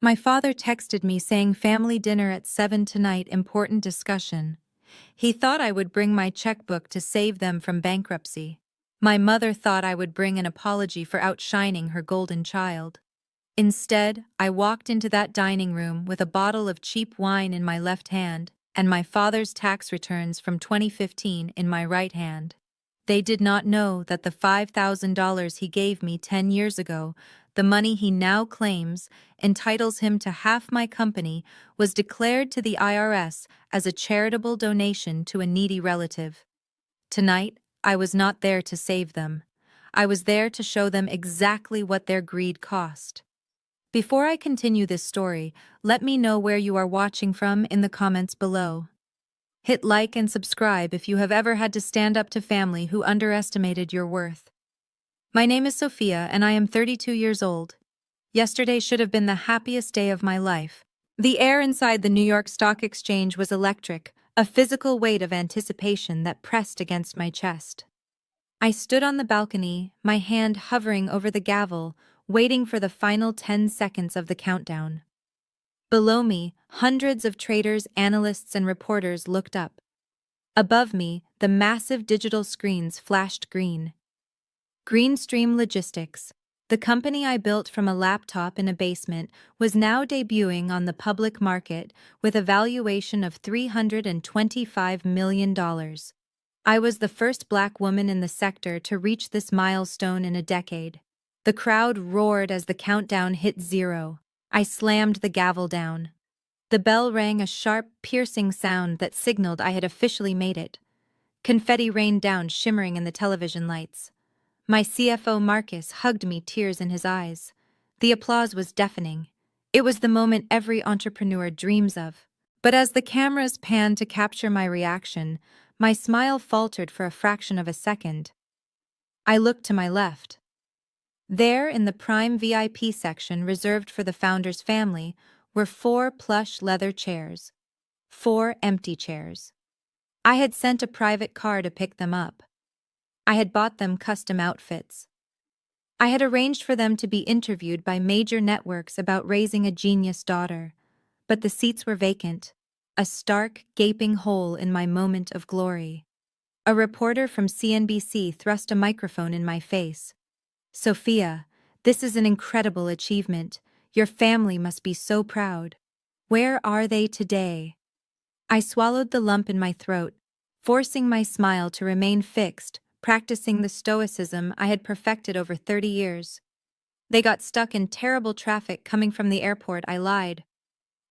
My father texted me saying family dinner at 7 tonight, important discussion. He thought I would bring my checkbook to save them from bankruptcy. My mother thought I would bring an apology for outshining her golden child. Instead, I walked into that dining room with a bottle of cheap wine in my left hand and my father's tax returns from 2015 in my right hand. They did not know that the $5,000 he gave me 10 years ago, the money he now claims entitles him to half my company, was declared to the IRS as a charitable donation to a needy relative. Tonight, I was not there to save them. I was there to show them exactly what their greed cost. Before I continue this story, let me know where you are watching from in the comments below. Hit like and subscribe if you have ever had to stand up to family who underestimated your worth. My name is Sophia and I am 32 years old. Yesterday should have been the happiest day of my life. The air inside the New York Stock Exchange was electric, a physical weight of anticipation that pressed against my chest. I stood on the balcony, my hand hovering over the gavel, waiting for the final 10 seconds of the countdown. Below me, hundreds of traders, analysts, and reporters looked up. Above me, the massive digital screens flashed green. Greenstream Logistics, the company I built from a laptop in a basement, was now debuting on the public market with a valuation of $325 million. I was the first Black woman in the sector to reach this milestone in a decade. The crowd roared as the countdown hit 0. I slammed the gavel down. The bell rang a sharp, piercing sound that signaled I had officially made it. Confetti rained down, shimmering in the television lights. My CFO Marcus hugged me, tears in his eyes. The applause was deafening. It was the moment every entrepreneur dreams of. But as the cameras panned to capture my reaction, my smile faltered for a fraction of a second. I looked to my left. There, in the prime VIP section reserved for the founder's family, were 4 plush leather chairs. 4 empty chairs. I had sent a private car to pick them up. I had bought them custom outfits. I had arranged for them to be interviewed by major networks about raising a genius daughter. But the seats were vacant, a stark, gaping hole in my moment of glory. A reporter from CNBC thrust a microphone in my face. "Sophia, this is an incredible achievement. Your family must be so proud. Where are they today?" I swallowed the lump in my throat, forcing my smile to remain fixed, practicing the stoicism I had perfected over 30 years. "They got stuck in terrible traffic coming from the airport," I lied.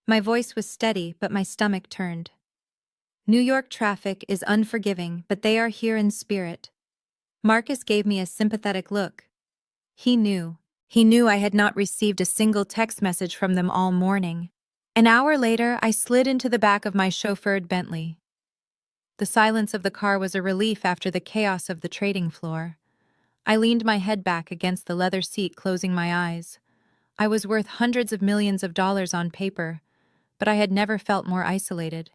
My voice was steady, but my stomach turned. "New York traffic is unforgiving, but they are here in spirit." Marcus gave me a sympathetic look. He knew I had not received a single text message from them all morning. An hour later, I slid into the back of my chauffeured Bentley. The silence of the car was a relief after the chaos of the trading floor. I leaned my head back against the leather seat, closing my eyes. I was worth hundreds of millions of dollars on paper, but I had never felt more isolated.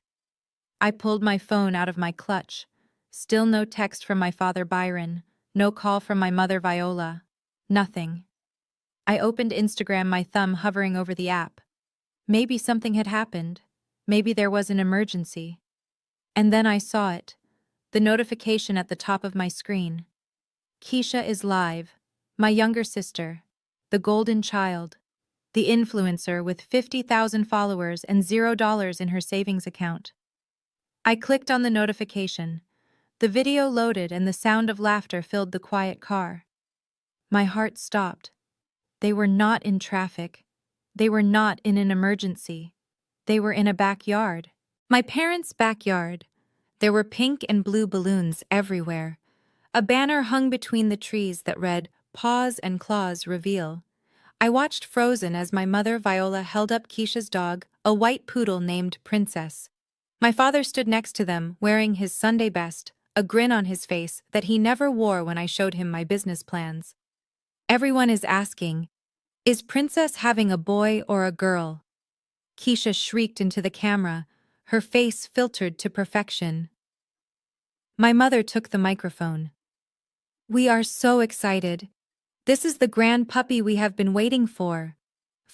I pulled my phone out of my clutch. Still no text from my father Byron, no call from my mother Viola. Nothing. I opened Instagram, my thumb hovering over the app. Maybe something had happened. Maybe there was an emergency. And then I saw it. The notification at the top of my screen. Keisha is live. My younger sister. The golden child. The influencer with 50,000 followers and $0 in her savings account. I clicked on the notification. The video loaded and the sound of laughter filled the quiet car. My heart stopped. They were not in traffic. They were not in an emergency. They were in a backyard. My parents' backyard. There were pink and blue balloons everywhere. A banner hung between the trees that read, "Paws and Claws Reveal." I watched frozen as my mother Viola held up Keisha's dog, a white poodle named Princess. My father stood next to them, wearing his Sunday best, a grin on his face that he never wore when I showed him my business plans. Everyone is asking, "Is Princess having a boy or a girl?" Keisha shrieked into the camera, her face filtered to perfection. My mother took the microphone. "We are so excited. This is the grand puppy we have been waiting for.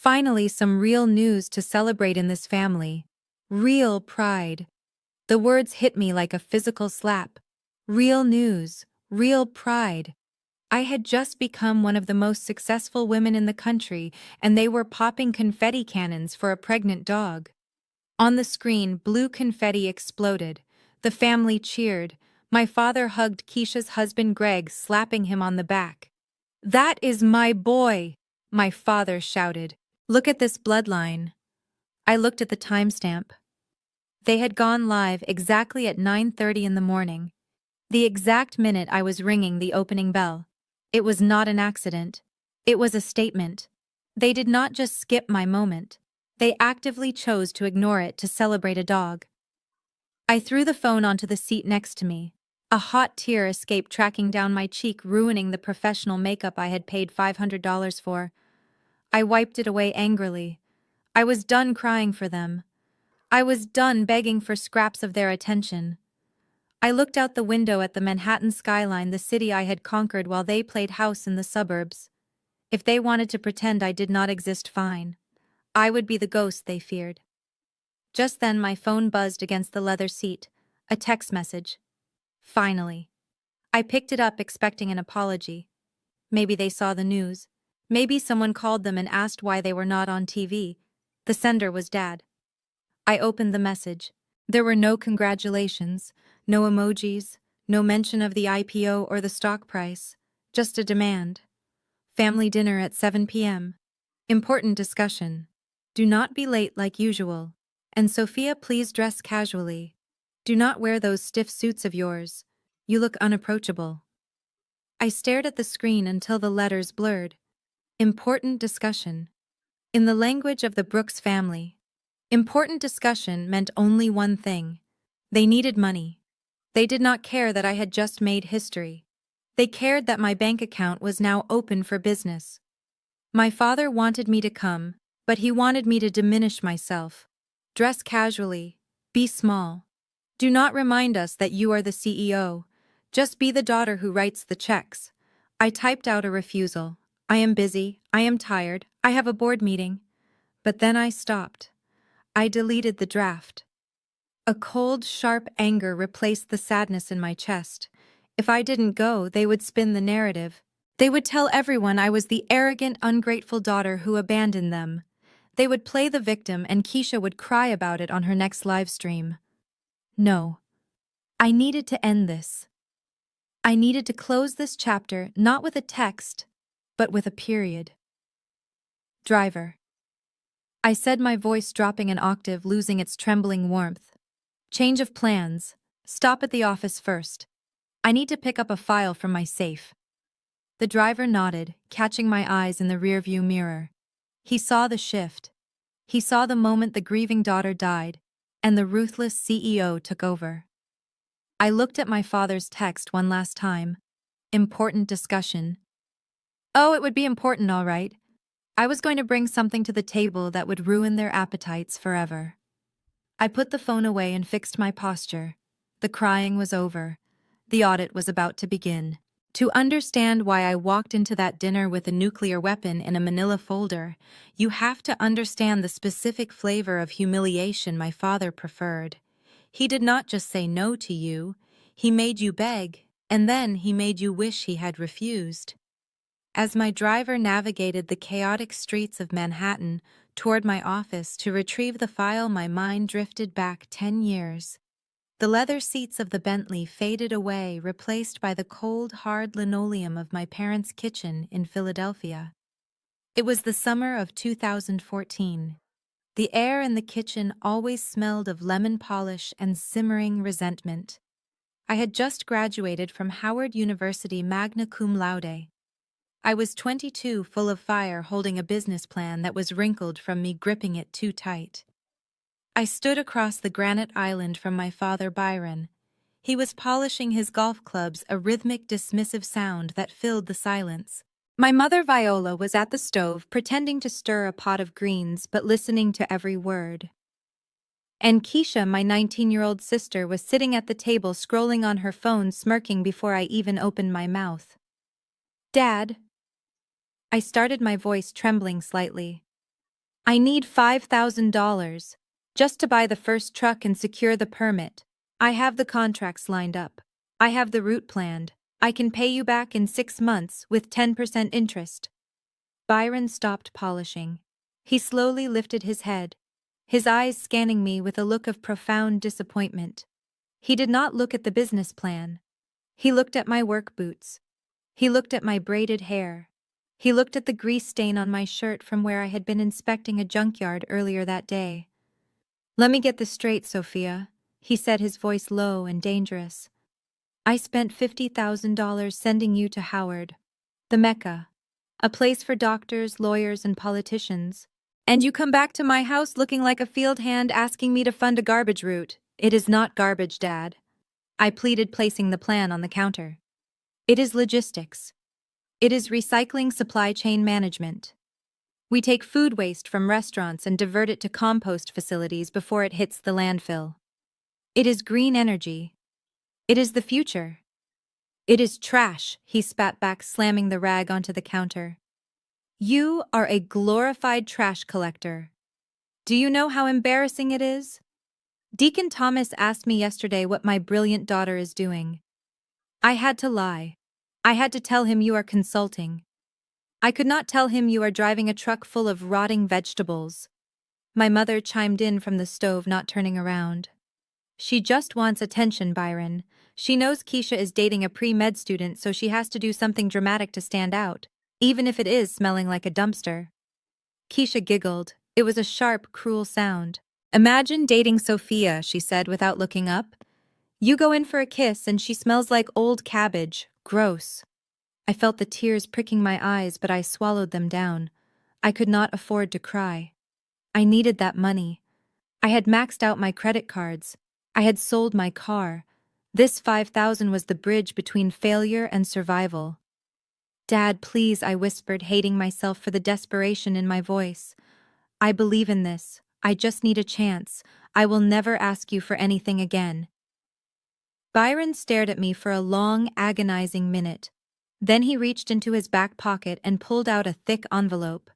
Finally, some real news to celebrate in this family. Real pride. The words hit me like a physical slap. Real news. Real pride. I had just become one of the most successful women in the country, and they were popping confetti cannons for a pregnant dog. On the screen, blue confetti exploded. The family cheered. My father hugged Keisha's husband Greg, slapping him on the back. "That is my boy!" my father shouted. "Look at this bloodline." I looked at the timestamp. They had gone live exactly at 9:30 in the morning, the exact minute I was ringing the opening bell. It was not an accident. It was a statement. They did not just skip my moment. They actively chose to ignore it to celebrate a dog. I threw the phone onto the seat next to me. A hot tear escaped, tracking down my cheek, ruining the professional makeup I had paid $500 for. I wiped it away angrily. I was done crying for them. I was done begging for scraps of their attention. I looked out the window at the Manhattan skyline, the city I had conquered, while they played house in the suburbs. If they wanted to pretend I did not exist, fine. I would be the ghost they feared. Just then my phone buzzed against the leather seat. A text message. Finally. I picked it up, expecting an apology. Maybe they saw the news. Maybe someone called them and asked why they were not on TV. The sender was Dad. I opened the message. There were no congratulations, no emojis, no mention of the IPO or the stock price. Just a demand. Family dinner at 7 p.m. Important discussion. Do not be late like usual. And Sophia, please dress casually. Do not wear those stiff suits of yours. You look unapproachable. I stared at the screen until the letters blurred. Important discussion. In the language of the Brooks family, important discussion meant only one thing. They needed money. They did not care that I had just made history. They cared that my bank account was now open for business. My father wanted me to come, but he wanted me to diminish myself. Dress casually. Be small. Do not remind us that you are the CEO. Just be the daughter who writes the checks. I typed out a refusal. I am busy. I am tired. I have a board meeting. But then I stopped. I deleted the draft. A cold, sharp anger replaced the sadness in my chest. If I didn't go, they would spin the narrative. They would tell everyone I was the arrogant, ungrateful daughter who abandoned them. They would play the victim, and Keisha would cry about it on her next live stream. No. I needed to end this. I needed to close this chapter, not with a text, but with a period. Driver. I said, my voice dropping an octave, losing its trembling warmth. Change of plans. Stop at the office first. I need to pick up a file from my safe. The driver nodded, catching my eyes in the rearview mirror. He saw the shift. He saw the moment the grieving daughter died, and the ruthless CEO took over. I looked at my father's text one last time. Important discussion. Oh, it would be important, all right. I was going to bring something to the table that would ruin their appetites forever. I put the phone away and fixed my posture. The crying was over. The audit was about to begin. To understand why I walked into that dinner with a nuclear weapon in a manila folder, you have to understand the specific flavor of humiliation my father preferred. He did not just say no to you, he made you beg, and then he made you wish he had refused. As my driver navigated the chaotic streets of Manhattan toward my office to retrieve the file, my mind drifted back 10 years. The leather seats of the Bentley faded away, replaced by the cold, hard linoleum of my parents' kitchen in Philadelphia. It was the summer of 2014. The air in the kitchen always smelled of lemon polish and simmering resentment. I had just graduated from Howard University magna cum laude. I was 22, full of fire, holding a business plan that was wrinkled from me gripping it too tight. I stood across the granite island from my father Byron. He was polishing his golf clubs, a rhythmic, dismissive sound that filled the silence. My mother Viola was at the stove, pretending to stir a pot of greens, but listening to every word. And Keisha, my 19-year-old sister, was sitting at the table, scrolling on her phone, smirking before I even opened my mouth. Dad. I started, my voice trembling slightly. I need $5,000 just to buy the first truck and secure the permit. I have the contracts lined up. I have the route planned. I can pay you back in 6 months with 10% interest. Byron stopped polishing. He slowly lifted his head, his eyes scanning me with a look of profound disappointment. He did not look at the business plan. He looked at my work boots. He looked at my braided hair. He looked at the grease stain on my shirt from where I had been inspecting a junkyard earlier that day. "Let me get this straight, Sophia," he said, his voice low and dangerous. "I spent $50,000 sending you to Howard, the Mecca, a place for doctors, lawyers, and politicians. And you come back to my house looking like a field hand asking me to fund a garbage route. It is not garbage, Dad," I pleaded, placing the plan on the counter. "It is logistics. It is recycling supply chain management. We take food waste from restaurants and divert it to compost facilities before it hits the landfill. It is green energy. It is the future." "It is trash," he spat back, slamming the rag onto the counter. "You are a glorified trash collector. Do you know how embarrassing it is? Deacon Thomas asked me yesterday what my brilliant daughter is doing. I had to lie. I had to tell him you are consulting. I could not tell him you are driving a truck full of rotting vegetables." My mother chimed in from the stove, not turning around. "She just wants attention, Byron. She knows Keisha is dating a pre-med student, so she has to do something dramatic to stand out, even if it is smelling like a dumpster." Keisha giggled. It was a sharp, cruel sound. "Imagine dating Sophia," she said without looking up. "You go in for a kiss and she smells like old cabbage. Gross." I felt the tears pricking my eyes, but I swallowed them down. I could not afford to cry. I needed that money. I had maxed out my credit cards. I had sold my car. This 5,000 was the bridge between failure and survival. "Dad, please," I whispered, hating myself for the desperation in my voice. "I believe in this. I just need a chance. I will never ask you for anything again." Byron stared at me for a long, agonizing minute. Then he reached into his back pocket and pulled out a thick envelope.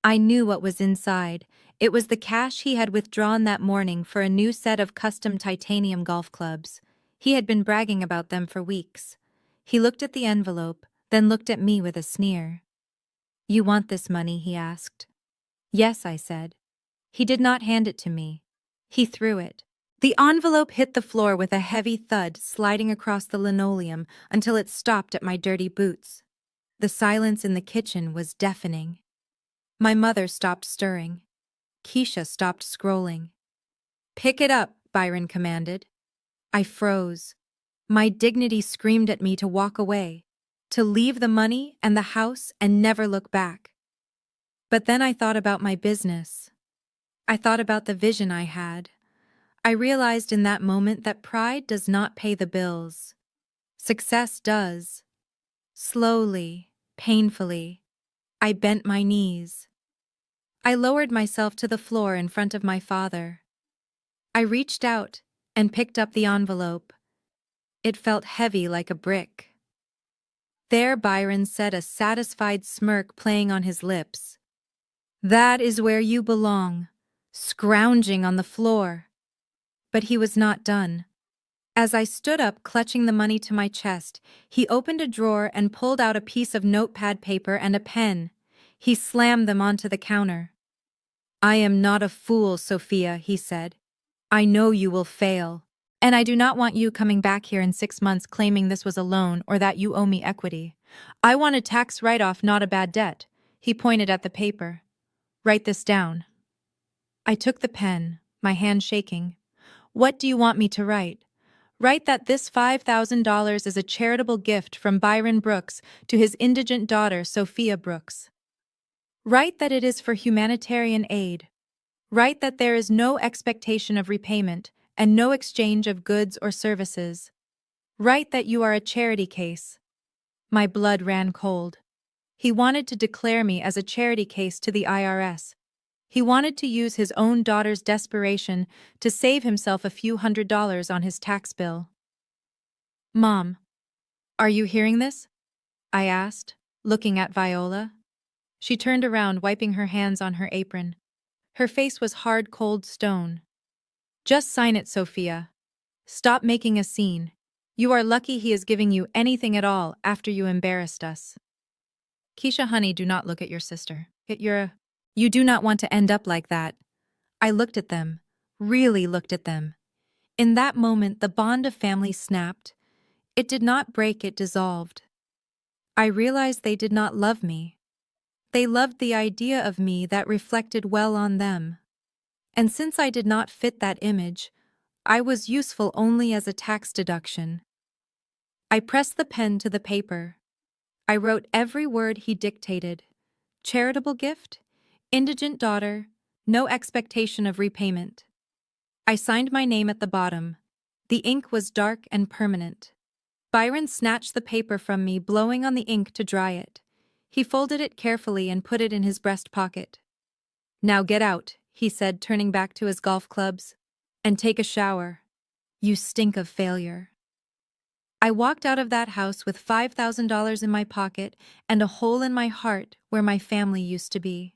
I knew what was inside. It was the cash he had withdrawn that morning for a new set of custom titanium golf clubs. He had been bragging about them for weeks. He looked at the envelope, then looked at me with a sneer. "You want this money?" he asked. "Yes," I said. He did not hand it to me. He threw it. The envelope hit the floor with a heavy thud, sliding across the linoleum until it stopped at my dirty boots. The silence in the kitchen was deafening. My mother stopped stirring. Keisha stopped scrolling. "Pick it up," Byron commanded. I froze. My dignity screamed at me to walk away, to leave the money and the house and never look back. But then I thought about my business. I thought about the vision I had. I realized in that moment that pride does not pay the bills. Success does. Slowly, painfully, I bent my knees. I lowered myself to the floor in front of my father. I reached out and picked up the envelope. It felt heavy like a brick. There Byron said, a satisfied smirk playing on his lips. "That is where you belong, scrounging on the floor." But he was not done. As I stood up, clutching the money to my chest, he opened a drawer and pulled out a piece of notepad paper and a pen. He slammed them onto the counter. "I am not a fool, Sophia," he said. "I know you will fail. And I do not want you coming back here in 6 months claiming this was a loan or that you owe me equity. I want a tax write-off, not a bad debt." He pointed at the paper. "Write this down." I took the pen, my hand shaking. "What do you want me to write?" "Write that this $5,000 is a charitable gift from Byron Brooks to his indigent daughter, Sophia Brooks. Write that it is for humanitarian aid. Write that there is no expectation of repayment and no exchange of goods or services. Write that you are a charity case." My blood ran cold. He wanted to declare me as a charity case to the IRS. He wanted to use his own daughter's desperation to save himself a few $100s on his tax bill. "Mom, are you hearing this?" I asked, looking at Viola. She turned around, wiping her hands on her apron. Her face was hard, cold stone. "Just sign it, Sophia. Stop making a scene. You are lucky he is giving you anything at all after you embarrassed us." "Keisha, honey, do not look at your sister. You do not want to end up like that." I looked at them, really looked at them. In that moment, the bond of family snapped. It did not break, it dissolved. I realized they did not love me. They loved the idea of me that reflected well on them. And since I did not fit that image, I was useful only as a tax deduction. I pressed the pen to the paper. I wrote every word he dictated. Charitable gift, indigent daughter, no expectation of repayment. I signed my name at the bottom. The ink was dark and permanent. Byron snatched the paper from me, blowing on the ink to dry it. He folded it carefully and put it in his breast pocket. "Now get out," he said, turning back to his golf clubs, "and take a shower. You stink of failure." I walked out of that house with $5,000 in my pocket and a hole in my heart where my family used to be.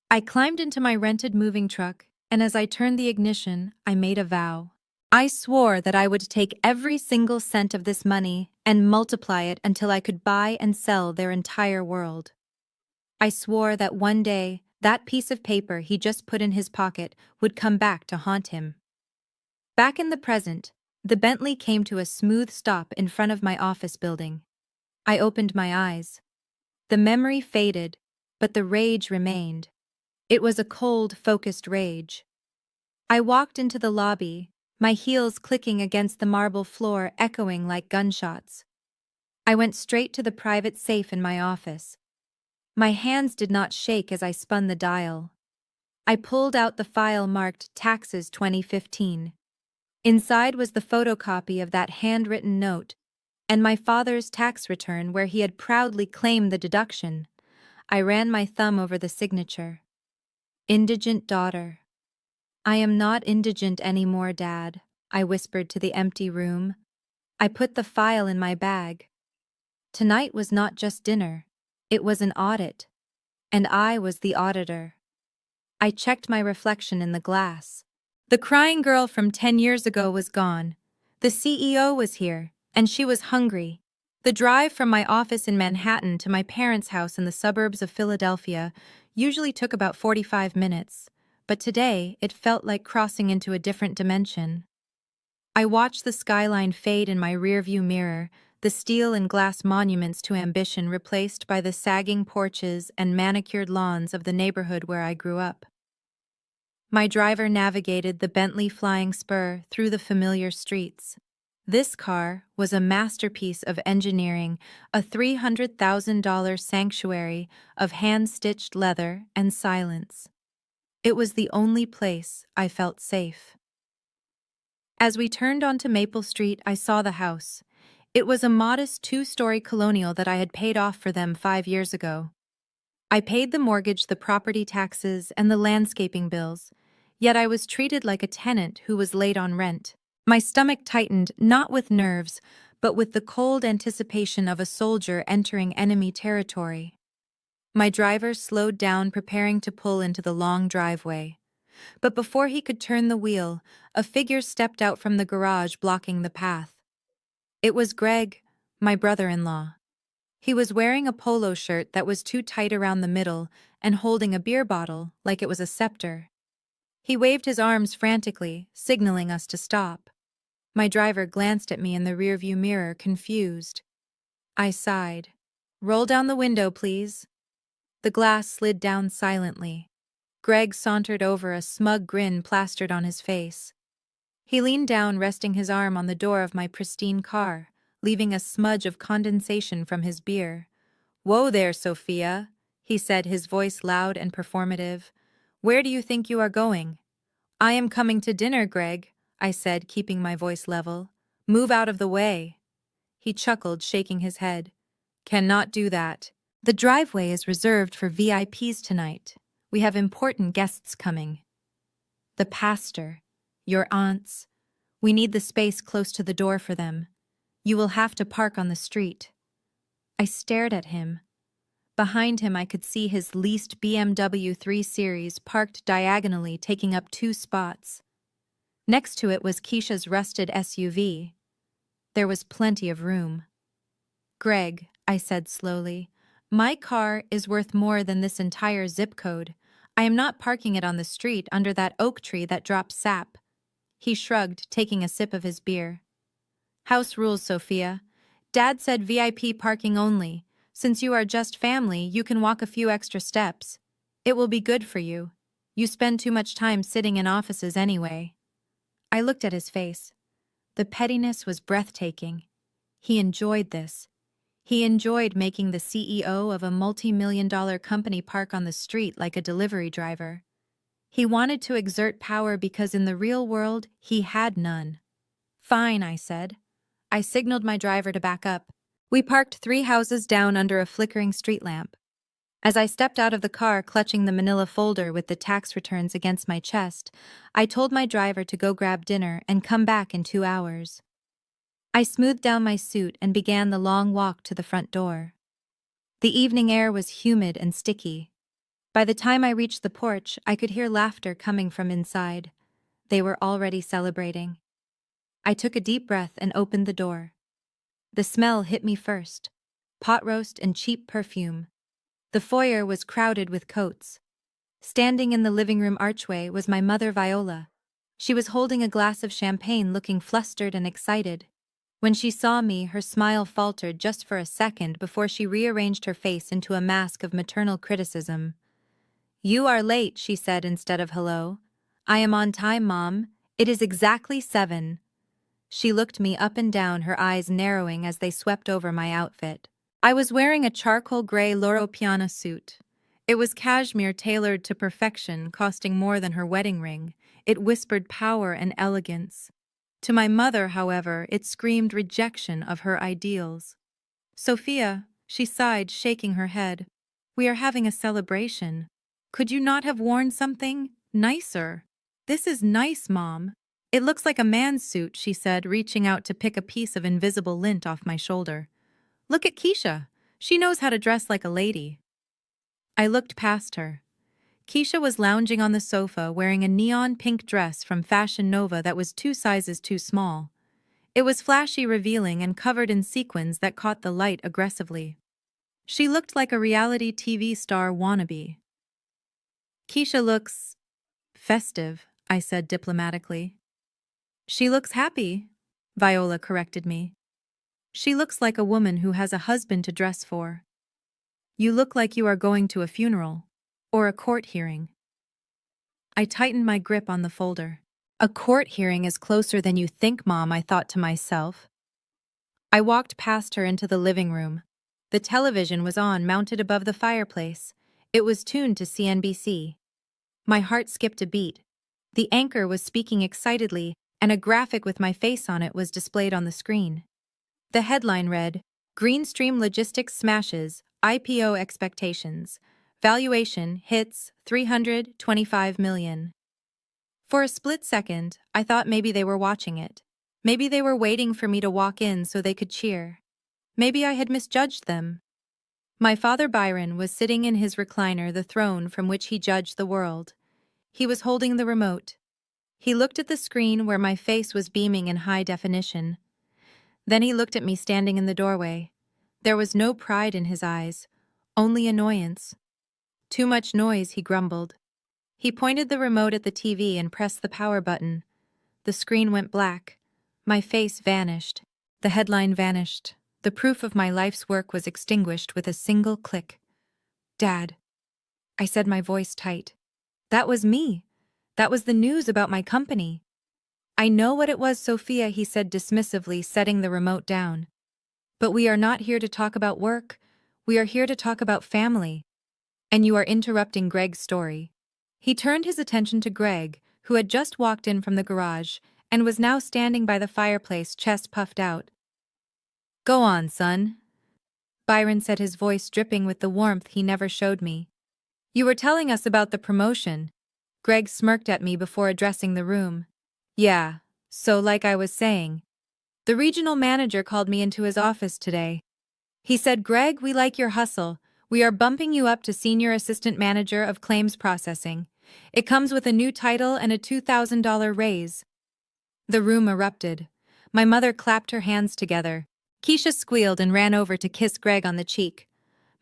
I climbed into my rented moving truck, and as I turned the ignition, I made a vow. I swore that I would take every single cent of this money and multiply it until I could buy and sell their entire world. I swore that one day, that piece of paper he just put in his pocket would come back to haunt him. Back in the present, the Bentley came to a smooth stop in front of my office building. I opened my eyes. The memory faded, but the rage remained. It was a cold, focused rage. I walked into the lobby, my heels clicking against the marble floor, echoing like gunshots. I went straight to the private safe in my office. My hands did not shake as I spun the dial. I pulled out the file marked Taxes 2015. Inside was the photocopy of that handwritten note and my father's tax return where he had proudly claimed the deduction. I ran my thumb over the signature. Indigent daughter. "I am not indigent anymore, Dad," I whispered to the empty room. I put the file in my bag. Tonight was not just dinner. It was an audit. And I was the auditor. I checked my reflection in the glass. The crying girl from 10 years ago was gone. The CEO was here, and she was hungry. The drive from my office in Manhattan to my parents' house in the suburbs of Philadelphia usually took about 45 minutes, but today it felt like crossing into a different dimension. I watched the skyline fade in my rearview mirror, the steel and glass monuments to ambition replaced by the sagging porches and manicured lawns of the neighborhood where I grew up. My driver navigated the Bentley Flying Spur through the familiar streets. This car was a masterpiece of engineering, a $300,000 sanctuary of hand-stitched leather and silence. It was the only place I felt safe. As we turned onto Maple Street, I saw the house. It was a modest 2-story colonial that I had paid off for them 5 years ago. I paid the mortgage, the property taxes, and the landscaping bills, yet I was treated like a tenant who was late on rent. My stomach tightened, not with nerves, but with the cold anticipation of a soldier entering enemy territory. My driver slowed down, preparing to pull into the long driveway. But before he could turn the wheel, a figure stepped out from the garage, blocking the path. It was Greg, my brother-in-law. He was wearing a polo shirt that was too tight around the middle and holding a beer bottle like it was a scepter. He waved his arms frantically, signaling us to stop. My driver glanced at me in the rearview mirror, confused. I sighed. "Roll down the window, please." The glass slid down silently. Greg sauntered over, a smug grin plastered on his face. He leaned down, resting his arm on the door of my pristine car, leaving a smudge of condensation from his beer. "Whoa there, Sophia," he said, his voice loud and performative. "Where do you think you are going?" "I am coming to dinner, Greg," I said, keeping my voice level. "Move out of the way." He chuckled, shaking his head. "Cannot do that. The driveway is reserved for VIPs tonight. We have important guests coming. The pastor, your aunts. We need the space close to the door for them. You will have to park on the street." I stared at him. Behind him I could see his leased BMW 3 Series parked diagonally, taking up 2 spots. Next to it was Keisha's rusted SUV. There was plenty of room. "Greg," I said slowly, "my car is worth more than this entire zip code. I am not parking it on the street under that oak tree that drops sap." He shrugged, taking a sip of his beer. "House rules, Sophia. Dad said VIP parking only. Since you are just family, you can walk a few extra steps. It will be good for you. You spend too much time sitting in offices anyway." I looked at his face. The pettiness was breathtaking. He enjoyed this. He enjoyed making the CEO of a multi-million-dollar company park on the street like a delivery driver. He wanted to exert power because in the real world, he had none. "Fine," I said. I signaled my driver to back up. We parked 3 houses down under a flickering street lamp. As I stepped out of the car, clutching the manila folder with the tax returns against my chest, I told my driver to go grab dinner and come back in 2 hours. I smoothed down my suit and began the long walk to the front door. The evening air was humid and sticky. By the time I reached the porch, I could hear laughter coming from inside. They were already celebrating. I took a deep breath and opened the door. The smell hit me first: pot roast and cheap perfume. The foyer was crowded with coats. Standing in the living room archway was my mother, Viola. She was holding a glass of champagne, looking flustered and excited. When she saw me, her smile faltered just for a second before she rearranged her face into a mask of maternal criticism. "You are late," she said instead of hello. "I am on time, Mom. It is exactly 7. She looked me up and down, her eyes narrowing as they swept over my outfit. I was wearing a charcoal gray Loro Piana suit. It was cashmere tailored to perfection, costing more than her wedding ring. It whispered power and elegance. To my mother, however, it screamed rejection of her ideals. "Sophia," she sighed, shaking her head, "we are having a celebration. Could you not have worn something nicer?" "This is nice, Mom. It looks like a man's suit," she said, reaching out to pick a piece of invisible lint off my shoulder. "Look at Keisha. She knows how to dress like a lady." I looked past her. Keisha was lounging on the sofa wearing a neon pink dress from Fashion Nova that was 2 sizes too small. It was flashy, revealing, and covered in sequins that caught the light aggressively. She looked like a reality TV star wannabe. "Keisha looks festive," I said diplomatically. "She looks happy," Viola corrected me. "She looks like a woman who has a husband to dress for." "You look like you are going to a funeral. Or a court hearing." I tightened my grip on the folder. "A court hearing is closer than you think, Mom," I thought to myself. I walked past her into the living room. The television was on, mounted above the fireplace. It was tuned to CNBC. My heart skipped a beat. The anchor was speaking excitedly, and a graphic with my face on it was displayed on the screen. The headline read, "Greenstream Logistics Smashes IPO Expectations. Valuation hits $325 million. For a split second, I thought maybe they were watching it. Maybe they were waiting for me to walk in so they could cheer. Maybe I had misjudged them. My father Byron was sitting in his recliner, the throne from which he judged the world. He was holding the remote. He looked at the screen where my face was beaming in high definition. Then he looked at me standing in the doorway. There was no pride in his eyes, only annoyance. "Too much noise," he grumbled. He pointed the remote at the TV and pressed the power button. The screen went black. My face vanished. The headline vanished. The proof of my life's work was extinguished with a single click. "Dad," I said, my voice tight. "That was me. That was the news about my company." "I know what it was, Sophia," he said dismissively, setting the remote down. "But we are not here to talk about work. We are here to talk about family. And you are interrupting Greg's story." He turned his attention to Greg, who had just walked in from the garage and was now standing by the fireplace, chest puffed out. "Go on, son," Byron said, his voice dripping with the warmth he never showed me. "You were telling us about the promotion." Greg smirked at me before addressing the room. "Yeah, so like I was saying, the regional manager called me into his office today. He said, 'Greg, we like your hustle. We are bumping you up to Senior Assistant Manager of Claims Processing. It comes with a new title and a $2,000 raise." The room erupted. My mother clapped her hands together. Keisha squealed and ran over to kiss Greg on the cheek.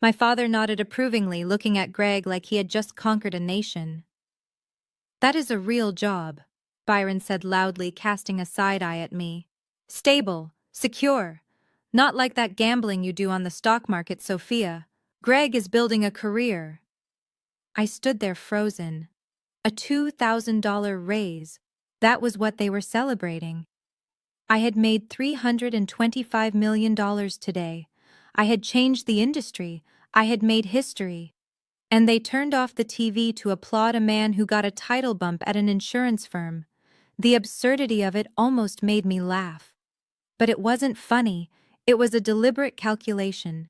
My father nodded approvingly, looking at Greg like he had just conquered a nation. "That is a real job," Byron said loudly, casting a side eye at me. "Stable, secure. Not like that gambling you do on the stock market, Sophia. Greg is building a career." I stood there frozen. A $2,000 raise. That was what they were celebrating. I had made $325 million today. I had changed the industry. I had made history. And they turned off the TV to applaud a man who got a title bump at an insurance firm. The absurdity of it almost made me laugh. But it wasn't funny. It was a deliberate calculation.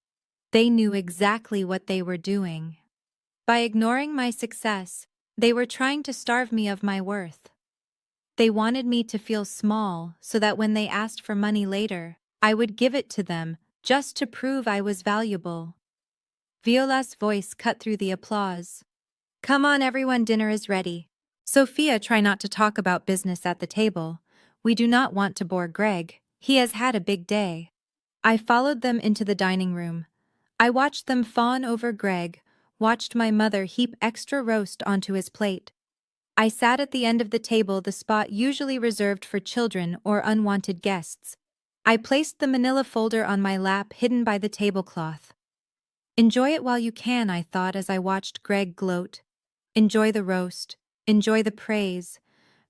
They knew exactly what they were doing. By ignoring my success, they were trying to starve me of my worth. They wanted me to feel small so that when they asked for money later, I would give it to them, just to prove I was valuable. Viola's voice cut through the applause. "Come on everyone, dinner is ready." Sophia, try not to talk about business at the table. We do not want to bore Greg. He has had a big day. I followed them into the dining room. I watched them fawn over Greg, watched my mother heap extra roast onto his plate. I sat at the end of the table, the spot usually reserved for children or unwanted guests. I placed the manila folder on my lap, hidden by the tablecloth. Enjoy it while you can, I thought as I watched Greg gloat. Enjoy the roast. Enjoy the praise.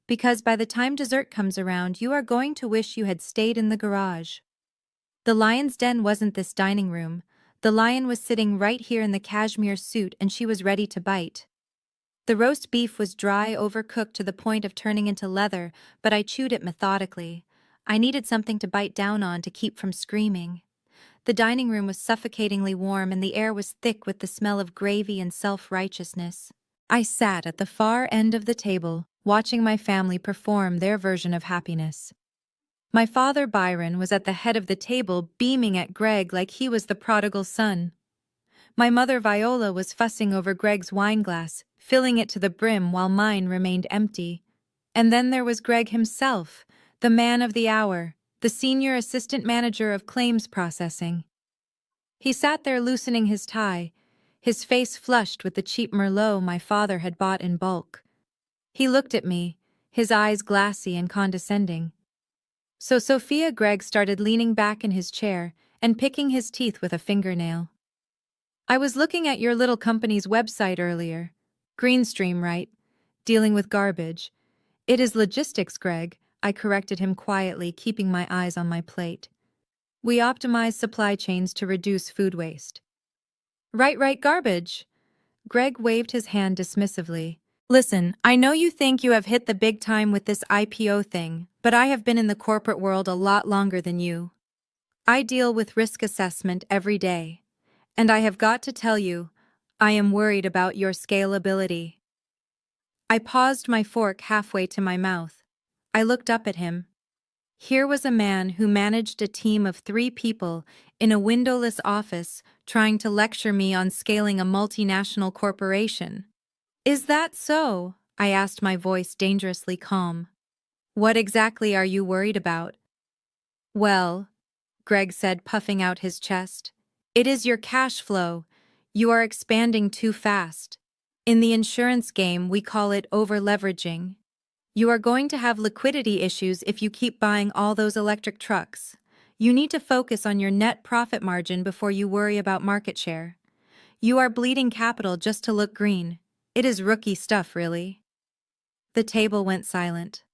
Because by the time dessert comes around, you are going to wish you had stayed in the garage. The lion's den wasn't this dining room. The lion was sitting right here in the cashmere suit, and she was ready to bite. The roast beef was dry, overcooked to the point of turning into leather, but I chewed it methodically. I needed something to bite down on to keep from screaming. The dining room was suffocatingly warm, and the air was thick with the smell of gravy and self-righteousness. I sat at the far end of the table, watching my family perform their version of happiness. My father, Byron, was at the head of the table, beaming at Greg like he was the prodigal son. My mother, Viola, was fussing over Greg's wine glass, filling it to the brim while mine remained empty. And then there was Greg himself, the man of the hour, the senior assistant manager of claims processing. He sat there loosening his tie, his face flushed with the cheap Merlot my father had bought in bulk. He looked at me, his eyes glassy and condescending. So Sophia, Greg started leaning back in his chair and picking his teeth with a fingernail. "I was looking at your little company's website earlier. Greenstream, right? Dealing with garbage. It is logistics, Greg," I corrected him quietly, keeping my eyes on my plate. "We optimize supply chains to reduce food waste." Right, garbage." Greg waved his hand dismissively. "Listen, I know you think you have hit the big time with this IPO thing, but I have been in the corporate world a lot longer than you. I deal with risk assessment every day. And I have got to tell you, I am worried about your scalability." I paused my fork halfway to my mouth. I looked up at him. Here was a man who managed a team of 3 people in a windowless office trying to lecture me on scaling a multinational corporation. "Is that so?" I asked, my voice dangerously calm. "What exactly are you worried about?" "Well," Greg said, puffing out his chest, "it is your cash flow. You are expanding too fast. In the insurance game, we call it over-leveraging. You are going to have liquidity issues if you keep buying all those electric trucks. You need to focus on your net profit margin before you worry about market share. You are bleeding capital just to look green. It is rookie stuff, really." The table went silent.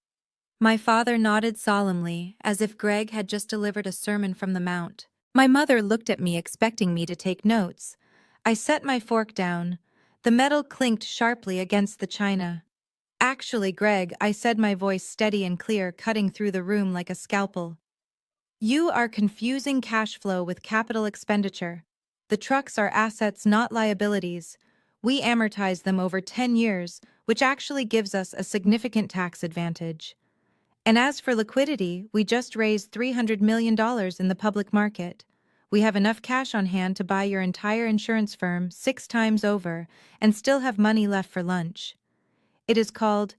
My father nodded solemnly, as if Greg had just delivered a sermon from the Mount. My mother looked at me, expecting me to take notes. I set my fork down. The metal clinked sharply against the china. "Actually, Greg," I said, my voice steady and clear, cutting through the room like a scalpel. "You are confusing cash flow with capital expenditure. The trucks are assets, not liabilities. We amortize them over 10 years, which actually gives us a significant tax advantage. And as for liquidity, we just raised $300 million in the public market. We have enough cash on hand to buy your entire insurance firm 6 times over and still have money left for lunch. It is called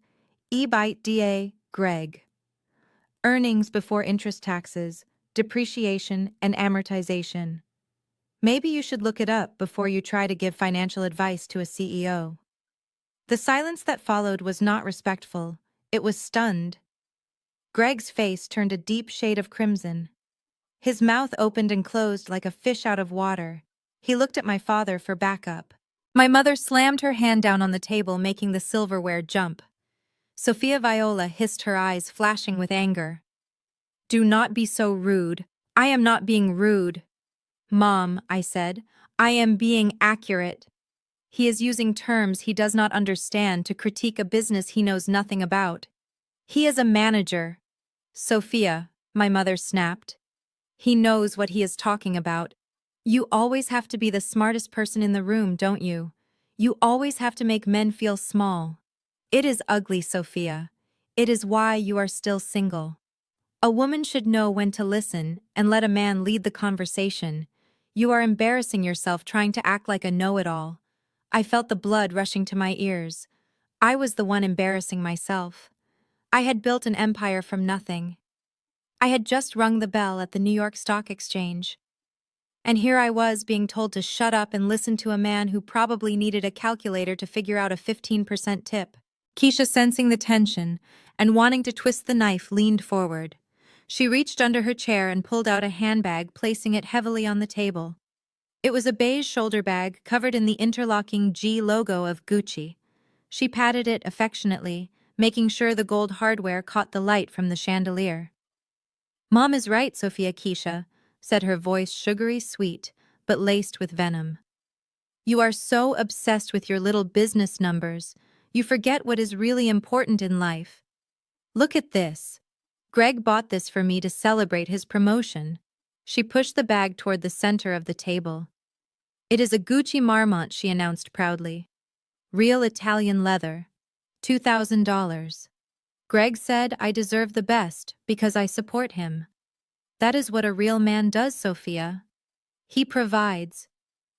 EBITDA Greg. Earnings before interest taxes, depreciation, and amortization. Maybe you should look it up before you try to give financial advice to a CEO. The silence that followed was not respectful, it was stunned. Greg's face turned a deep shade of crimson. His mouth opened and closed like a fish out of water. He looked at my father for backup. My mother slammed her hand down on the table, making the silverware jump. Sophia Viola hissed, her eyes flashing with anger. "Do not be so rude. I am not being rude." "Mom," I said, "I am being accurate." He is using terms he does not understand to critique a business he knows nothing about. He is a manager. "Sophia," my mother snapped. "He knows what he is talking about. You always have to be the smartest person in the room, don't you? You always have to make men feel small. It is ugly, Sophia. It is why you are still single. A woman should know when to listen and let a man lead the conversation. You are embarrassing yourself trying to act like a know-it-all." I felt the blood rushing to my ears. I was the one embarrassing myself. I had built an empire from nothing. I had just rung the bell at the New York Stock Exchange. And here I was being told to shut up and listen to a man who probably needed a calculator to figure out a 15% tip. Keisha, sensing the tension and wanting to twist the knife, leaned forward. She reached under her chair and pulled out a handbag, placing it heavily on the table. It was a beige shoulder bag covered in the interlocking G logo of Gucci. She patted it affectionately, making sure the gold hardware caught the light from the chandelier. "Mom is right, Sophia," Keisha said, her voice sugary sweet, but laced with venom. "You are so obsessed with your little business numbers, you forget what is really important in life. Look at this. Greg bought this for me to celebrate his promotion." She pushed the bag toward the center of the table. "It is a Gucci Marmont," she announced proudly. "Real Italian leather. $2,000. Greg said I deserve the best because I support him. That is what a real man does, Sophia. He provides.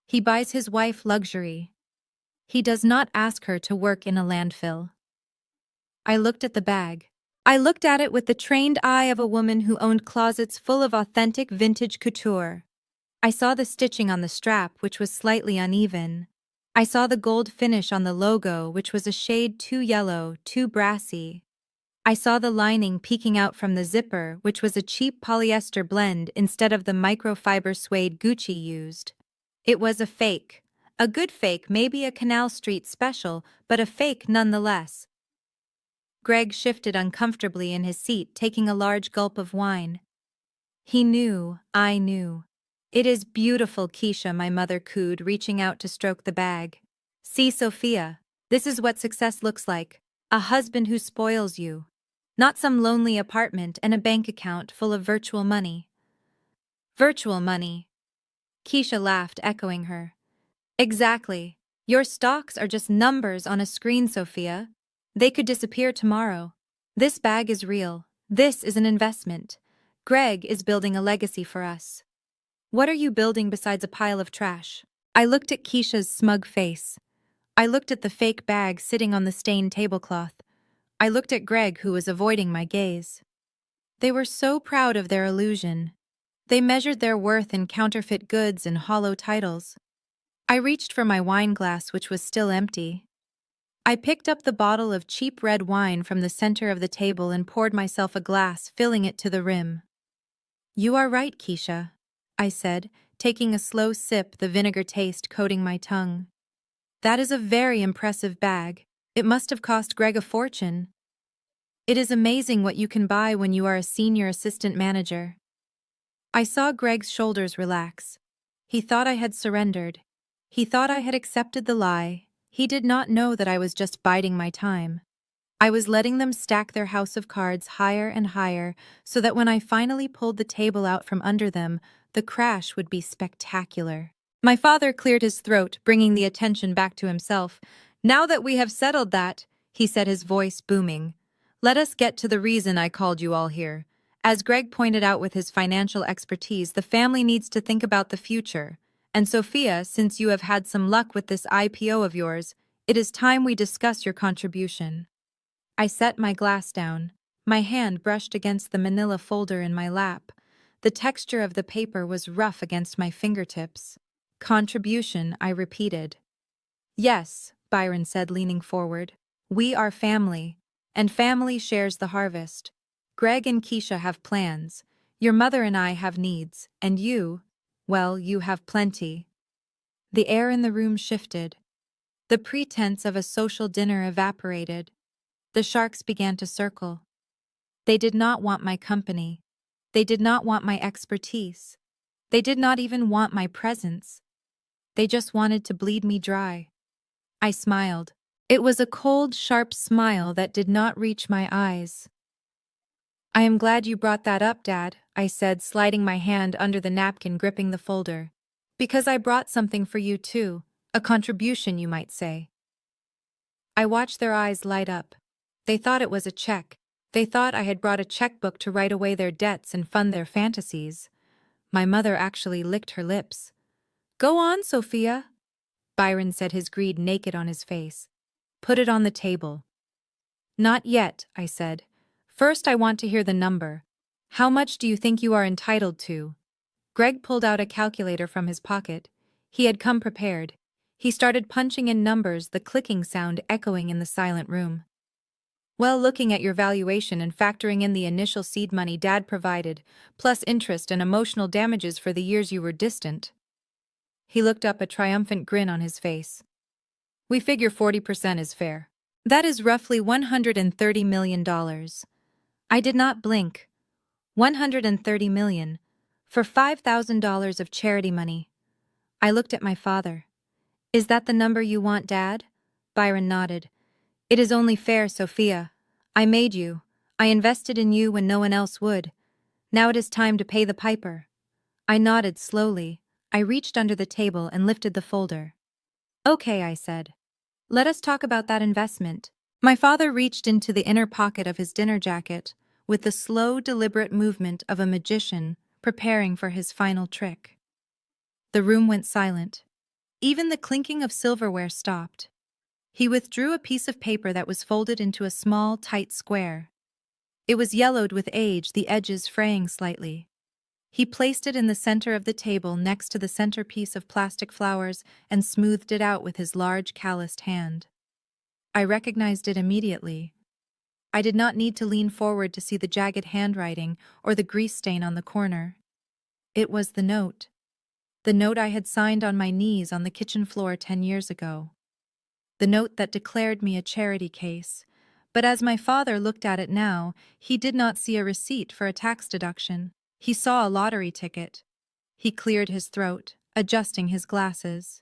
He buys his wife luxury. He does not ask her to work in a landfill." I looked at the bag. I looked at it with the trained eye of a woman who owned closets full of authentic vintage couture. I saw the stitching on the strap, which was slightly uneven. I saw the gold finish on the logo, which was a shade too yellow, too brassy. I saw the lining peeking out from the zipper, which was a cheap polyester blend instead of the microfiber suede Gucci used. It was a fake. A good fake, maybe a Canal Street special, but a fake nonetheless. Greg shifted uncomfortably in his seat, taking a large gulp of wine. He knew, I knew. "It is beautiful, Keisha," my mother cooed, reaching out to stroke the bag. "See, Sophia, this is what success looks like. A husband who spoils you. Not some lonely apartment and a bank account full of virtual money." "Virtual money." Keisha laughed, echoing her. "Exactly. Your stocks are just numbers on a screen, Sophia. They could disappear tomorrow. This bag is real. This is an investment. Greg is building a legacy for us." "What are you building besides a pile of trash?" I looked at Keisha's smug face. I looked at the fake bag sitting on the stained tablecloth. I looked at Greg, who was avoiding my gaze. They were so proud of their illusion. They measured their worth in counterfeit goods and hollow titles. I reached for my wine glass, which was still empty. I picked up the bottle of cheap red wine from the center of the table and poured myself a glass, filling it to the rim. "You are right, Keisha," I said, taking a slow sip, the vinegar taste coating my tongue. "That is a very impressive bag. It must have cost Greg a fortune. It is amazing what you can buy when you are a senior assistant manager." I saw Greg's shoulders relax. He thought I had surrendered. He thought I had accepted the lie. He did not know that I was just biding my time. I was letting them stack their house of cards higher and higher so that when I finally pulled the table out from under them, the crash would be spectacular. My father cleared his throat, bringing the attention back to himself. "Now that we have settled that," he said, his voice booming, "let us get to the reason I called you all here. As Greg pointed out with his financial expertise, the family needs to think about the future. And Sophia, since you have had some luck with this IPO of yours, it is time we discuss your contribution. I set my glass down. My hand brushed against the manila folder in my lap. The texture of the paper was rough against my fingertips. Contribution, I repeated. Yes, Byron said, leaning forward. We are family, and family shares the harvest. Greg and Keisha have plans. Your mother and I have needs, and you, well, you have plenty. The air in the room shifted. The pretense of a social dinner evaporated. The sharks began to circle. They did not want my company. They did not want my expertise. They did not even want my presence. They just wanted to bleed me dry. I smiled. It was a cold, sharp smile that did not reach my eyes. I am glad you brought that up, Dad, I said, sliding my hand under the napkin gripping the folder. Because I brought something for you too, a contribution, you might say. I watched their eyes light up. They thought it was a check. They thought I had brought a checkbook to write away their debts and fund their fantasies. My mother actually licked her lips. Go on, Sophia, Byron said, his greed naked on his face. Put it on the table. Not yet, I said. First, I want to hear the number. How much do you think you are entitled to? Greg pulled out a calculator from his pocket. He had come prepared. He started punching in numbers, the clicking sound echoing in the silent room. Well, looking at your valuation and factoring in the initial seed money Dad provided, plus interest and emotional damages for the years you were distant. He looked up, a triumphant grin on his face. We figure 40% is fair. That is roughly $130 million. I did not blink. $130 million. For $5,000 of charity money. I looked at my father. Is that the number you want, Dad? Byron nodded. It is only fair, Sophia. I made you. I invested in you when no one else would. Now it is time to pay the piper. I nodded slowly. I reached under the table and lifted the folder. Okay, I said. Let us talk about that investment. My father reached into the inner pocket of his dinner jacket with the slow, deliberate movement of a magician preparing for his final trick. The room went silent. Even the clinking of silverware stopped. He withdrew a piece of paper that was folded into a small, tight square. It was yellowed with age, the edges fraying slightly. He placed it in the center of the table next to the centerpiece of plastic flowers and smoothed it out with his large, calloused hand. I recognized it immediately. I did not need to lean forward to see the jagged handwriting or the grease stain on the corner. It was the note. The note I had signed on my knees on the kitchen floor 10 years ago. The note that declared me a charity case. But as my father looked at it now, he did not see a receipt for a tax deduction. He saw a lottery ticket. He cleared his throat, adjusting his glasses.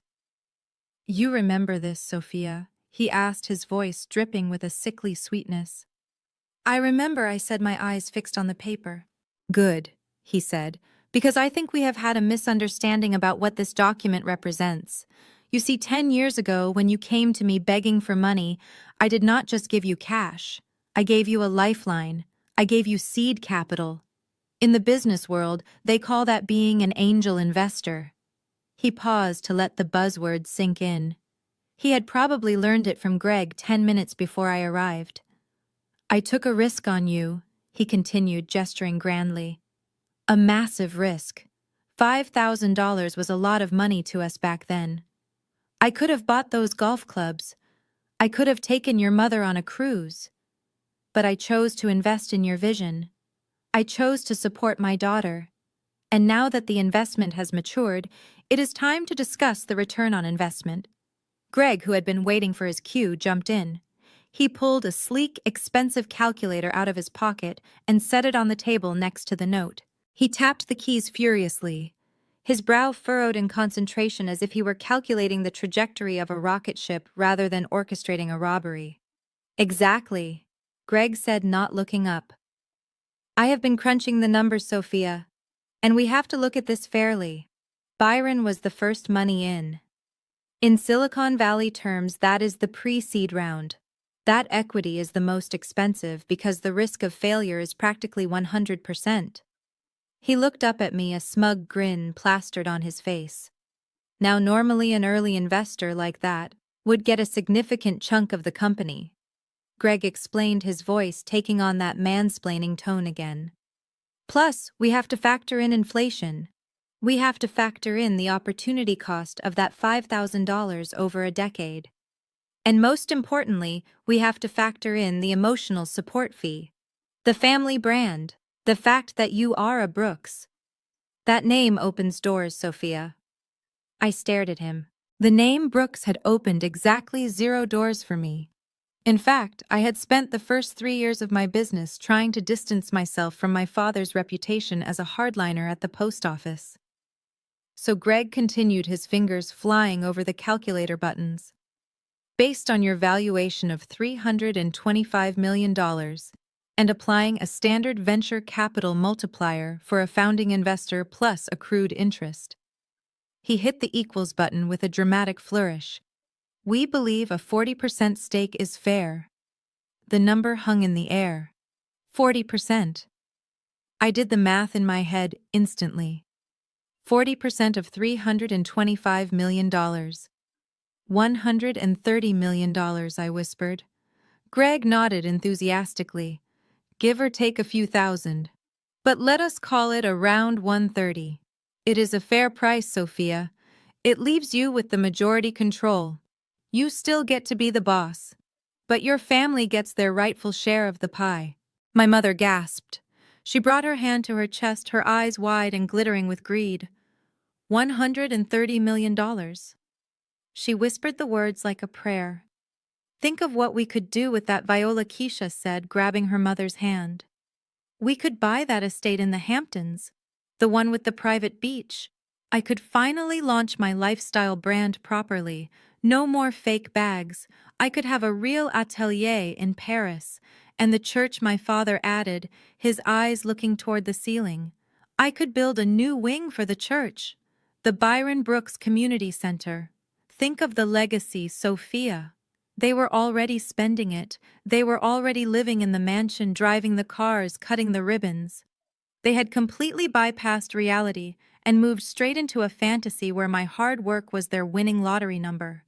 You remember this, Sophia? He asked, his voice dripping with a sickly sweetness. I remember, I said, my eyes fixed on the paper. Good, he said, because I think we have had a misunderstanding about what this document represents. You see, 10 years ago, when you came to me begging for money, I did not just give you cash. I gave you a lifeline. I gave you seed capital. In the business world, they call that being an angel investor. He paused to let the buzzword sink in. He had probably learned it from Greg 10 minutes before I arrived. I took a risk on you, he continued, gesturing grandly. A massive risk. $5,000 was a lot of money to us back then. I could have bought those golf clubs. I could have taken your mother on a cruise. But I chose to invest in your vision. I chose to support my daughter. And now that the investment has matured, it is time to discuss the return on investment. Greg, who had been waiting for his cue, jumped in. He pulled a sleek, expensive calculator out of his pocket and set it on the table next to the note. He tapped the keys furiously, his brow furrowed in concentration as if he were calculating the trajectory of a rocket ship rather than orchestrating a robbery. Exactly, Greg said, not looking up. I have been crunching the numbers, Sophia, and we have to look at this fairly. Byron was the first money in. In Silicon Valley terms, that is the pre-seed round. That equity is the most expensive because the risk of failure is practically 100%. He looked up at me, a smug grin plastered on his face. Now, normally an early investor like that would get a significant chunk of the company. Greg explained, his voice taking on that mansplaining tone again. Plus, we have to factor in inflation. We have to factor in the opportunity cost of that $5,000 over a decade. And most importantly, we have to factor in the emotional support fee. The family brand. The fact that you are a Brooks. That name opens doors, Sophia. I stared at him. The name Brooks had opened exactly 0 doors for me. In fact, I had spent the first 3 years of my business trying to distance myself from my father's reputation as a hardliner at the post office. So Greg continued, his fingers flying over the calculator buttons. Based on your valuation of $325 million and applying a standard venture capital multiplier for a founding investor plus accrued interest. He hit the equals button with a dramatic flourish. We believe a 40% stake is fair. The number hung in the air. 40%. I did the math in my head instantly. 40% of $325 million. $130 million, I whispered. Greg nodded enthusiastically. Give or take a few thousand. But let us call it around 130. It is a fair price, Sophia. It leaves you with the majority control. You still get to be the boss. But your family gets their rightful share of the pie. My mother gasped. She brought her hand to her chest, her eyes wide and glittering with greed. $130 million. She whispered the words like a prayer. Think of what we could do with that, Viola, Keisha said, grabbing her mother's hand. We could buy that estate in the Hamptons, the one with the private beach. I could finally launch my lifestyle brand properly. No more fake bags. I could have a real atelier in Paris. And the church, my father added, his eyes looking toward the ceiling. I could build a new wing for the church. The Byron Brooks Community Center. Think of the legacy, Sophia. They were already spending it. They were already living in the mansion, driving the cars, cutting the ribbons. They had completely bypassed reality and moved straight into a fantasy where my hard work was their winning lottery number.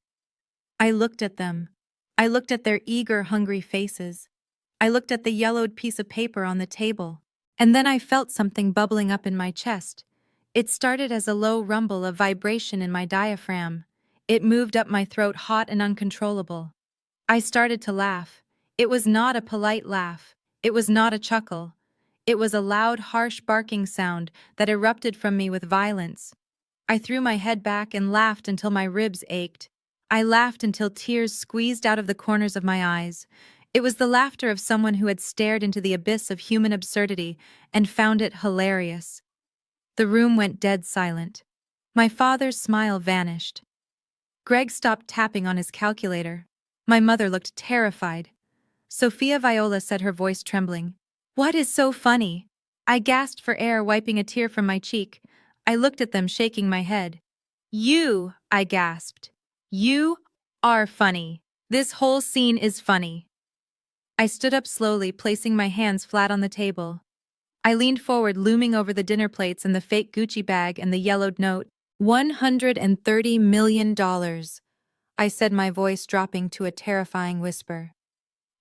I looked at them. I looked at their eager, hungry faces. I looked at the yellowed piece of paper on the table. And then I felt something bubbling up in my chest. It started as a low rumble of vibration in my diaphragm. It moved up my throat, hot and uncontrollable. I started to laugh. It was not a polite laugh. It was not a chuckle. It was a loud, harsh barking sound that erupted from me with violence. I threw my head back and laughed until my ribs ached. I laughed until tears squeezed out of the corners of my eyes. It was the laughter of someone who had stared into the abyss of human absurdity and found it hilarious. The room went dead silent. My father's smile vanished. Greg stopped tapping on his calculator. My mother looked terrified. Sophia, Viola said, her voice trembling. What is so funny? I gasped for air, wiping a tear from my cheek. I looked at them, shaking my head. You, I gasped. You are funny. This whole scene is funny. I stood up slowly, placing my hands flat on the table. I leaned forward, looming over the dinner plates and the fake Gucci bag and the yellowed note. $130 million. I said, my voice dropping to a terrifying whisper.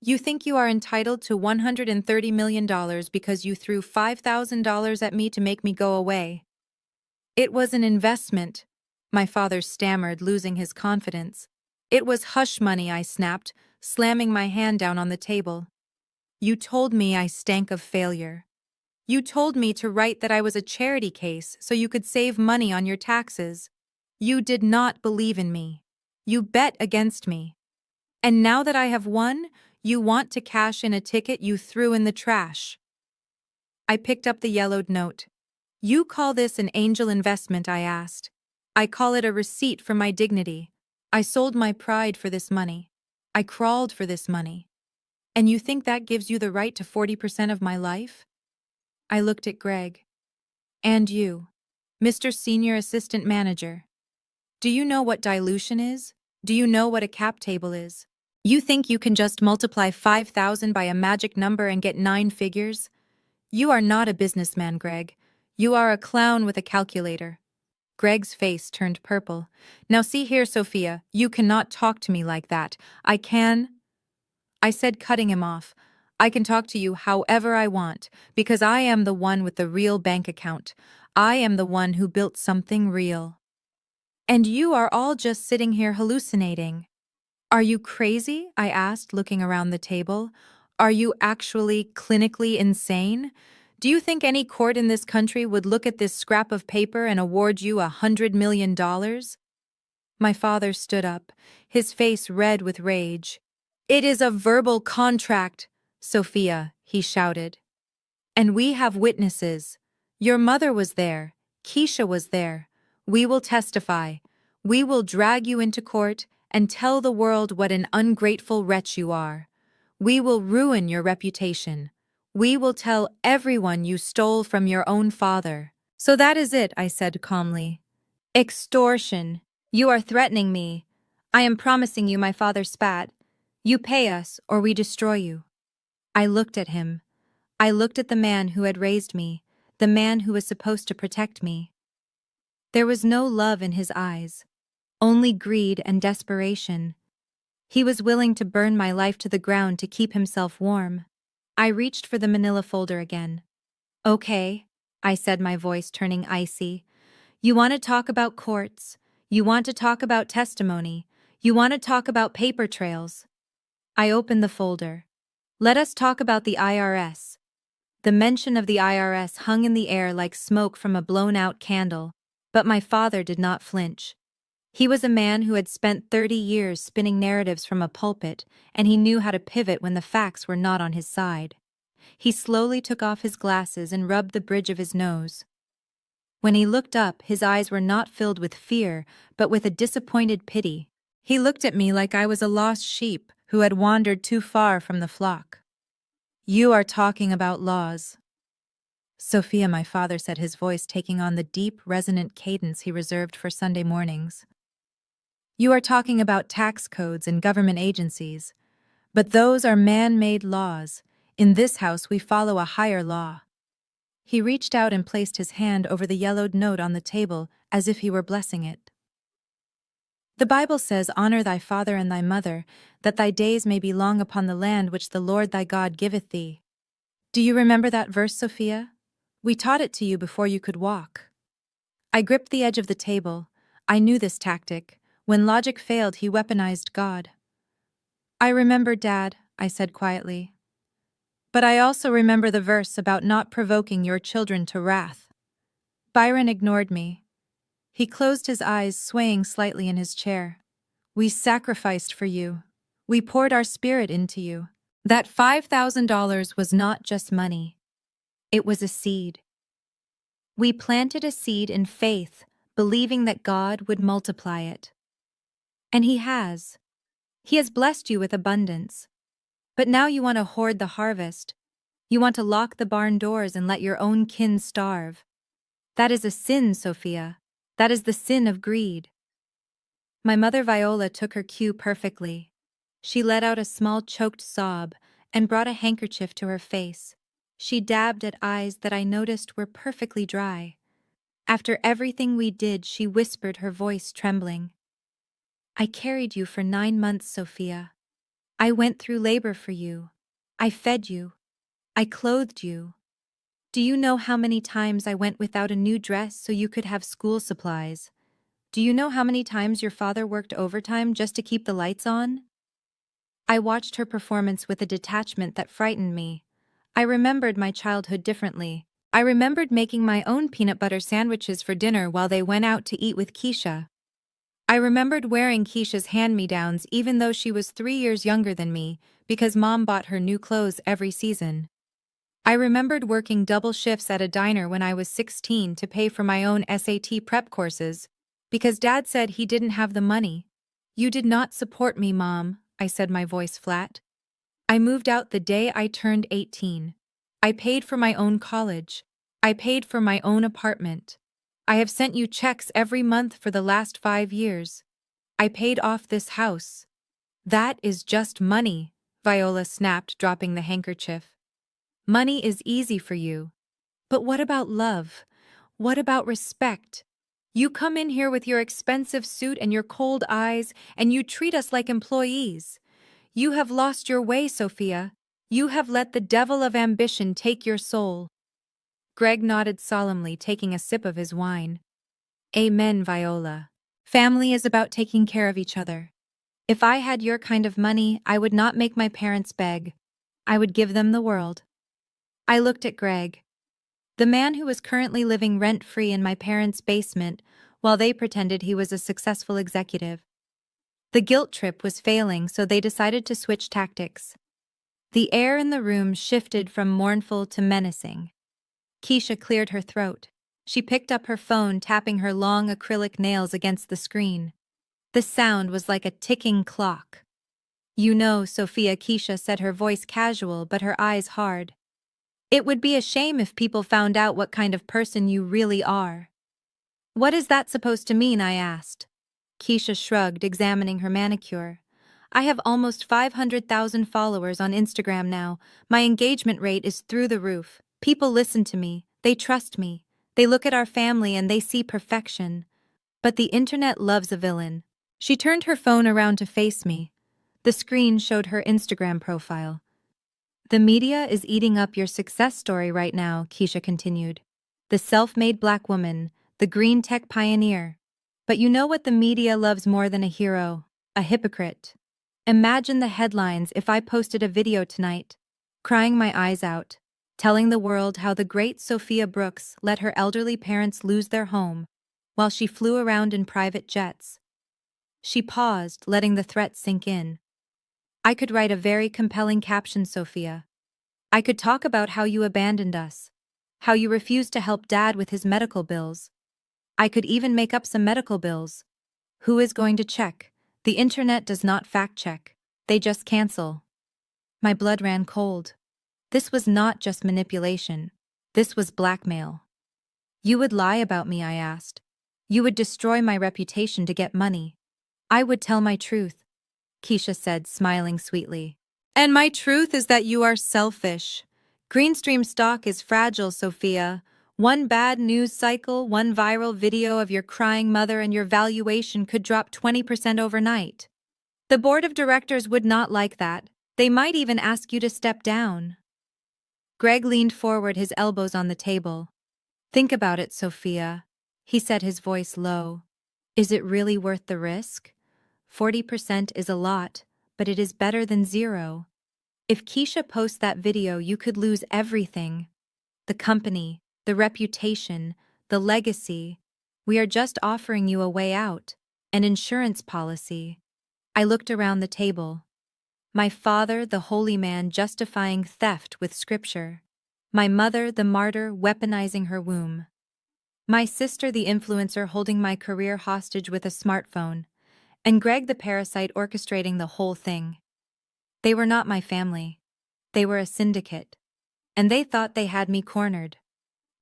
You think you are entitled to $130 million because you threw $5,000 at me to make me go away. It was an investment, my father stammered, losing his confidence. It was hush money, I snapped, slamming my hand down on the table. You told me I stank of failure. You told me to write that I was a charity case so you could save money on your taxes. You did not believe in me. You bet against me. And now that I have won, you want to cash in a ticket you threw in the trash. I picked up the yellowed note. You call this an angel investment, I asked. I call it a receipt for my dignity. I sold my pride for this money. I crawled for this money. And you think that gives you the right to 40% of my life? I looked at Greg. And you, Mr. Senior Assistant Manager. Do you know what dilution is? Do you know what a cap table is? You think you can just multiply 5,000 by a magic number and get 9 figures? You are not a businessman, Greg. You are a clown with a calculator. Greg's face turned purple. Now see here, Sophia, you cannot talk to me like that. I said, cutting him off. I can talk to you however I want, because I am the one with the real bank account. I am the one who built something real. And you are all just sitting here hallucinating. Are you crazy? I asked, looking around the table. Are you actually clinically insane? Do you think any court in this country would look at this scrap of paper and award you $100 million? My father stood up, his face red with rage. It is a verbal contract, Sophia, he shouted. And we have witnesses. Your mother was there. Keisha was there. We will testify. We will drag you into court and tell the world what an ungrateful wretch you are. We will ruin your reputation. We will tell everyone you stole from your own father. So that is it, I said calmly. Extortion. You are threatening me. I am promising you, my father spat. You pay us or we destroy you. I looked at him. I looked at the man who had raised me, the man who was supposed to protect me. There was no love in his eyes, only greed and desperation. He was willing to burn my life to the ground to keep himself warm. I reached for the manila folder again. Okay, I said, my voice turning icy. You want to talk about courts. You want to talk about testimony. You want to talk about paper trails. I opened the folder. Let us talk about the IRS. The mention of the IRS hung in the air like smoke from a blown-out candle, but my father did not flinch. He was a man who had spent 30 years spinning narratives from a pulpit, and he knew how to pivot when the facts were not on his side. He slowly took off his glasses and rubbed the bridge of his nose. When he looked up, his eyes were not filled with fear, but with a disappointed pity. He looked at me like I was a lost sheep who had wandered too far from the flock. You are talking about laws. Sophia, my father said, his voice taking on the deep, resonant cadence he reserved for Sunday mornings. You are talking about tax codes and government agencies. But those are man-made laws. In this house we follow a higher law. He reached out and placed his hand over the yellowed note on the table as if he were blessing it. The Bible says, honor thy father and thy mother, that thy days may be long upon the land which the Lord thy God giveth thee. Do you remember that verse, Sophia? We taught it to you before you could walk. I gripped the edge of the table. I knew this tactic. When logic failed, he weaponized God. I remember, Dad, I said quietly. But I also remember the verse about not provoking your children to wrath. Byron ignored me. He closed his eyes, swaying slightly in his chair. We sacrificed for you. We poured our spirit into you. That $5,000 was not just money. It was a seed. We planted a seed in faith, believing that God would multiply it. And He has. He has blessed you with abundance. But now you want to hoard the harvest. You want to lock the barn doors and let your own kin starve. That is a sin, Sophia. That is the sin of greed. My mother Viola took her cue perfectly. She let out a small choked sob and brought a handkerchief to her face. She dabbed at eyes that I noticed were perfectly dry. After everything we did, she whispered, her voice trembling. I carried you for 9 months, Sophia. I went through labor for you. I fed you. I clothed you. Do you know how many times I went without a new dress so you could have school supplies? Do you know how many times your father worked overtime just to keep the lights on? I watched her performance with a detachment that frightened me. I remembered my childhood differently. I remembered making my own peanut butter sandwiches for dinner while they went out to eat with Keisha. I remembered wearing Keisha's hand-me-downs even though she was 3 years younger than me, because Mom bought her new clothes every season. I remembered working double shifts at a diner when I was 16 to pay for my own SAT prep courses, because Dad said he didn't have the money. You did not support me, Mom, I said, my voice flat. I moved out the day I turned 18. I paid for my own college. I paid for my own apartment. I have sent you checks every month for the last 5 years. I paid off this house. That is just money, Viola snapped, dropping the handkerchief. Money is easy for you. But what about love? What about respect? You come in here with your expensive suit and your cold eyes, and you treat us like employees. You have lost your way, Sophia. You have let the devil of ambition take your soul. Greg nodded solemnly, taking a sip of his wine. Amen, Viola. Family is about taking care of each other. If I had your kind of money, I would not make my parents beg. I would give them the world. I looked at Greg, the man who was currently living rent-free in my parents' basement while they pretended he was a successful executive. The guilt trip was failing, so they decided to switch tactics. The air in the room shifted from mournful to menacing. Keisha cleared her throat. She picked up her phone, tapping her long acrylic nails against the screen. The sound was like a ticking clock. You know, Sophia, Keisha said, her voice casual but her eyes hard. It would be a shame if people found out what kind of person you really are. What is that supposed to mean? I asked. Keisha shrugged, examining her manicure. I have almost 500,000 followers on Instagram now. My engagement rate is through the roof. People listen to me. They trust me. They look at our family and they see perfection. But the internet loves a villain. She turned her phone around to face me. The screen showed her Instagram profile. The media is eating up your success story right now, Keisha continued. The self-made black woman, the green tech pioneer. But you know what the media loves more than a hero? A hypocrite. Imagine the headlines if I posted a video tonight, crying my eyes out, telling the world how the great Sophia Brooks let her elderly parents lose their home while she flew around in private jets. She paused, letting the threat sink in. I could write a very compelling caption, Sophia. I could talk about how you abandoned us, how you refused to help Dad with his medical bills. I could even make up some medical bills. Who is going to check? The internet does not fact-check. They just cancel. My blood ran cold. This was not just manipulation. This was blackmail. You would lie about me, I asked. You would destroy my reputation to get money. I would tell my truth, Keisha said, smiling sweetly. And my truth is that you are selfish. Greenstream stock is fragile, Sophia. One bad news cycle, one viral video of your crying mother, and your valuation could drop 20% overnight. The board of directors would not like that. They might even ask you to step down. Greg leaned forward, his elbows on the table. Think about it, Sophia, he said, his voice low. Is it really worth the risk? 40% is a lot, but it is better than zero. If Keisha posts that video, you could lose everything. The company, the reputation, the legacy. We are just offering you a way out, an insurance policy. I looked around the table. My father, the holy man, justifying theft with scripture. My mother, the martyr, weaponizing her womb. My sister, the influencer, holding my career hostage with a smartphone. And Greg, the parasite, orchestrating the whole thing. They were not my family. They were a syndicate. And they thought they had me cornered.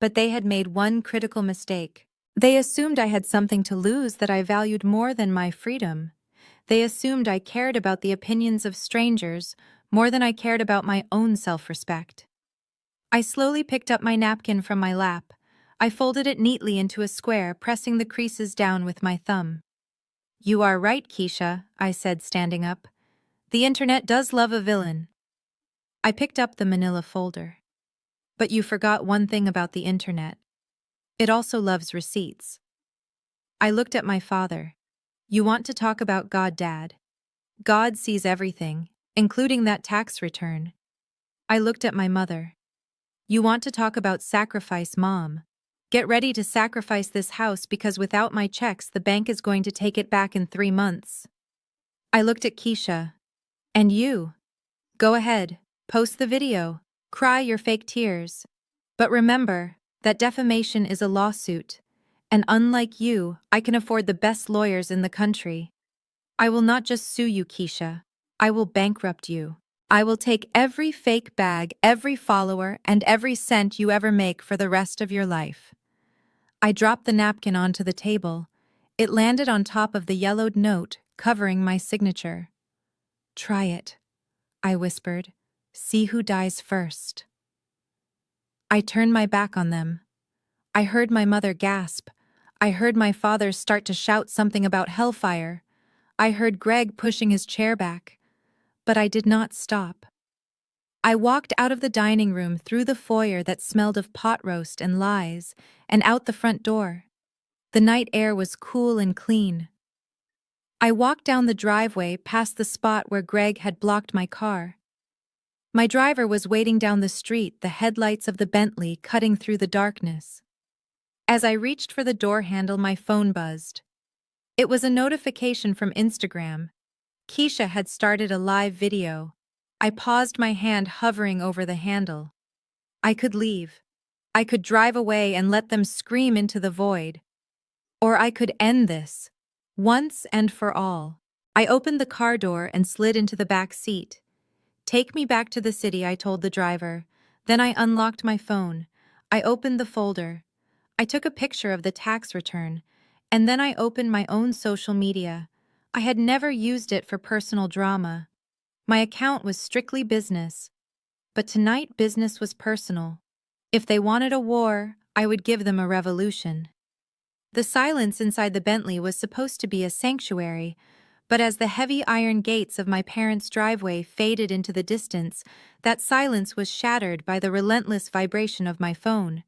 But they had made one critical mistake. They assumed I had something to lose that I valued more than my freedom. They assumed I cared about the opinions of strangers more than I cared about my own self-respect. I slowly picked up my napkin from my lap. I folded it neatly into a square, pressing the creases down with my thumb. You are right, Keisha, I said, standing up. The internet does love a villain. I picked up the manila folder. But you forgot one thing about the internet. It also loves receipts. I looked at my father. You want to talk about God, Dad? God sees everything, including that tax return. I looked at my mother. You want to talk about sacrifice, Mom? Get ready to sacrifice this house because without my checks, the bank is going to take it back in 3 months. I looked at Keisha. And you? Go ahead, post the video, cry your fake tears. But remember that defamation is a lawsuit, and unlike you, I can afford the best lawyers in the country. I will not just sue you, Keisha. I will bankrupt you. I will take every fake bag, every follower, and every cent you ever make for the rest of your life. I dropped the napkin onto the table. It landed on top of the yellowed note, covering my signature. "Try it," I whispered. "See who dies first." I turned my back on them. I heard my mother gasp. I heard my father start to shout something about hellfire. I heard Greg pushing his chair back. But I did not stop. I walked out of the dining room through the foyer that smelled of pot roast and lies, and out the front door. The night air was cool and clean. I walked down the driveway past the spot where Greg had blocked my car. My driver was waiting down the street, the headlights of the Bentley cutting through the darkness. As I reached for the door handle, my phone buzzed. It was a notification from Instagram. Keisha had started a live video. I paused, my hand hovering over the handle. I could leave. I could drive away and let them scream into the void. Or I could end this, once and for all. I opened the car door and slid into the back seat. "Take me back to the city," I told the driver. Then I unlocked my phone. I opened the folder. I took a picture of the tax return. And then I opened my own social media. I had never used it for personal drama. My account was strictly business. But tonight business was personal. If they wanted a war, I would give them a revolution. The silence inside the Bentley was supposed to be a sanctuary, but as the heavy iron gates of my parents' driveway faded into the distance, that silence was shattered by the relentless vibration of my phone.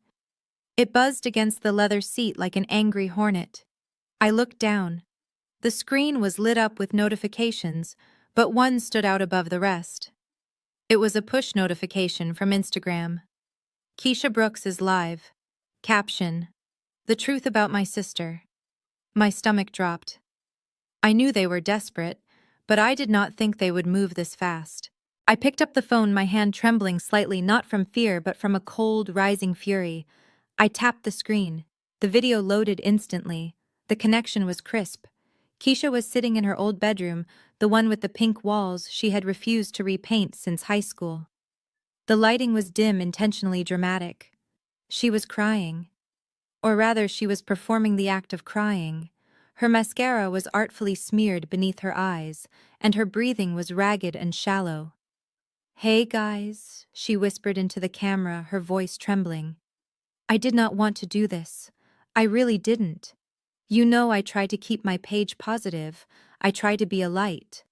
It buzzed against the leather seat like an angry hornet. I looked down. The screen was lit up with notifications, but one stood out above the rest. It was a push notification from Instagram. "Keisha Brooks is live." Caption: "The truth about my sister." My stomach dropped. I knew they were desperate, but I did not think they would move this fast. I picked up the phone, my hand trembling slightly, not from fear but from a cold, rising fury. I tapped the screen. The video loaded instantly. The connection was crisp. Keisha was sitting in her old bedroom, the one with the pink walls she had refused to repaint since high school. The lighting was dim, intentionally dramatic. She was crying. Or rather, she was performing the act of crying. Her mascara was artfully smeared beneath her eyes, and her breathing was ragged and shallow. "Hey guys," she whispered into the camera, her voice trembling. "I did not want to do this. I really didn't. You know, I try to keep my page positive. I try to be a light.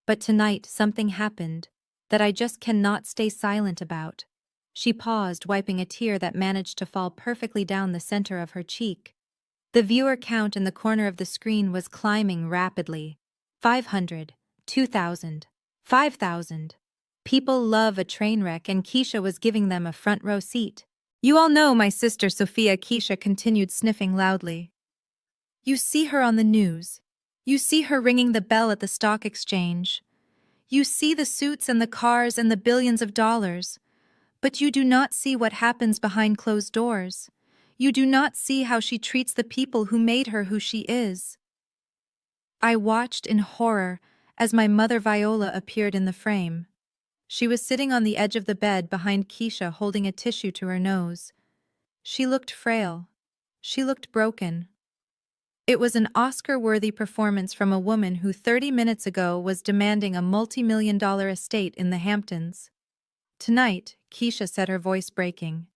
But tonight something happened that I just cannot stay silent about." She paused, wiping a tear that managed to fall perfectly down the center of her cheek. The viewer count in the corner of the screen was climbing rapidly. 500, 2,000, 5,000. People love a train wreck, and Keisha was giving them a front row seat. "You all know my sister Sophia," Keisha continued, sniffing loudly. "You see her on the news. You see her ringing the bell at the stock exchange. You see the suits and the cars and the billions of dollars. But you do not see what happens behind closed doors. You do not see how she treats the people who made her who she is." I watched in horror as my mother Viola appeared in the frame. She was sitting on the edge of the bed behind Keisha, holding a tissue to her nose. She looked frail. She looked broken. It was an Oscar-worthy performance from a woman who 30 minutes ago was demanding a multi-million-dollar estate in the Hamptons. "Tonight," Keisha said, her voice breaking.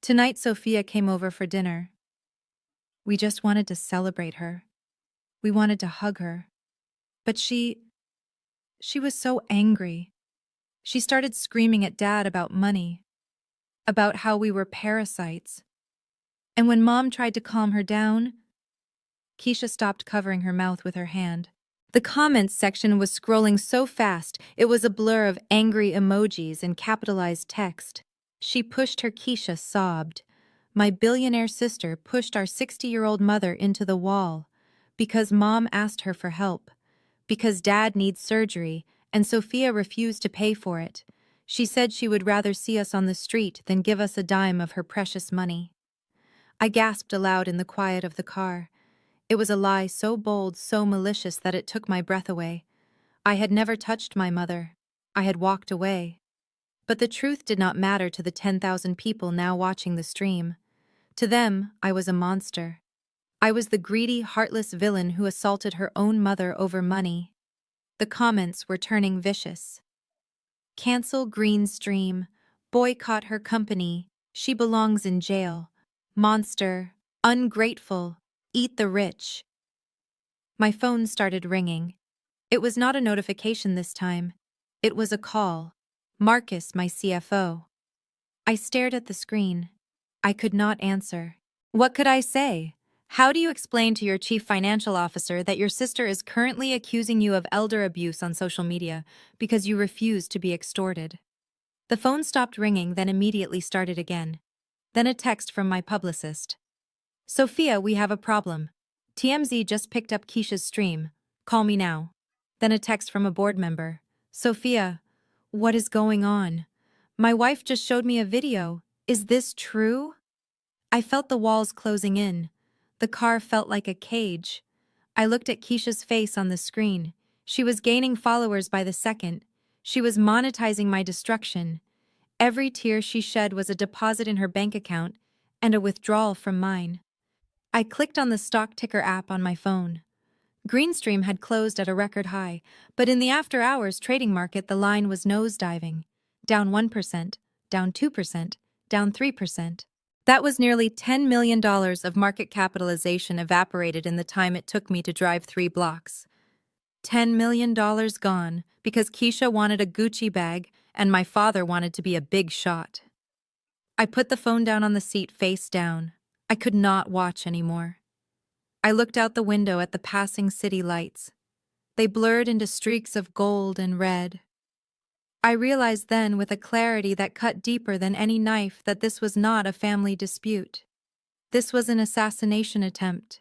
"Tonight Sophia came over for dinner. We just wanted to celebrate her. We wanted to hug her. But she was so angry. She started screaming at Dad about money, about how we were parasites. And when Mom tried to calm her down..." Keisha stopped, covering her mouth with her hand. The comments section was scrolling so fast, it was a blur of angry emojis and capitalized text. "She pushed her," Keisha sobbed. "My billionaire sister pushed our 60-year-old mother into the wall. Because Mom asked her for help. Because Dad needs surgery, and Sophia refused to pay for it. She said she would rather see us on the street than give us a dime of her precious money." I gasped aloud in the quiet of the car. It was a lie so bold, so malicious that it took my breath away. I had never touched my mother. I had walked away. But the truth did not matter to the 10,000 people now watching the stream. To them, I was a monster. I was the greedy, heartless villain who assaulted her own mother over money. The comments were turning vicious. Cancel Green Stream. Boycott her company. She belongs in jail. Monster. Ungrateful. Eat the rich. My phone started ringing. It was not a notification this time. It was a call. Marcus, my CFO. I stared at the screen. I could not answer. What could I say? How do you explain to your chief financial officer that your sister is currently accusing you of elder abuse on social media because you refuse to be extorted? The phone stopped ringing, then immediately started again. Then a text from my publicist. Sophia, we have a problem. TMZ just picked up Keisha's stream. Call me now. Then a text from a board member. Sophia, what is going on? My wife just showed me a video. Is this true? I felt the walls closing in. The car felt like a cage. I looked at Keisha's face on the screen. She was gaining followers by the second. She was monetizing my destruction. Every tear she shed was a deposit in her bank account and a withdrawal from mine. I clicked on the stock ticker app on my phone. Greenstream had closed at a record high, but in the after-hours trading market the line was nosediving. Down 1%, down 2%, down 3%. That was nearly $10 million of market capitalization evaporated in the time it took me to drive 3 blocks. $10 million gone because Keisha wanted a Gucci bag and my father wanted to be a big shot. I put the phone down on the seat face down. I could not watch anymore. I looked out the window at the passing city lights. They blurred into streaks of gold and red. I realized then with a clarity that cut deeper than any knife that this was not a family dispute. This was an assassination attempt.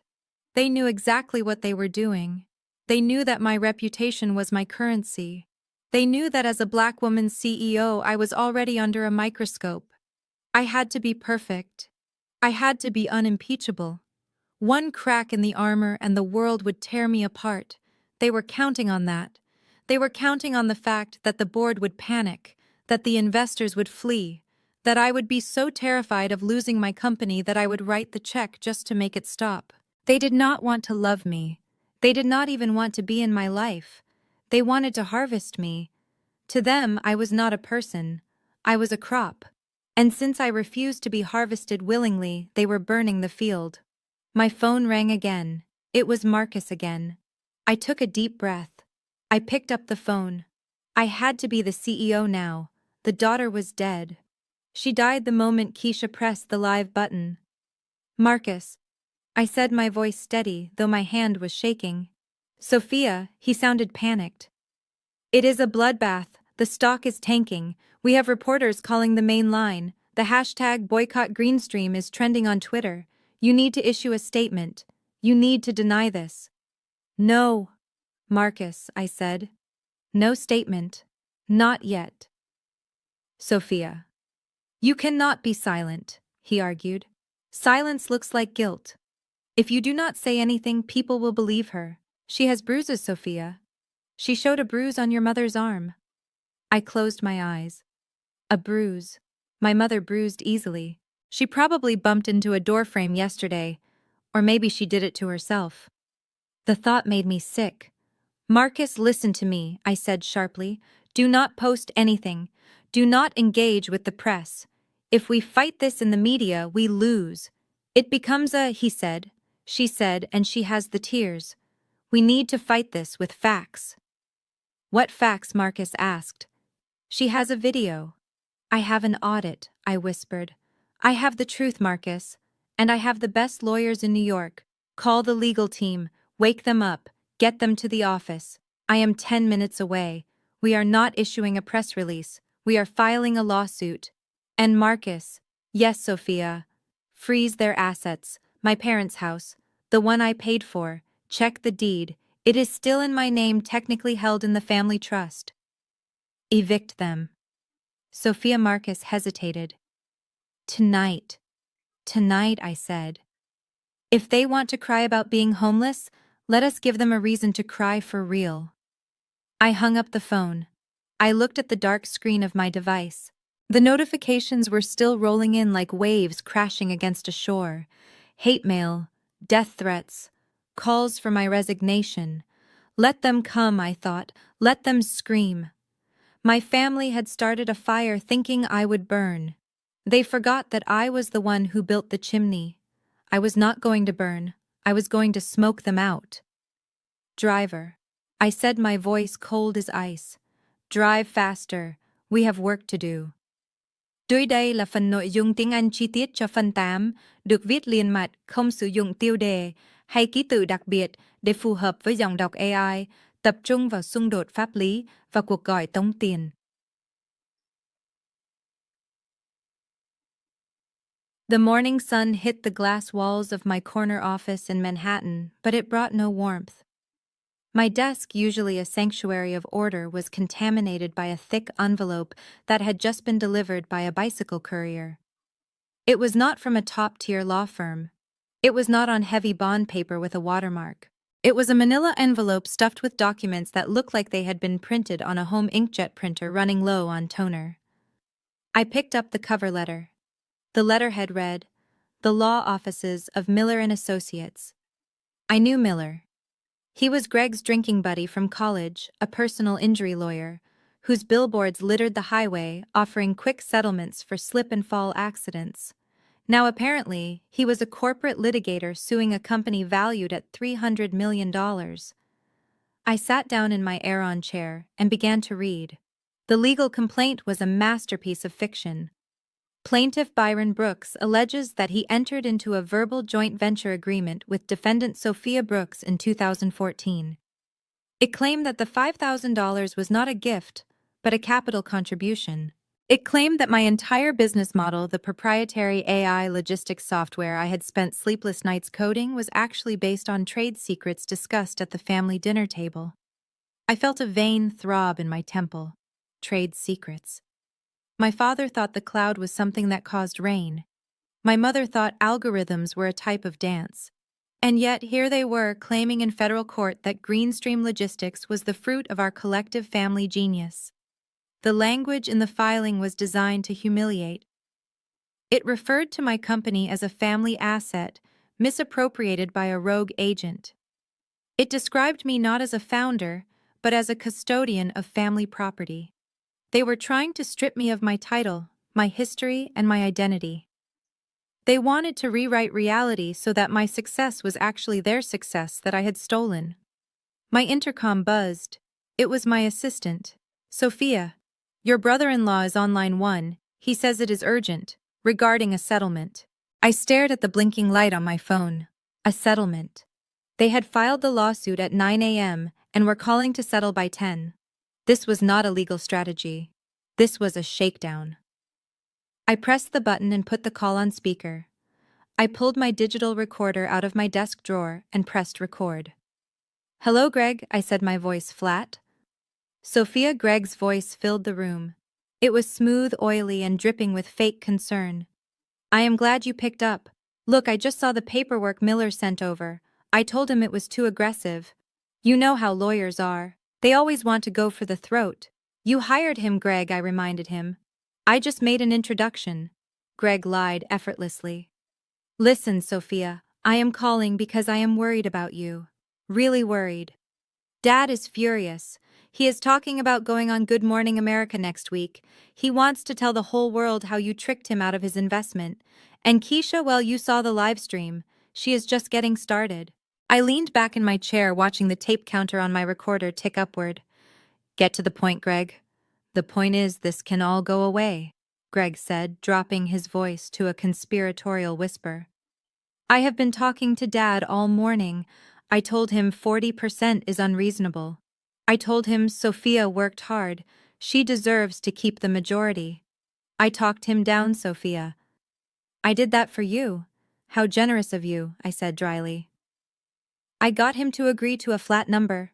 They knew exactly what they were doing. They knew that my reputation was my currency. They knew that as a Black woman CEO I was already under a microscope. I had to be perfect. I had to be unimpeachable. One crack in the armor and the world would tear me apart. They were counting on that. They were counting on the fact that the board would panic, that the investors would flee, that I would be so terrified of losing my company that I would write the check just to make it stop. They did not want to love me. They did not even want to be in my life. They wanted to harvest me. To them, I was not a person. I was a crop. And since I refused to be harvested willingly, they were burning the field. My phone rang again. It was Marcus again. I took a deep breath. I picked up the phone. I had to be the CEO now. The daughter was dead. She died the moment Keisha pressed the live button. Marcus, I said, my voice steady, though my hand was shaking. Sophia, he sounded panicked. It is a bloodbath. The stock is tanking. We have reporters calling the main line. The hashtag boycott Greenstream is trending on Twitter. You need to issue a statement. You need to deny this. No. Marcus, I said. No statement. Not yet. Sophia. You cannot be silent, he argued. Silence looks like guilt. If you do not say anything, people will believe her. She has bruises, Sophia. She showed a bruise on your mother's arm. I closed my eyes. A bruise. My mother bruised easily. She probably bumped into a doorframe yesterday, or maybe she did it to herself. The thought made me sick. Marcus, listen to me, I said sharply. Do not post anything. Do not engage with the press. If we fight this in the media, we lose. It becomes a he said, she said, and she has the tears. We need to fight this with facts. What facts? Marcus asked. She has a video. I have an audit, I whispered. I have the truth, Marcus. And I have the best lawyers in New York. Call the legal team. Wake them up. Get them to the office. I am 10 minutes away. We are not issuing a press release. We are filing a lawsuit. And Marcus, yes, Sophia. Freeze their assets. My parents' house. The one I paid for. Check the deed. It is still in my name, technically held in the family trust. Evict them. Sophia. Marcus hesitated. Tonight. Tonight, I said. If they want to cry about being homeless, let us give them a reason to cry for real. I hung up the phone. I looked at the dark screen of my device. The notifications were still rolling in like waves crashing against a shore. Hate mail, death threats, calls for my resignation, Let them come, I thought. Let them scream. My family had started a fire thinking I would burn. They forgot that I was the one who built the chimney. I was not going to burn. I was going to smoke them out. Driver. I said, my voice cold as ice. Drive faster. We have work to do. Dưới đây là phần nội dung tiếng Anh chi tiết cho phần 8, được viết liền mạch, không sử dụng tiêu đề hay ký tự đặc biệt để phù hợp với giọng đọc AI, tập trung vào xung đột pháp lý và cuộc gọi tống tiền. The morning sun hit the glass walls of my corner office in Manhattan, but it brought no warmth. My desk, usually a sanctuary of order, was contaminated by a thick envelope that had just been delivered by a bicycle courier. It was not from a top-tier law firm. It was not on heavy bond paper with a watermark. It was a manila envelope stuffed with documents that looked like they had been printed on a home inkjet printer running low on toner. I picked up the cover letter. The letterhead read, "The Law Offices of Miller & Associates." I knew Miller. He was Greg's drinking buddy from college, a personal injury lawyer, whose billboards littered the highway offering quick settlements for slip-and-fall accidents. Now apparently, he was a corporate litigator suing a company valued at $300 million. I sat down in my Aeron chair and began to read. The legal complaint was a masterpiece of fiction. Plaintiff Byron Brooks alleges that he entered into a verbal joint venture agreement with defendant Sophia Brooks in 2014. It claimed that the $5,000 was not a gift, but a capital contribution. It claimed that my entire business model, the proprietary AI logistics software I had spent sleepless nights coding, was actually based on trade secrets discussed at the family dinner table. I felt a vain throb in my temple. Trade secrets. My father thought the cloud was something that caused rain. My mother thought algorithms were a type of dance. And yet here they were claiming in federal court that Greenstream Logistics was the fruit of our collective family genius. The language in the filing was designed to humiliate. It referred to my company as a family asset, misappropriated by a rogue agent. It described me not as a founder, but as a custodian of family property. They were trying to strip me of my title, my history, and my identity. They wanted to rewrite reality so that my success was actually their success that I had stolen. My intercom buzzed. It was my assistant. "Sophia, your brother-in-law is on line 1. He says it is urgent, regarding a settlement." I stared at the blinking light on my phone. A settlement. They had filed the lawsuit at 9 a.m. and were calling to settle by 10. This was not a legal strategy. This was a shakedown. I pressed the button and put the call on speaker. I pulled my digital recorder out of my desk drawer and pressed record. "Hello, Greg," I said, my voice flat. Sophia Greg's voice filled the room. It was smooth, oily, and dripping with fake concern. "I am glad you picked up. Look, I just saw the paperwork Miller sent over. I told him it was too aggressive. You know how lawyers are. They always want to go for the throat." "You hired him, Greg," I reminded him. "I just made an introduction." Greg lied effortlessly. "Listen, Sophia, I am calling because I am worried about you. Really worried. Dad is furious. He is talking about going on Good Morning America next week. He wants to tell the whole world how you tricked him out of his investment. And Keisha, well, you saw the live stream. She is just getting started." I leaned back in my chair, watching the tape counter on my recorder tick upward. "Get to the point, Greg. The point is, this can all go away," Greg said, dropping his voice to a conspiratorial whisper. "I have been talking to Dad all morning. I told him 40% is unreasonable. I told him Sophia worked hard. She deserves to keep the majority. I talked him down, Sophia." "I did that for you. How generous of you," I said dryly. "I got him to agree to a flat number."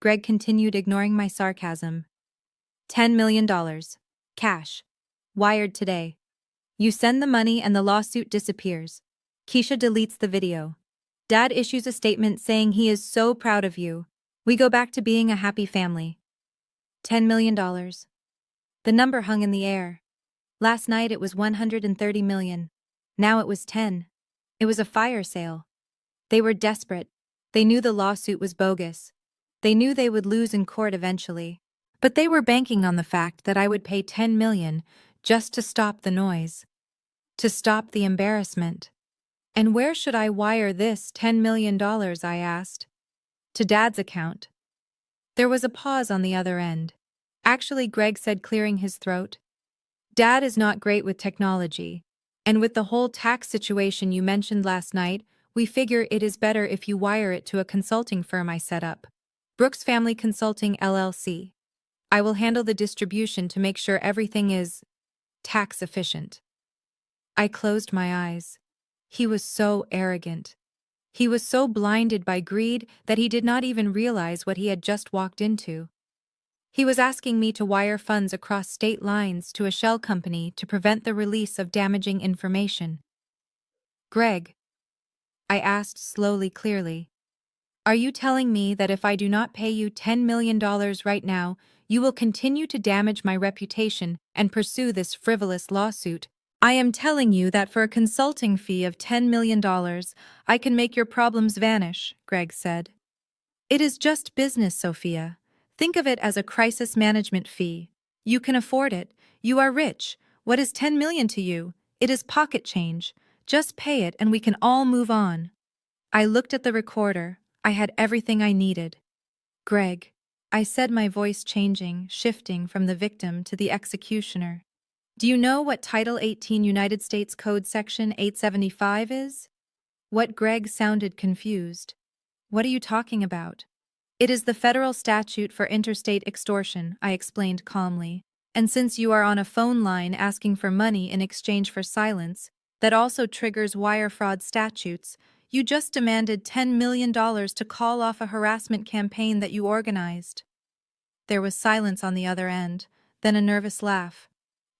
Greg continued, ignoring my sarcasm. $10 million. Cash. Wired today. You send the money and the lawsuit disappears. Keisha deletes the video. Dad issues a statement saying he is so proud of you. We go back to being a happy family. $10 million. The number hung in the air. Last night it was 130 million. Now it was 10. It was a fire sale. They were desperate. They knew the lawsuit was bogus. They knew they would lose in court eventually. But they were banking on the fact that I would pay 10 million just to stop the noise, to stop the embarrassment. And where should I wire this $10 million, I asked. To Dad's account. There was a pause on the other end. Actually, Greg said, clearing his throat. Dad is not great with technology. And with the whole tax situation you mentioned last night, we figure it is better if you wire it to a consulting firm I set up. Brooks Family Consulting LLC. I will handle the distribution to make sure everything is tax efficient. I closed my eyes. He was so arrogant. He was so blinded by greed that he did not even realize what he had just walked into. He was asking me to wire funds across state lines to a shell company to prevent the release of damaging information. Greg, I asked slowly, clearly, are you telling me that if I do not pay you $10 million right now, you will continue to damage my reputation and pursue this frivolous lawsuit? I am telling you that for a consulting fee of $10 million, I can make your problems vanish, Greg said. It is just business, Sophia. Think of it as a crisis management fee. You can afford it. You are rich. What is 10 million to you? It is pocket change. Just pay it and we can all move on. I looked at the recorder. I had everything I needed. Greg, I said, my voice changing, shifting from the victim to the executioner. Do you know what Title 18 United States Code Section 875 is? What? Greg sounded confused. What are you talking about? It is the federal statute for interstate extortion, I explained calmly. And since you are on a phone line asking for money in exchange for silence, that also triggers wire fraud statutes. You just demanded $10 million to call off a harassment campaign that you organized. There was silence on the other end, then a nervous laugh.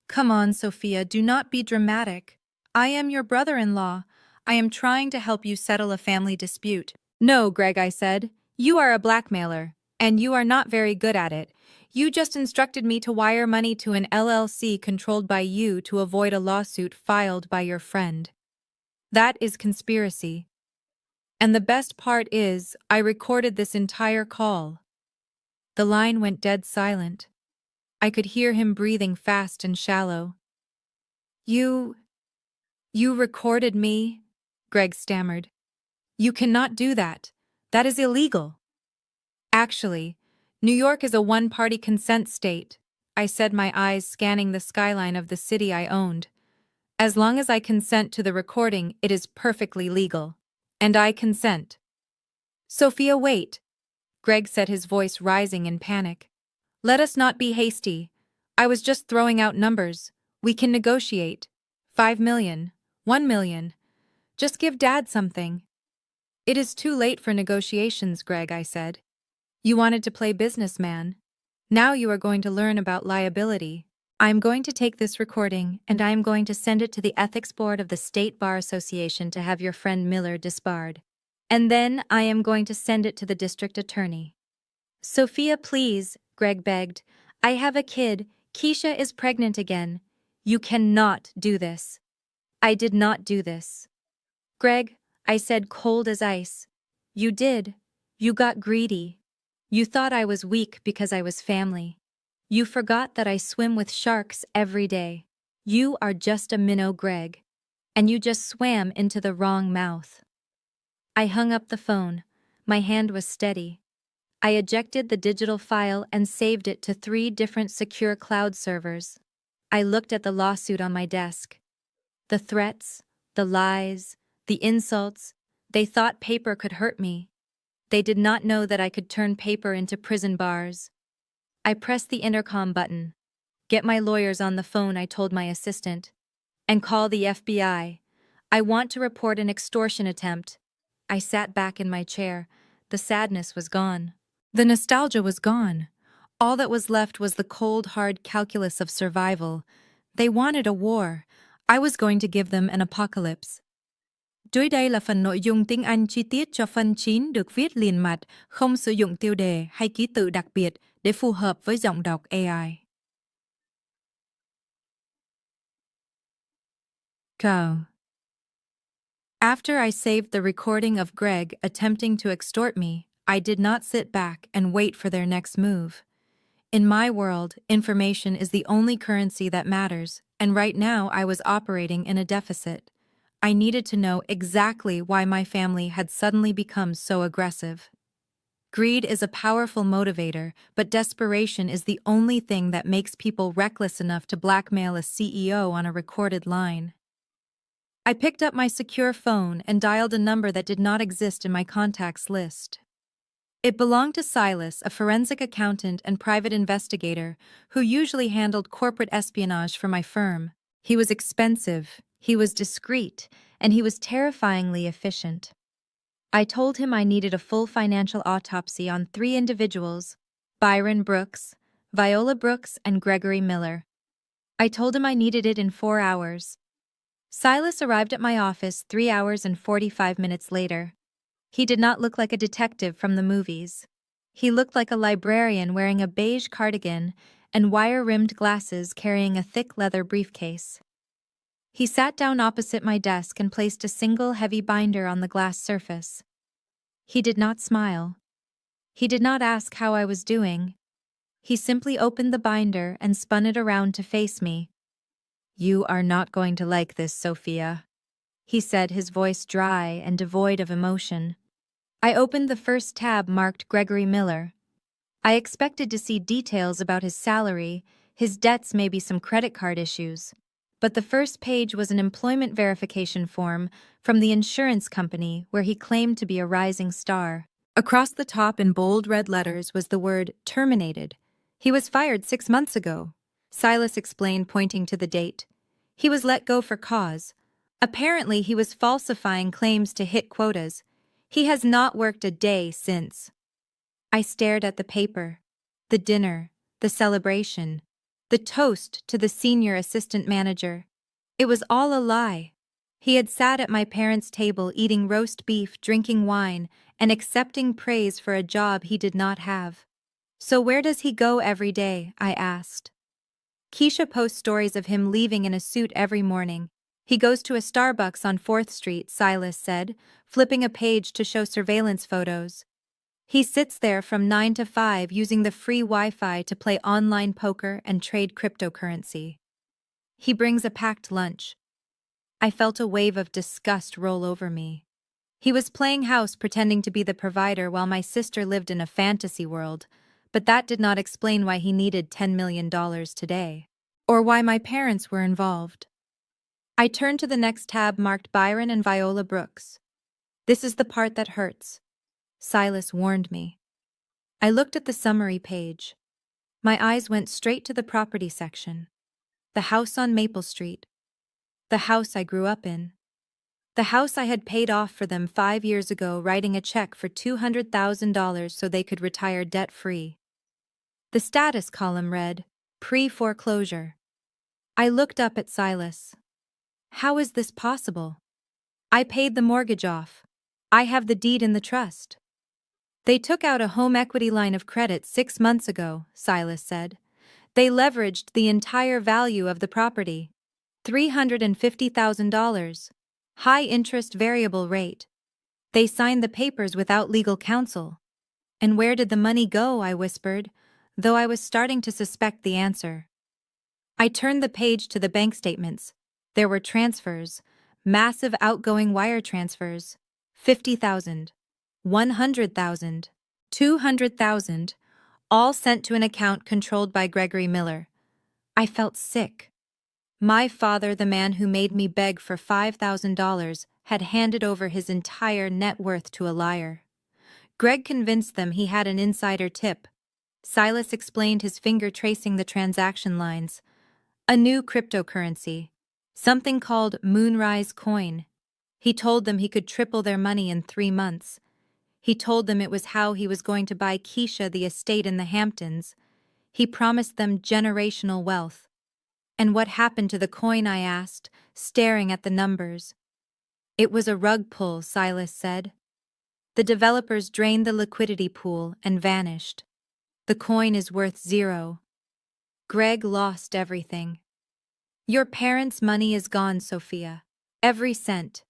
Come on, Sophia, do not be dramatic. I am your brother-in-law. I am trying to help you settle a family dispute. No, Greg, I said. You are a blackmailer, and you are not very good at it. You just instructed me to wire money to an LLC controlled by you to avoid a lawsuit filed by your friend. That is conspiracy. And the best part is, I recorded this entire call. The line went dead silent. I could hear him breathing fast and shallow. You recorded me? Greg stammered. You cannot do that. That is illegal. Actually, New York is a one-party consent state, I said, my eyes scanning the skyline of the city I owned. As long as I consent to the recording, it is perfectly legal. And I consent. Sophia, wait. Greg said, his voice rising in panic. Let us not be hasty. I was just throwing out numbers. We can negotiate. 5 million. 1 million. Just give Dad something. It is too late for negotiations, Greg, I said. You wanted to play businessman. Now you are going to learn about liability. I am going to take this recording and I am going to send it to the Ethics Board of the State Bar Association to have your friend Miller disbarred. And then I am going to send it to the district attorney. Sophia, please, Greg begged. I have a kid. Keisha is pregnant again. You cannot do this. I did not do this. Greg, I said, cold as ice. You did. You got greedy. You thought I was weak because I was family. You forgot that I swim with sharks every day. You are just a minnow, Greg. And you just swam into the wrong mouth. I hung up the phone. My hand was steady. I ejected the digital file and saved it to 3 different secure cloud servers. I looked at the lawsuit on my desk. The threats, the lies, the insults, they thought paper could hurt me. They did not know that I could turn paper into prison bars. I pressed the intercom button. Get my lawyers on the phone, I told my assistant. And call the FBI. I want to report an extortion attempt. I sat back in my chair. The sadness was gone. The nostalgia was gone. All that was left was the cold, hard calculus of survival. They wanted a war. I was going to give them an apocalypse. Dưới đây là phần nội dung tiếng Anh chi tiết cho phần 9 được viết liền mạch, không sử dụng tiêu đề hay ký tự đặc biệt để phù hợp với giọng đọc AI. Go. After I saved the recording of Greg attempting to extort me, I did not sit back and wait for their next move. In my world, information is the only currency that matters, and right now I was operating in a deficit. I needed to know exactly why my family had suddenly become so aggressive. Greed is a powerful motivator, but desperation is the only thing that makes people reckless enough to blackmail a CEO on a recorded line. I picked up my secure phone and dialed a number that did not exist in my contacts list. It belonged to Silas, a forensic accountant and private investigator who usually handled corporate espionage for my firm. He was expensive, he was discreet, and he was terrifyingly efficient. I told him I needed a full financial autopsy on 3 individuals: Byron Brooks, Viola Brooks, and Gregory Miller. I told him I needed it in 4 hours. Silas arrived at my office 3 hours and 45 minutes later. He did not look like a detective from the movies. He looked like a librarian wearing a beige cardigan and wire-rimmed glasses carrying a thick leather briefcase. He sat down opposite my desk and placed a single heavy binder on the glass surface. He did not smile. He did not ask how I was doing. He simply opened the binder and spun it around to face me. "You are not going to like this, Sophia," he said, his voice dry and devoid of emotion. I opened the first tab marked Gregory Miller. I expected to see details about his salary, his debts, maybe some credit card issues. But the first page was an employment verification form from the insurance company where he claimed to be a rising star. Across the top in bold red letters was the word "terminated." He was fired 6 months ago, Silas explained, pointing to the date. He was let go for cause. Apparently he was falsifying claims to hit quotas. He has not worked a day since. I stared at the paper, the dinner, the celebration, the toast to the senior assistant manager. It was all a lie. He had sat at my parents' table eating roast beef, drinking wine, and accepting praise for a job he did not have. "So where does he go every day?" I asked. Keisha posts stories of him leaving in a suit every morning. "He goes to a Starbucks on 4th Street, Silas said, flipping a page to show surveillance photos. "He sits there from 9 to 5 using the free Wi-Fi to play online poker and trade cryptocurrency. He brings a packed lunch." I felt a wave of disgust roll over me. He was playing house, pretending to be the provider while my sister lived in a fantasy world, but that did not explain why he needed $10 million today, or why my parents were involved. I turned to the next tab marked Byron and Viola Brooks. "This is the part that hurts," Silas warned me. I looked at the summary page. My eyes went straight to the property section. The house on Maple Street. The house I grew up in. The house I had paid off for them 5 years ago, writing a check for $200,000 so they could retire debt-free. The status column read, "Pre-foreclosure." I looked up at Silas. "How is this possible? I paid the mortgage off. I have the deed in the trust." "They took out a home equity line of credit 6 months ago," Silas said. "They leveraged the entire value of the property. $350,000. High-interest variable rate. They signed the papers without legal counsel." "And where did the money go?" I whispered, though I was starting to suspect the answer. I turned the page to the bank statements. There were transfers, massive outgoing wire transfers, 50,000, 100,000, 200,000, all sent to an account controlled by Gregory Miller. I felt sick. My father, the man who made me beg for $5,000, had handed over his entire net worth to a liar. Greg convinced them he had an insider tip. Silas explained, his finger tracing the transaction lines. "A new cryptocurrency. Something called Moonrise Coin. He told them he could triple their money in 3 months. He told them it was how he was going to buy Keisha the estate in the Hamptons. He promised them generational wealth." "And what happened to the coin?" I asked, staring at the numbers. "It was a rug pull," Silas said. "The developers drained the liquidity pool and vanished. The coin is worth 0. Greg lost everything. Your parents' money is gone, Sophia. Every cent."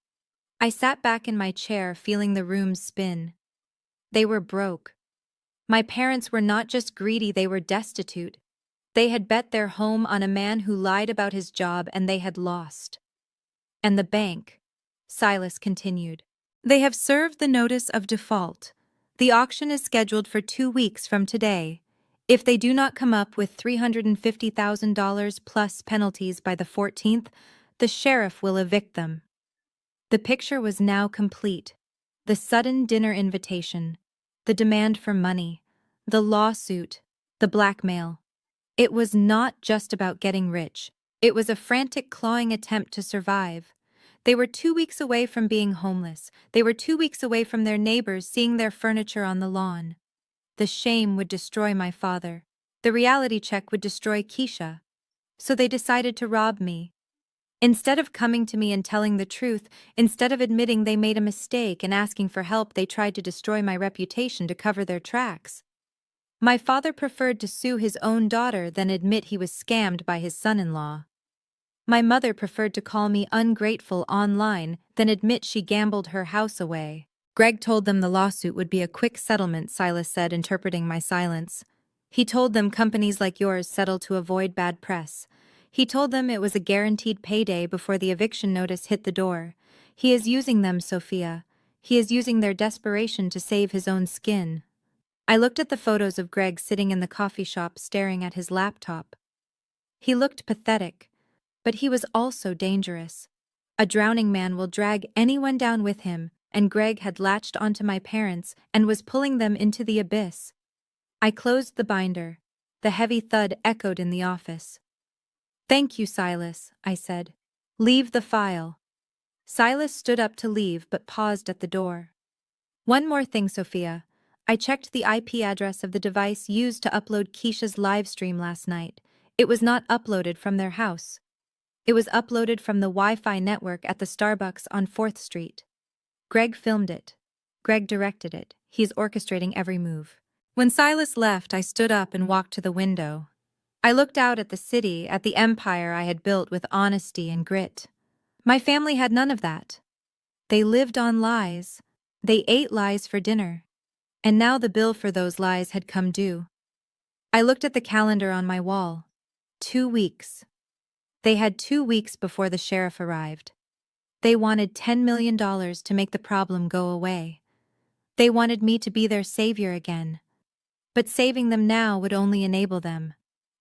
I sat back in my chair, feeling the room spin. They were broke. My parents were not just greedy, they were destitute. They had bet their home on a man who lied about his job and they had lost. And the bank, Silas continued. They have served the notice of default. The auction is scheduled for 2 weeks from today. If they do not come up with $350,000 plus penalties by the 14th, the sheriff will evict them. The picture was now complete. The sudden dinner invitation, the demand for money, the lawsuit, the blackmail. It was not just about getting rich. It was a frantic, clawing attempt to survive. They were 2 weeks away from being homeless. They were 2 weeks away from their neighbors seeing their furniture on the lawn. The shame would destroy my father. The reality check would destroy Keisha. So they decided to rob me. Instead of coming to me and telling the truth, instead of admitting they made a mistake and asking for help, they tried to destroy my reputation to cover their tracks. My father preferred to sue his own daughter than admit he was scammed by his son-in-law. My mother preferred to call me ungrateful online than admit she gambled her house away. Greg told them the lawsuit would be a quick settlement, Silas said, interpreting my silence. He told them companies like yours settle to avoid bad press. He told them it was a guaranteed payday before the eviction notice hit the door. He is using them, Sophia. He is using their desperation to save his own skin. I looked at the photos of Greg sitting in the coffee shop staring at his laptop. He looked pathetic, but he was also dangerous. A drowning man will drag anyone down with him, and Greg had latched onto my parents and was pulling them into the abyss. I closed the binder. The heavy thud echoed in the office. "Thank you, Silas," I said. "Leave the file." Silas stood up to leave but paused at the door. "One more thing, Sophia. I checked the IP address of the device used to upload Keisha's live stream last night. It was not uploaded from their house. It was uploaded from the Wi-Fi network at the Starbucks on 4th Street. Greg filmed it. Greg directed it. He is orchestrating every move." When Silas left, I stood up and walked to the window. I looked out at the city, at the empire I had built with honesty and grit. My family had none of that. They lived on lies. They ate lies for dinner. And now the bill for those lies had come due. I looked at the calendar on my wall. 2 weeks. They had 2 weeks before the sheriff arrived. They wanted $10 million to make the problem go away. They wanted me to be their savior again. But saving them now would only enable them.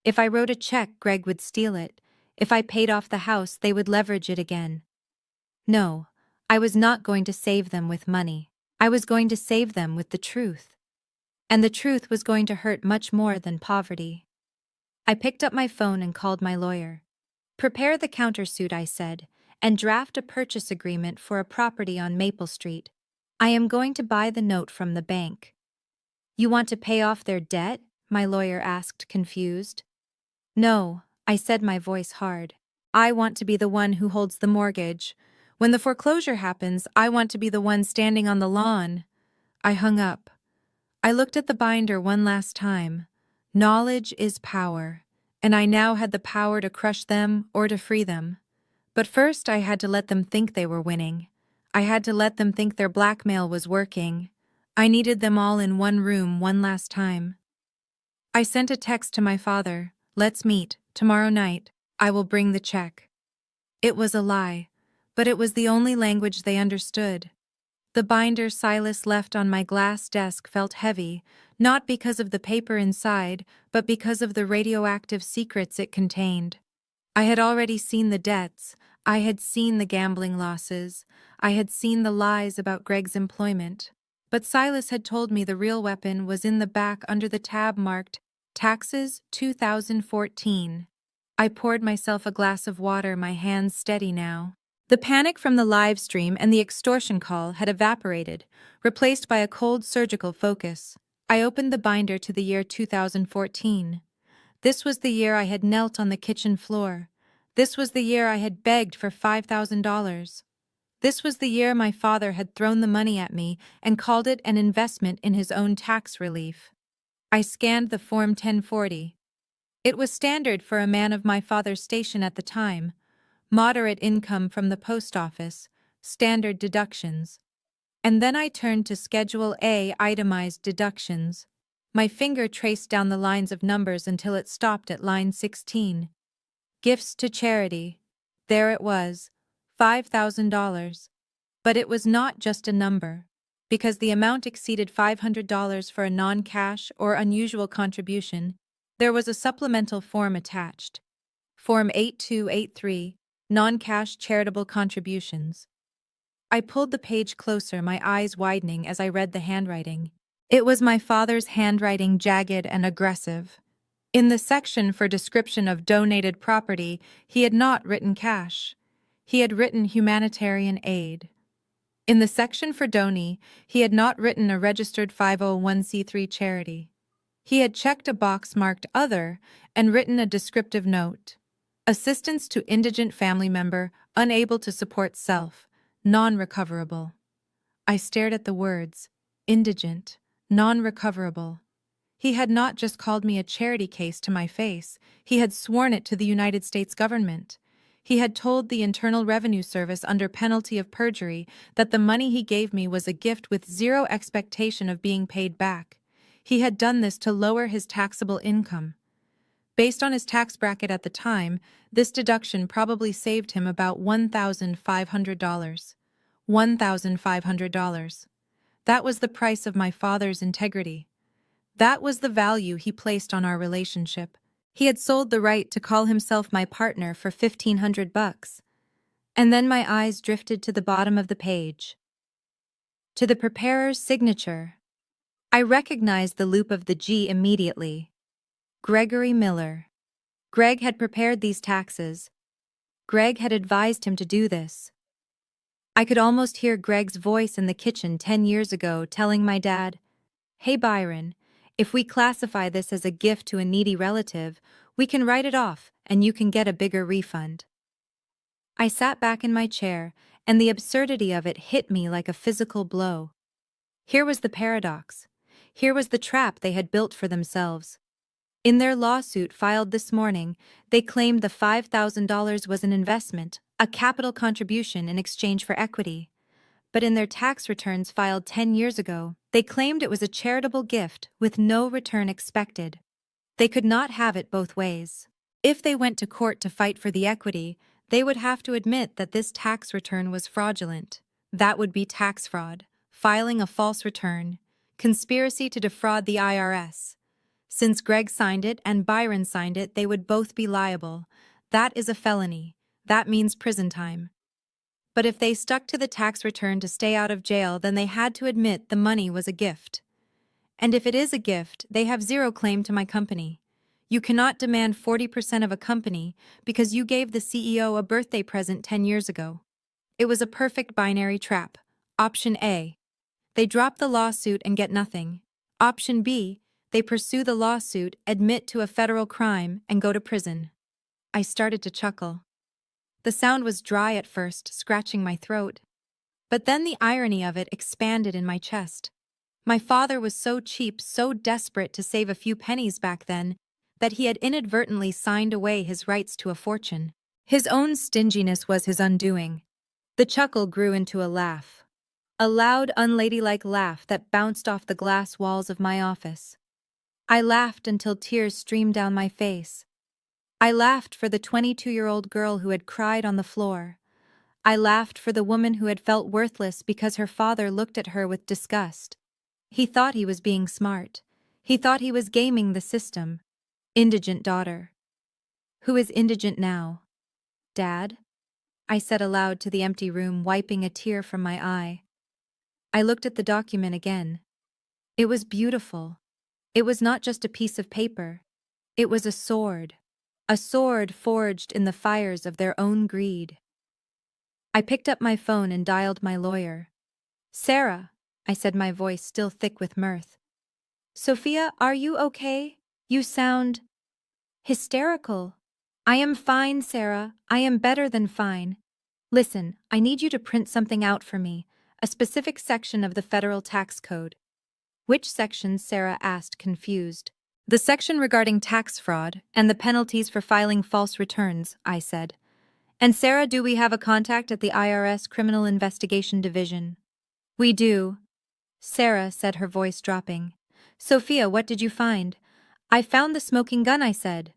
If I wrote a check, Greg would steal it. If I paid off the house, they would leverage it again. No, I was not going to save them with money. I was going to save them with the truth. And the truth was going to hurt much more than poverty. I picked up my phone and called my lawyer. "Prepare the countersuit," I said, "and draft a purchase agreement for a property on Maple Street. I am going to buy the note from the bank." "You want to pay off their debt?" my lawyer asked, confused. "No," I said, my voice hard. "I want to be the one who holds the mortgage. When the foreclosure happens, I want to be the one standing on the lawn." I hung up. I looked at the binder one last time. Knowledge is power, and I now had the power to crush them or to free them. But first I had to let them think they were winning. I had to let them think their blackmail was working. I needed them all in one room one last time. I sent a text to my father. "Let's meet, tomorrow night. I will bring the check." It was a lie, but it was the only language they understood. The binder Silas left on my glass desk felt heavy, not because of the paper inside, but because of the radioactive secrets it contained. I had already seen the debts. I had seen the gambling losses. I had seen the lies about Greg's employment. But Silas had told me the real weapon was in the back under the tab marked Taxes 2014. I poured myself a glass of water, my hands steady now. The panic from the live stream and the extortion call had evaporated, replaced by a cold surgical focus. I opened the binder to the year 2014. This was the year I had knelt on the kitchen floor. This was the year I had begged for $5,000. This was the year my father had thrown the money at me and called it an investment in his own tax relief. I scanned the Form 1040. It was standard for a man of my father's station at the time. Moderate income from the post office, standard deductions. And then I turned to Schedule A itemized deductions. My finger traced down the lines of numbers until it stopped at line 16. Gifts to charity. There it was, $5,000. But it was not just a number. Because the amount exceeded $500 for a non-cash or unusual contribution, there was a supplemental form attached. Form 8283, Non-Cash Charitable Contributions. I pulled the page closer, my eyes widening as I read the handwriting. It was my father's handwriting, jagged and aggressive. In the section for description of donated property, he had not written cash. He had written humanitarian aid. In the section for donee, he had not written a registered 501c3 charity. He had checked a box marked Other and written a descriptive note. Assistance to indigent family member unable to support self, non-recoverable. I stared at the words, indigent, non-recoverable. He had not just called me a charity case to my face, he had sworn it to the United States government. He had told the Internal Revenue Service under penalty of perjury that the money he gave me was a gift with zero expectation of being paid back. He had done this to lower his taxable income. Based on his tax bracket at the time, this deduction probably saved him about $1,500. $1,500. That was the price of my father's integrity. That was the value he placed on our relationship. He had sold the right to call himself my partner for $1,500. And then my eyes drifted to the bottom of the page. To the preparer's signature. I recognized the loop of the G immediately. Gregory Miller. Greg had prepared these taxes. Greg had advised him to do this. I could almost hear Greg's voice in the kitchen 10 years ago telling my dad, "Hey Byron, if we classify this as a gift to a needy relative, we can write it off and you can get a bigger refund." I sat back in my chair, and the absurdity of it hit me like a physical blow. Here was the paradox. Here was the trap they had built for themselves. In their lawsuit filed this morning, they claimed the $5,000 was an investment, a capital contribution in exchange for equity. But in their tax returns filed 10 years ago, they claimed it was a charitable gift with no return expected. They could not have it both ways. If they went to court to fight for the equity, they would have to admit that this tax return was fraudulent. That would be tax fraud, filing a false return, conspiracy to defraud the IRS. Since Greg signed it and Byron signed it, they would both be liable. That is a felony. That means prison time. But if they stuck to the tax return to stay out of jail, then they had to admit the money was a gift. And if it is a gift, they have zero claim to my company. You cannot demand 40% of a company because you gave the CEO a birthday present 10 years ago. It was a perfect binary trap. Option A. They drop the lawsuit and get nothing. Option B. They pursue the lawsuit, admit to a federal crime, and go to prison. I started to chuckle. The sound was dry at first, scratching my throat. But then the irony of it expanded in my chest. My father was so cheap, so desperate to save a few pennies back then, that he had inadvertently signed away his rights to a fortune. His own stinginess was his undoing. The chuckle grew into a laugh. A loud, unladylike laugh that bounced off the glass walls of my office. I laughed until tears streamed down my face. I laughed for the 22-year-old girl who had cried on the floor. I laughed for the woman who had felt worthless because her father looked at her with disgust. He thought he was being smart. He thought he was gaming the system. Indigent daughter. Who is indigent now? Dad? I said aloud to the empty room, wiping a tear from my eye. I looked at the document again. It was beautiful. It was not just a piece of paper. It was a sword forged in the fires of their own greed. I picked up my phone and dialed my lawyer. "Sarah," I said, my voice still thick with mirth. "Sophia, are you okay? You sound hysterical." "I am fine, Sarah. I am better than fine. Listen, I need you to print something out for me, a specific section of the federal tax code." "Which section?" Sarah asked, confused. "The section regarding tax fraud and the penalties for filing false returns," I said. "And Sarah, do we have a contact at the IRS Criminal Investigation Division?" We do, Sarah said, her voice dropping. Sophia, what did you find? I found the smoking gun, I said.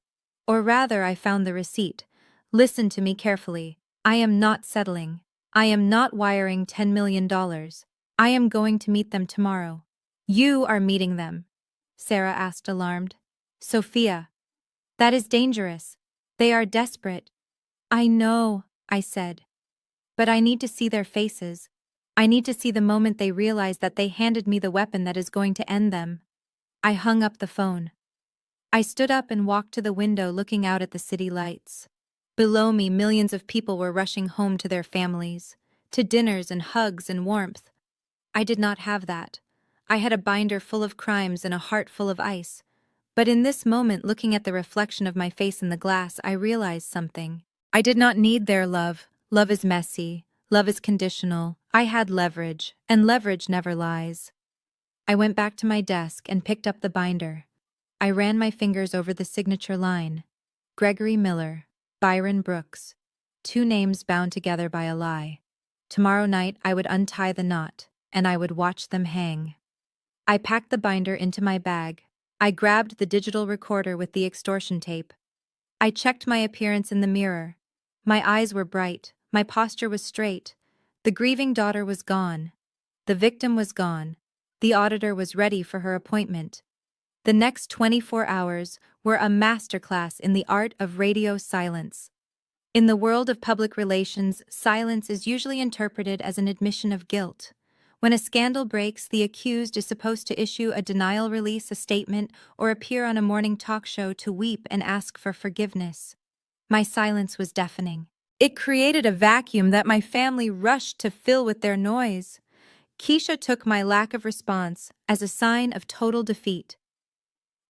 Or rather, I found the receipt. Listen to me carefully. I am not settling. I am not wiring $10 million. I am going to meet them tomorrow. You are meeting them, Sarah asked, alarmed. Sophia. That is dangerous. They are desperate. I know, I said. But I need to see their faces. I need to see the moment they realize that they handed me the weapon that is going to end them. I hung up the phone. I stood up and walked to the window, looking out at the city lights. Below me, millions of people were rushing home to their families, to dinners and hugs and warmth. I did not have that. I had a binder full of crimes and a heart full of ice. But in this moment, looking at the reflection of my face in the glass, I realized something. I did not need their love. Love is messy. Love is conditional. I had leverage, and leverage never lies. I went back to my desk and picked up the binder. I ran my fingers over the signature line. Gregory Miller, Byron Brooks. 2 names bound together by a lie. Tomorrow night I would untie the knot, and I would watch them hang. I packed the binder into my bag. I grabbed the digital recorder with the extortion tape. I checked my appearance in the mirror. My eyes were bright, my posture was straight. The grieving daughter was gone. The victim was gone. The auditor was ready for her appointment. The next 24 hours were a masterclass in the art of radio silence. In the world of public relations, silence is usually interpreted as an admission of guilt. When a scandal breaks, the accused is supposed to issue a denial release, a statement, or appear on a morning talk show to weep and ask for forgiveness. My silence was deafening. It created a vacuum that my family rushed to fill with their noise. Keisha took my lack of response as a sign of total defeat.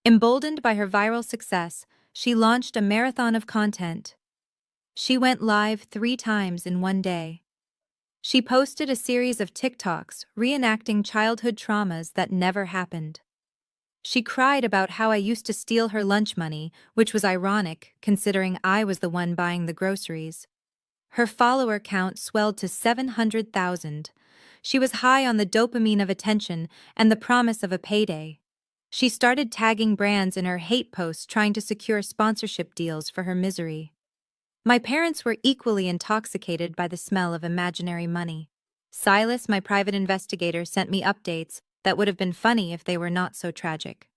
Emboldened by her viral success, she launched a marathon of content. She went live 3 times in one day. She posted a series of TikToks reenacting childhood traumas that never happened. She cried about how I used to steal her lunch money, which was ironic considering I was the one buying the groceries. Her follower count swelled to 700,000. She was high on the dopamine of attention and the promise of a payday. She started tagging brands in her hate posts, trying to secure sponsorship deals for her misery. My parents were equally intoxicated by the smell of imaginary money. Silas, my private investigator, sent me updates that would have been funny if they were not so tragic.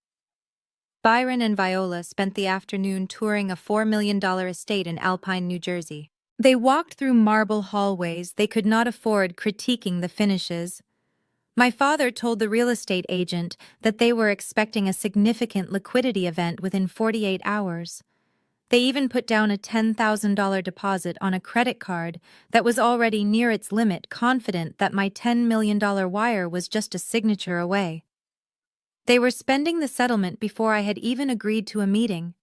Byron and Viola spent the afternoon touring a $4 million estate in Alpine, New Jersey. They walked through marble hallways they could not afford, critiquing the finishes. My father told the real estate agent that they were expecting a significant liquidity event within 48 hours. They even put down a $10,000 deposit on a credit card that was already near its limit, confident that my $10 million wire was just a signature away. They were spending the settlement before I had even agreed to a meeting.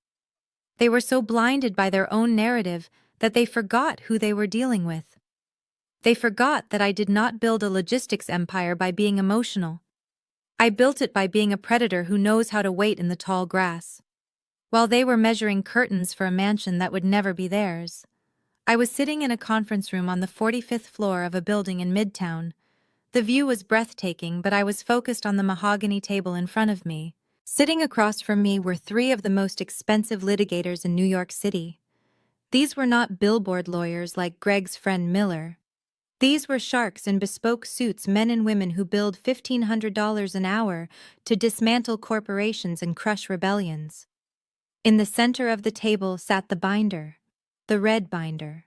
They were so blinded by their own narrative that they forgot who they were dealing with. They forgot that I did not build a logistics empire by being emotional. I built it by being a predator who knows how to wait in the tall grass. While they were measuring curtains for a mansion that would never be theirs, I was sitting in a conference room on the 45th floor of a building in Midtown. The view was breathtaking, but I was focused on the mahogany table in front of me. Sitting across from me were 3 of the most expensive litigators in New York City. These were not billboard lawyers like Greg's friend Miller. These were sharks in bespoke suits, men and women who billed $1,500 an hour to dismantle corporations and crush rebellions. In the center of the table sat the binder, the red binder.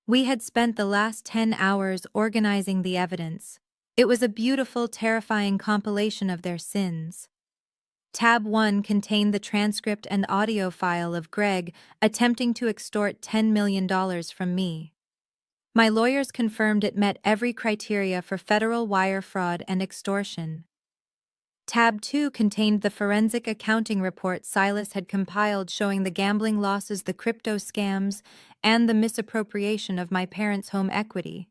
We had spent the last 10 hours organizing the evidence. It was a beautiful, terrifying compilation of their sins. Tab 1 contained the transcript and audio file of Greg attempting to extort $10 million from me. My lawyers confirmed it met every criteria for federal wire fraud and extortion. Tab 2 contained the forensic accounting report Silas had compiled showing the gambling losses, the crypto scams, and the misappropriation of my parents' home equity.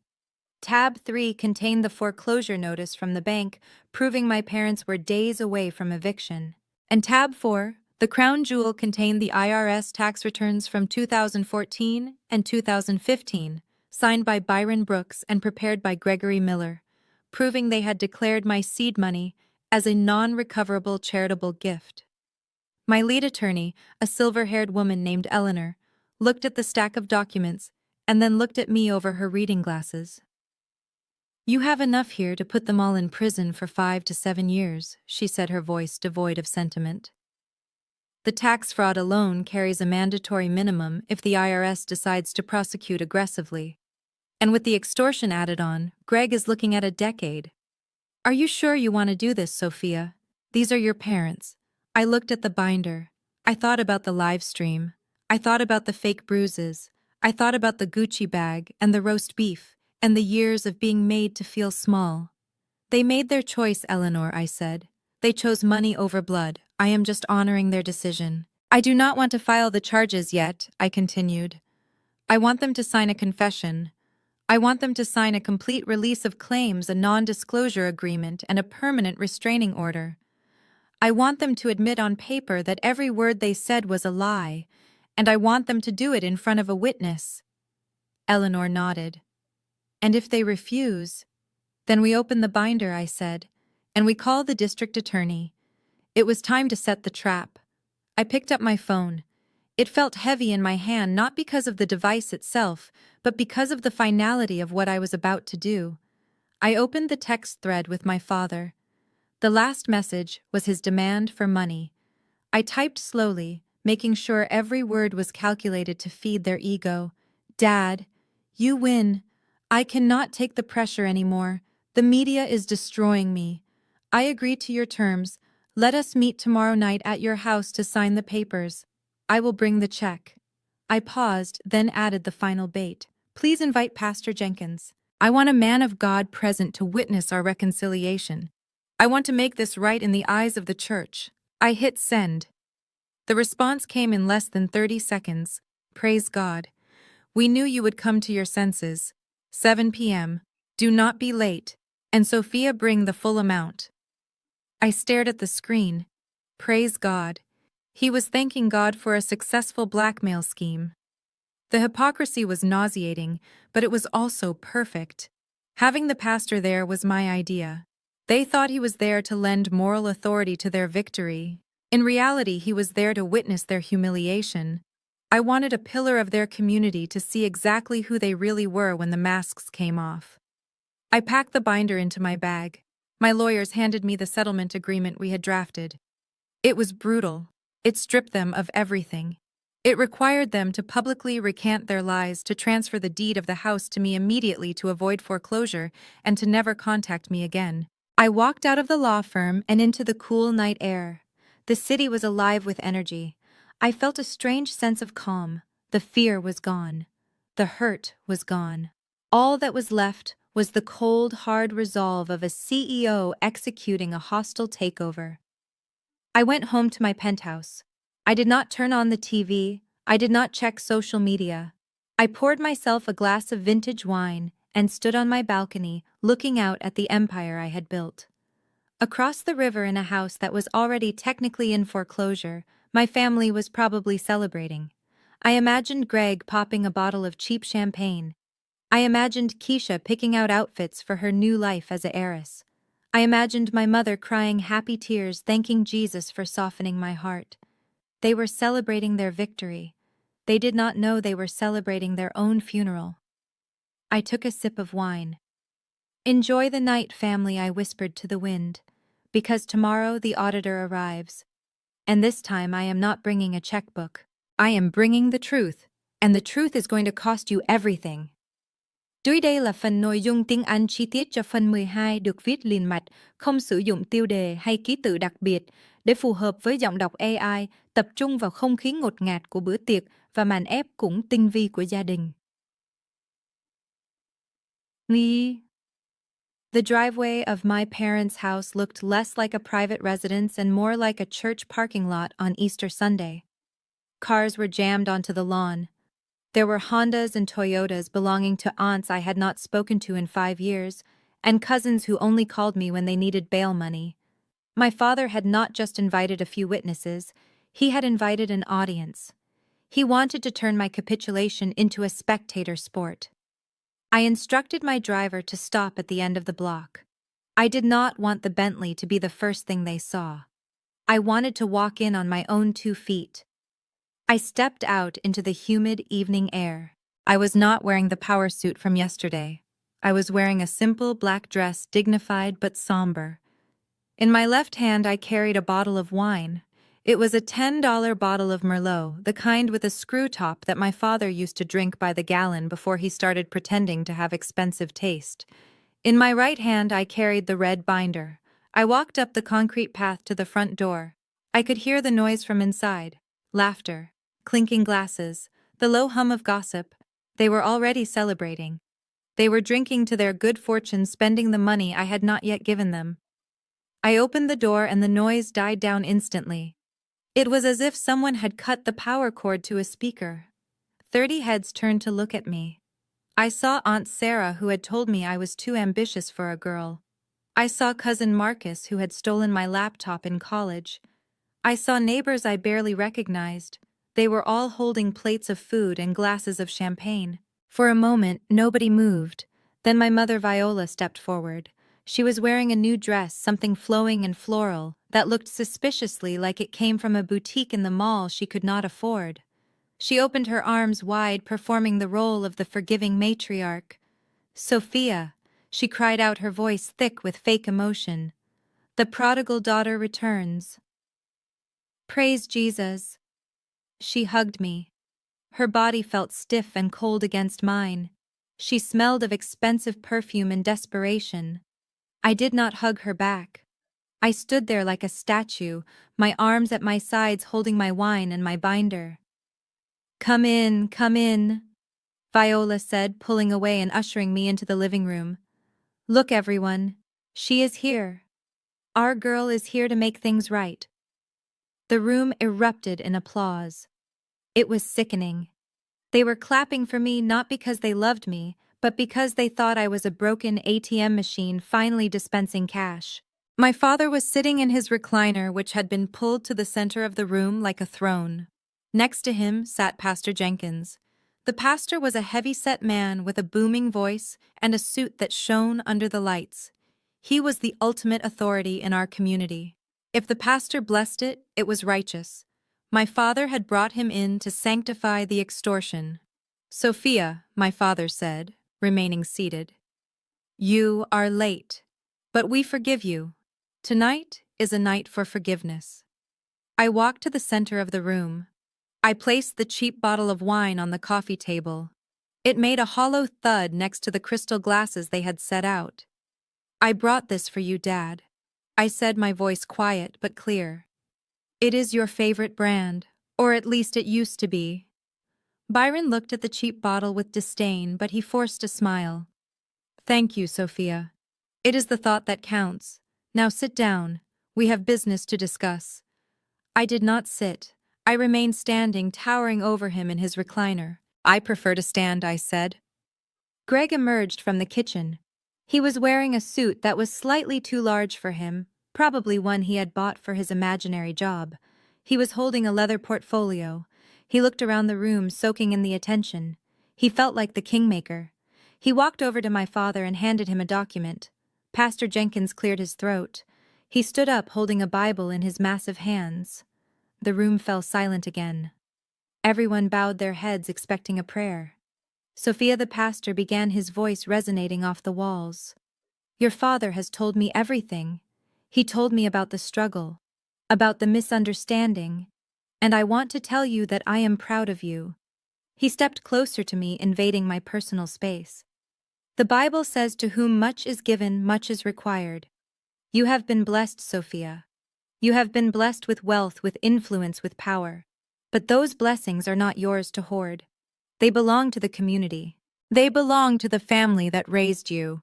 Tab 3 contained the foreclosure notice from the bank, proving my parents were days away from eviction. And Tab 4, the crown jewel, contained the IRS tax returns from 2014 and 2015, signed by Byron Brooks and prepared by Gregory Miller. proving they had declared my seed money as a non-recoverable charitable gift. My lead attorney, a silver-haired woman named Eleanor, looked at the stack of documents and then looked at me over her reading glasses. "You have enough here to put them all in prison for 5 to 7 years, she said, her voice devoid of sentiment. The tax fraud alone carries a mandatory minimum if the IRS decides to prosecute aggressively. And with the extortion added on, Greg is looking at a decade. Are you sure you want to do this, Sophia? These are your parents." I looked at the binder. I thought about the live stream. I thought about the fake bruises. I thought about the Gucci bag and the roast beef and the years of being made to feel small. "They made their choice, Eleanor," I said. "They chose money over blood. I am just honoring their decision. I do not want to file the charges yet," I continued. "I want them to sign a confession. I want them to sign a complete release of claims, a non-disclosure agreement, and a permanent restraining order. I want them to admit on paper that every word they said was a lie, and I want them to do it in front of a witness." Eleanor nodded. "And if they refuse?" "Then we open the binder," I said, "and we call the district attorney." It was time to set the trap. I picked up my phone. It felt heavy in my hand, not because of the device itself, but because of the finality of what I was about to do. I opened the text thread with my father. The last message was his demand for money. I typed slowly, making sure every word was calculated to feed their ego. "Dad, you win. I cannot take the pressure anymore. The media is destroying me. I agree to your terms. Let us meet tomorrow night at your house to sign the papers. I will bring the check." I paused, then added the final bait. "Please invite Pastor Jenkins. I want a man of God present to witness our reconciliation. I want to make this right in the eyes of the church." I hit send. The response came in less than 30 seconds. "Praise God. We knew you would come to your senses. 7 p.m. Do not be late. And Sophia, bring the full amount." I stared at the screen. Praise God. He was thanking God for a successful blackmail scheme. The hypocrisy was nauseating, but it was also perfect. Having the pastor there was my idea. They thought he was there to lend moral authority to their victory. In reality, he was there to witness their humiliation. I wanted a pillar of their community to see exactly who they really were when the masks came off. I packed the binder into my bag. My lawyers handed me the settlement agreement we had drafted. It was brutal. It stripped them of everything. It required them to publicly recant their lies, to transfer the deed of the house to me immediately to avoid foreclosure, and to never contact me again. I walked out of the law firm and into the cool night air. The city was alive with energy. I felt a strange sense of calm. The fear was gone. The hurt was gone. All that was left was the cold, hard resolve of a CEO executing a hostile takeover. I went home to my penthouse. I did not turn on the TV. I did not check social media. I poured myself a glass of vintage wine and stood on my balcony, looking out at the empire I had built. Across the river, in a house that was already technically in foreclosure, my family was probably celebrating. I imagined Greg popping a bottle of cheap champagne. I imagined Keisha picking out outfits for her new life as an heiress. I imagined my mother crying happy tears, thanking Jesus for softening my heart. They were celebrating their victory. They did not know they were celebrating their own funeral. I took a sip of wine. "Enjoy the night, family," I whispered to the wind, "because tomorrow the auditor arrives. And this time I am not bringing a checkbook. I am bringing the truth, and the truth is going to cost you everything." Dưới đây là phần nội dung tiếng Anh chi tiết cho phần 12 được viết liền mạch, không sử dụng tiêu đề hay ký tự đặc biệt, để phù hợp với giọng đọc AI, tập trung vào không khí ngột ngạt của bữa tiệc và màn ép cũng tinh vi của gia đình. The driveway of my parents' house looked less like a private residence and more like a church parking lot on Easter Sunday. Cars were jammed onto the lawn. There were Hondas and Toyotas belonging to aunts I had not spoken to in 5 years, and cousins who only called me when they needed bail money. My father had not just invited a few witnesses, he had invited an audience. He wanted to turn my capitulation into a spectator sport. I instructed my driver to stop at the end of the block. I did not want the Bentley to be the first thing they saw. I wanted to walk in on my own 2 feet. I stepped out into the humid evening air. I was not wearing the power suit from yesterday. I was wearing a simple black dress, dignified but somber. In my left hand I carried a bottle of wine. It was a $10 bottle of Merlot, the kind with a screw top that my father used to drink by the gallon before he started pretending to have expensive taste. In my right hand I carried the red binder. I walked up the concrete path to the front door. I could hear the noise from inside. Laughter, clinking glasses, the low hum of gossip. They were already celebrating. They were drinking to their good fortune, spending the money I had not yet given them. I opened the door and the noise died down instantly. It was as if someone had cut the power cord to a speaker. 30 heads turned to look at me. I saw Aunt Sarah, who had told me I was too ambitious for a girl. I saw Cousin Marcus, who had stolen my laptop in college. I saw neighbors I barely recognized. They were all holding plates of food and glasses of champagne. For a moment, nobody moved. Then my mother Viola stepped forward. She was wearing a new dress, something flowing and floral, that looked suspiciously like it came from a boutique in the mall she could not afford. She opened her arms wide, performing the role of the forgiving matriarch. "Sophia," she cried out, her voice thick with fake emotion. "The prodigal daughter returns." Praise Jesus. She hugged me. Her body felt stiff and cold against mine. She smelled of expensive perfume and desperation. I did not hug her back. I stood there like a statue, my arms at my sides holding my wine and my binder. Come in," Viola said, pulling away and ushering me into the living room. "Look, everyone. She is here. Our girl is here to make things right." The room erupted in applause. It was sickening. They were clapping for me not because they loved me, but because they thought I was a broken ATM machine finally dispensing cash. My father was sitting in his recliner, which had been pulled to the center of the room like a throne. Next to him sat Pastor Jenkins. The pastor was a heavy-set man with a booming voice and a suit that shone under the lights. He was the ultimate authority in our community. If the pastor blessed it, it was righteous. My father had brought him in to sanctify the extortion. "Sophia," my father said, remaining seated, "you are late, but we forgive you. Tonight is a night for forgiveness." I walked to the center of the room. I placed the cheap bottle of wine on the coffee table. It made a hollow thud next to the crystal glasses they had set out. "I brought this for you, Dad," I said, my voice quiet but clear. "It is your favorite brand, or at least it used to be." Byron looked at the cheap bottle with disdain, but he forced a smile. "Thank you, Sophia. It is the thought that counts. Now sit down. We have business to discuss." I did not sit. I remained standing, towering over him in his recliner. "I prefer to stand," I said. Greg emerged from the kitchen. He was wearing a suit that was slightly too large for him, probably one he had bought for his imaginary job. He was holding a leather portfolio. He looked around the room, soaking in the attention. He felt like the kingmaker. He walked over to my father and handed him a document. Pastor Jenkins cleared his throat. He stood up, holding a Bible in his massive hands. The room fell silent again. Everyone bowed their heads, expecting a prayer. Sophia, the pastor, began, his voice resonating off the walls. "Your father has told me everything. He told me about the struggle, about the misunderstanding, and I want to tell you that I am proud of you." He stepped closer to me, invading my personal space. "The Bible says, to whom much is given, much is required. You have been blessed, Sophia. You have been blessed with wealth, with influence, with power. But those blessings are not yours to hoard. They belong to the community. They belong to the family that raised you."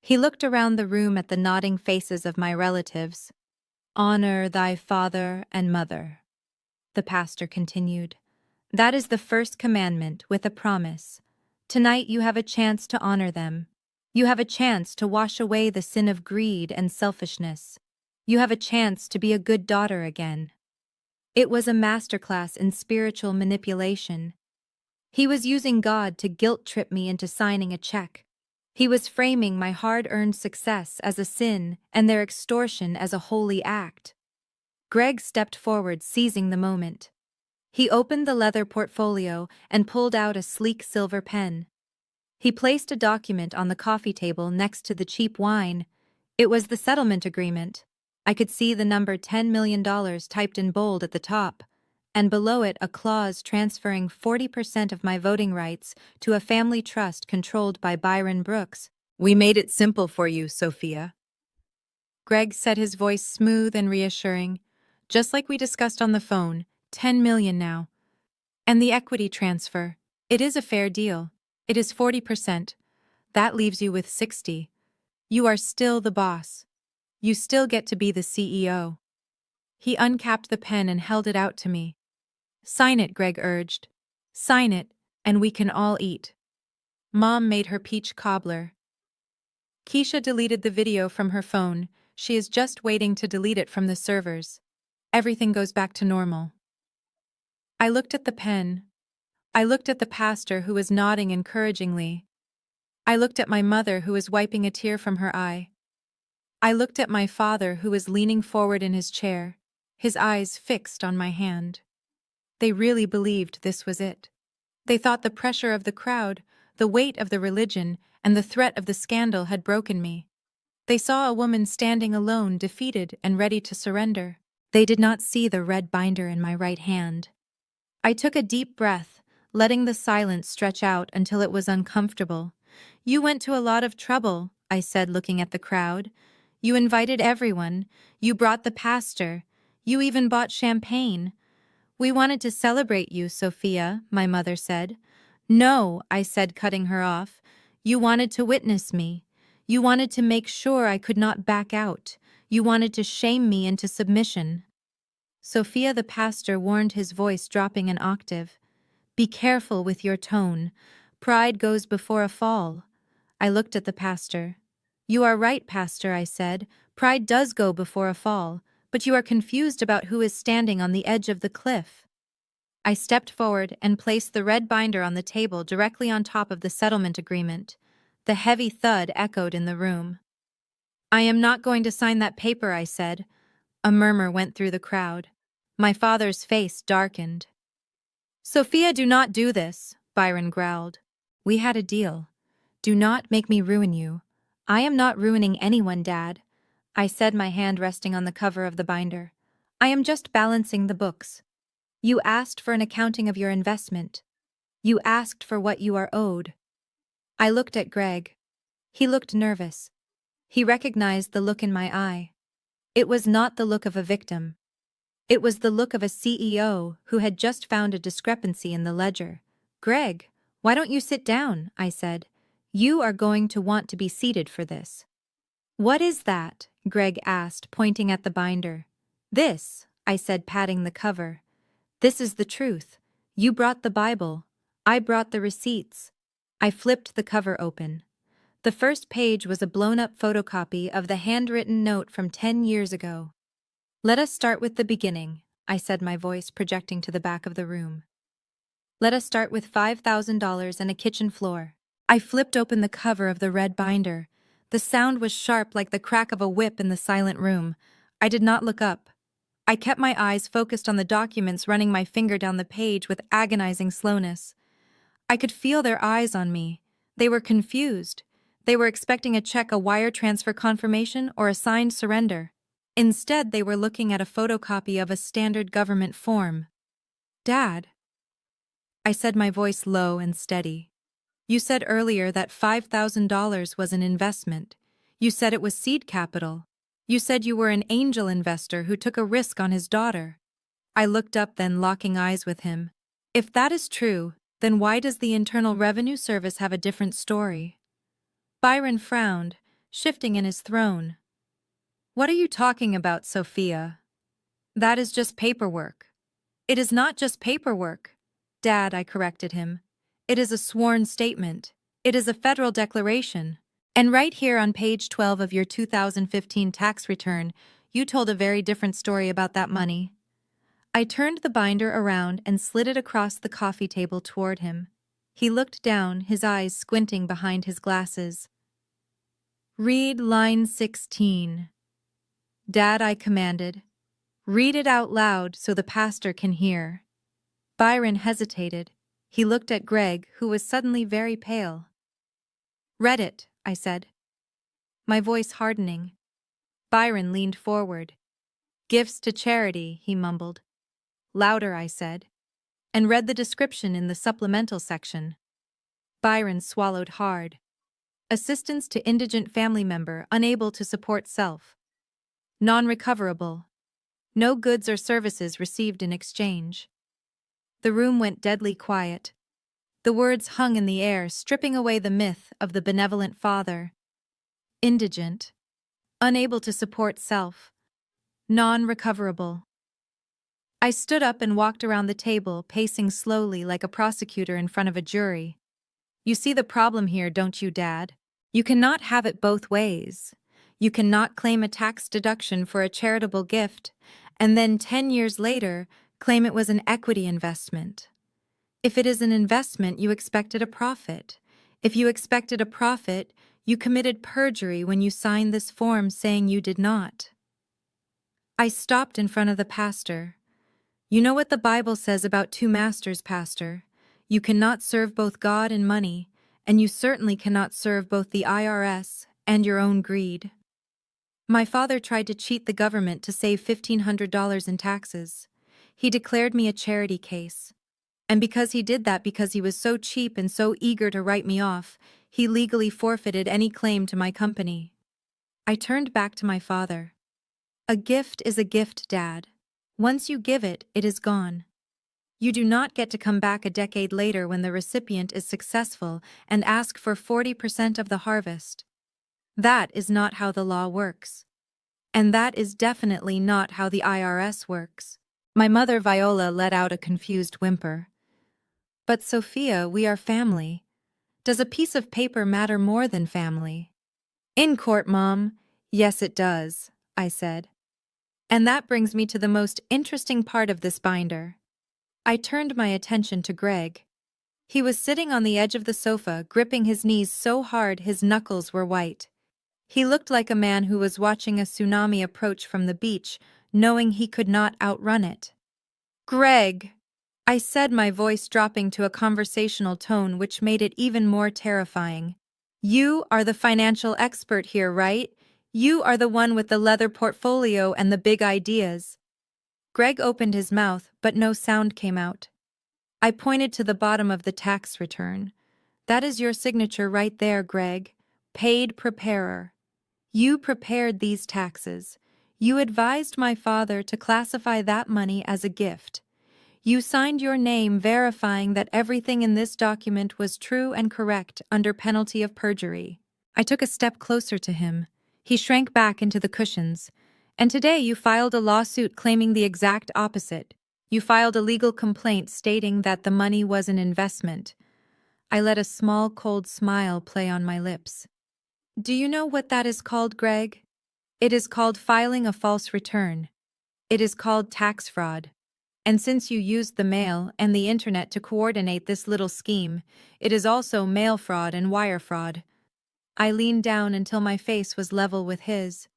He looked around the room at the nodding faces of my relatives. "Honor thy father and mother," the pastor continued. "That is the first commandment with a promise. Tonight you have a chance to honor them. You have a chance to wash away the sin of greed and selfishness. You have a chance to be a good daughter again." It was a masterclass in spiritual manipulation. He was using God to guilt-trip me into signing a check. He was framing my hard-earned success as a sin and their extortion as a holy act. Greg stepped forward, seizing the moment. He opened the leather portfolio and pulled out a sleek silver pen. He placed a document on the coffee table next to the cheap wine. It was the settlement agreement. I could see the number $10 million typed in bold at the top, and below it a clause transferring 40% of my voting rights to a family trust controlled by Byron Brooks. "We made it simple for you, Sophia." Greg said, his voice smooth and reassuring. "Just like we discussed on the phone, 10 million now. And the equity transfer. It is a fair deal. It is 40%. That leaves you with 60. You are still the boss. You still get to be the CEO." He uncapped the pen and held it out to me. "Sign it," Greg urged. "Sign it, and we can all eat." Mom made her peach cobbler. Keisha deleted the video from her phone. She is just waiting to delete it from the servers. Everything goes back to normal. I looked at the pen. I looked at the pastor, who was nodding encouragingly. I looked at my mother, who was wiping a tear from her eye. I looked at my father, who was leaning forward in his chair, his eyes fixed on my hand. They really believed this was it. They thought the pressure of the crowd, the weight of the religion, and the threat of the scandal had broken me. They saw a woman standing alone, defeated and ready to surrender. They did not see the red binder in my right hand. I took a deep breath, letting the silence stretch out until it was uncomfortable. "You went to a lot of trouble," I said, looking at the crowd. "You invited everyone. You brought the pastor. You even bought champagne." "We wanted to celebrate you, Sophia," my mother said. "No," I said, cutting her off. "You wanted to witness me. You wanted to make sure I could not back out. You wanted to shame me into submission." "Sophia," the pastor warned, his voice dropping an octave. "Be careful with your tone. Pride goes before a fall." I looked at the pastor. "You are right, Pastor," I said. "Pride does go before a fall, but you are confused about who is standing on the edge of the cliff." I stepped forward and placed the red binder on the table directly on top of the settlement agreement. The heavy thud echoed in the room. "I am not going to sign that paper," I said. A murmur went through the crowd. My father's face darkened. "Sophia, do not do this," Byron growled. "We had a deal. Do not make me ruin you." "I am not ruining anyone, Dad," I said, my hand resting on the cover of the binder. "I am just balancing the books. You asked for an accounting of your investment. You asked for what you are owed." I looked at Greg. He looked nervous. He recognized the look in my eye. It was not the look of a victim. It was the look of a CEO who had just found a discrepancy in the ledger. "Greg, why don't you sit down?" I said. "You are going to want to be seated for this." "What is that?" Greg asked, pointing at the binder. "This," I said, patting the cover. "This is the truth. You brought the Bible. I brought the receipts." I flipped the cover open. The first page was a blown-up photocopy of the handwritten note from 10 years ago. "Let us start with the beginning," I said, my voice projecting to the back of the room. "Let us start with $5,000 and a kitchen floor." I flipped open the cover of the red binder. The sound was sharp, like the crack of a whip in the silent room. I did not look up. I kept my eyes focused on the documents, running my finger down the page with agonizing slowness. I could feel their eyes on me. They were confused. They were expecting a check, a wire transfer confirmation, or a signed surrender. Instead, they were looking at a photocopy of a standard government form. "Dad," I said, my voice low and steady. "You said earlier that $5,000 was an investment. You said it was seed capital. You said you were an angel investor who took a risk on his daughter." I looked up, then locking eyes with him. "If that is true, then why does the Internal Revenue Service have a different story?" Byron frowned, shifting in his throne. "What are you talking about, Sophia? That is just paperwork." "It is not just paperwork, Dad," I corrected him. "It is a sworn statement. It is a federal declaration. And right here on page 12 of your 2015 tax return, you told a very different story about that money." I turned the binder around and slid it across the coffee table toward him. He looked down, his eyes squinting behind his glasses. Read line 16. Dad, I commanded. Read it out loud so the pastor can hear. Byron hesitated. He looked at Greg, who was suddenly very pale. Read it, I said, my voice hardening. Byron leaned forward. Gifts to charity, he mumbled. Louder, I said, and read the description in the supplemental section. Byron swallowed hard. Assistance to indigent family member unable to support self. Non-recoverable. No goods or services received in exchange. The room went deadly quiet. The words hung in the air, stripping away the myth of the benevolent father. Indigent. Unable to support self. Non-recoverable. I stood up and walked around the table, pacing slowly like a prosecutor in front of a jury. You see the problem here, don't you, Dad? You cannot have it both ways. You cannot claim a tax deduction for a charitable gift, and then 10 years later, claim it was an equity investment. If it is an investment, you expected a profit. If you expected a profit, you committed perjury when you signed this form saying you did not. I stopped in front of the pastor. You know what the Bible says about two masters, Pastor. You cannot serve both God and money, and you certainly cannot serve both the IRS and your own greed. My father tried to cheat the government to save $1,500 in taxes. He declared me a charity case. And because he did that, because he was so cheap and so eager to write me off, he legally forfeited any claim to my company. I turned back to my father. A gift is a gift, Dad. Once you give it, it is gone. You do not get to come back a decade later when the recipient is successful and ask for 40% of the harvest. That is not how the law works. And that is definitely not how the IRS works. My mother, Viola, let out a confused whimper. But Sophia, we are family. Does a piece of paper matter more than family? In court, Mom. Yes, it does, I said. And that brings me to the most interesting part of this binder. I turned my attention to Greg. He was sitting on the edge of the sofa, gripping his knees so hard his knuckles were white. He looked like a man who was watching a tsunami approach from the beach, knowing he could not outrun it. Greg, I said, my voice dropping to a conversational tone which made it even more terrifying. You are the financial expert here, right? You are the one with the leather portfolio and the big ideas. Greg opened his mouth, but no sound came out. I pointed to the bottom of the tax return. That is your signature right there, Greg. Paid preparer. You prepared these taxes. You advised my father to classify that money as a gift. You signed your name verifying that everything in this document was true and correct under penalty of perjury. I took a step closer to him. He shrank back into the cushions. And today you filed a lawsuit claiming the exact opposite. You filed a legal complaint stating that the money was an investment. I let a small, cold smile play on my lips. Do you know what that is called, Greg? It is called filing a false return. It is called tax fraud. And since you used the mail and the internet to coordinate this little scheme, it is also mail fraud and wire fraud. I leaned down until my face was level with his.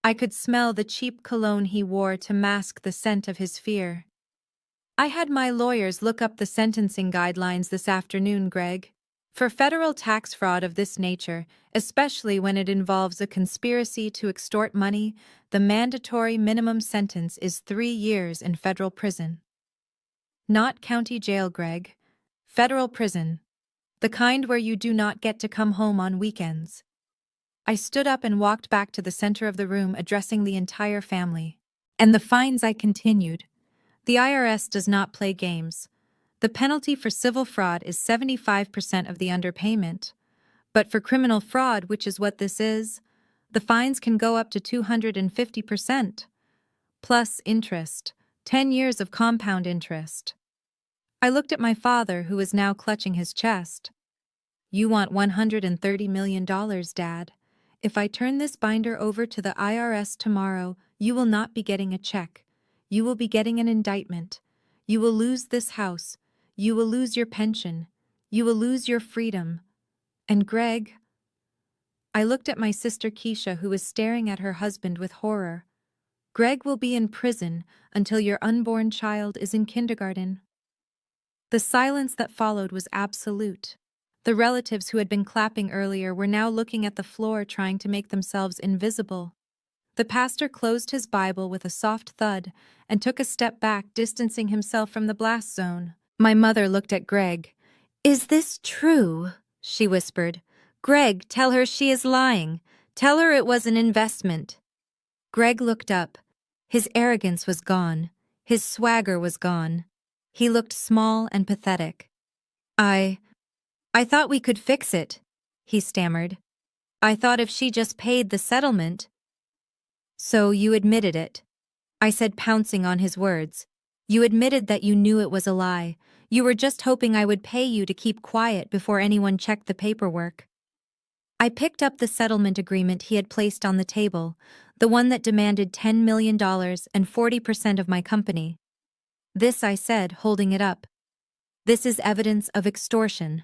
I could smell the cheap cologne he wore to mask the scent of his fear. I had my lawyers look up the sentencing guidelines this afternoon, Greg. For federal tax fraud of this nature, especially when it involves a conspiracy to extort money, the mandatory minimum sentence is 3 years in federal prison. Not county jail, Greg. Federal prison. The kind where you do not get to come home on weekends. I stood up and walked back to the center of the room, addressing the entire family. And the fines, I continued. The IRS does not play games. The penalty for civil fraud is 75% of the underpayment. But for criminal fraud, which is what this is, the fines can go up to 250%. Plus interest, 10 years of compound interest. I looked at my father, who was now clutching his chest. You want $130 million, Dad. If I turn this binder over to the IRS tomorrow, you will not be getting a check. You will be getting an indictment. You will lose this house. You will lose your pension. You will lose your freedom. And Greg, I looked at my sister Keisha, who was staring at her husband with horror. Greg will be in prison until your unborn child is in kindergarten. The silence that followed was absolute. The relatives who had been clapping earlier were now looking at the floor, trying to make themselves invisible. The pastor closed his Bible with a soft thud and took a step back, distancing himself from the blast zone. My mother looked at Greg. "Is this true?" she whispered. "Greg, tell her she is lying. Tell her it was an investment." Greg looked up. His arrogance was gone. His swagger was gone. He looked small and pathetic. I thought we could fix it," he stammered. "I thought if she just paid the settlement." "So you admitted it," I said, pouncing on his words. "You admitted that you knew it was a lie. You were just hoping I would pay you to keep quiet before anyone checked the paperwork." I picked up the settlement agreement he had placed on the table, the one that demanded $10 million and 40% of my company. "This," I said, holding it up. "This is evidence of extortion."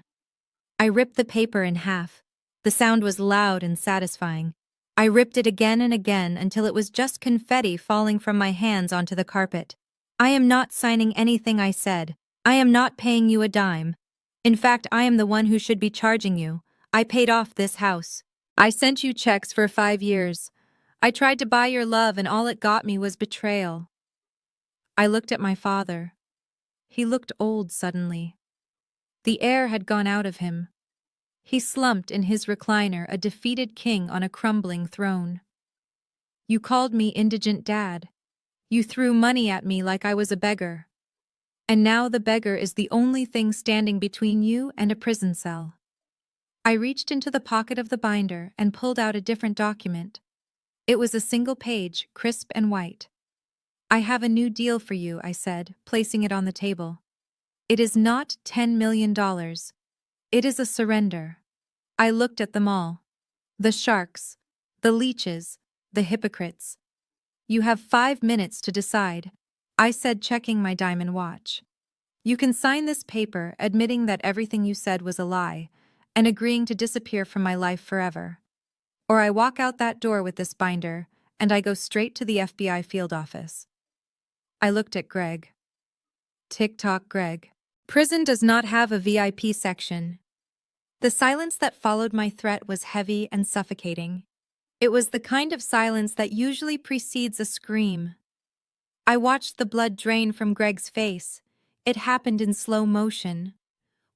I ripped the paper in half. The sound was loud and satisfying. I ripped it again and again until it was just confetti falling from my hands onto the carpet. "I am not signing anything," I said. "I am not paying you a dime. In fact, I am the one who should be charging you. I paid off this house. I sent you checks for 5 years. I tried to buy your love, and all it got me was betrayal." I looked at my father. He looked old suddenly. The air had gone out of him. He slumped in his recliner, a defeated king on a crumbling throne. "You called me indigent dad. You threw money at me like I was a beggar. And now the beggar is the only thing standing between you and a prison cell." I reached into the pocket of the binder and pulled out a different document. It was a single page, crisp and white. "I have a new deal for you," I said, placing it on the table. "It is not $10 million. It is a surrender." I looked at them all. The sharks, the leeches, the hypocrites. "You have 5 minutes to decide," I said, checking my diamond watch. "You can sign this paper admitting that everything you said was a lie and agreeing to disappear from my life forever. Or I walk out that door with this binder and I go straight to the FBI field office." I looked at Greg. Tick-tock, Greg. "Prison does not have a VIP section." The silence that followed my threat was heavy and suffocating. It was the kind of silence that usually precedes a scream. I watched the blood drain from Greg's face. It happened in slow motion.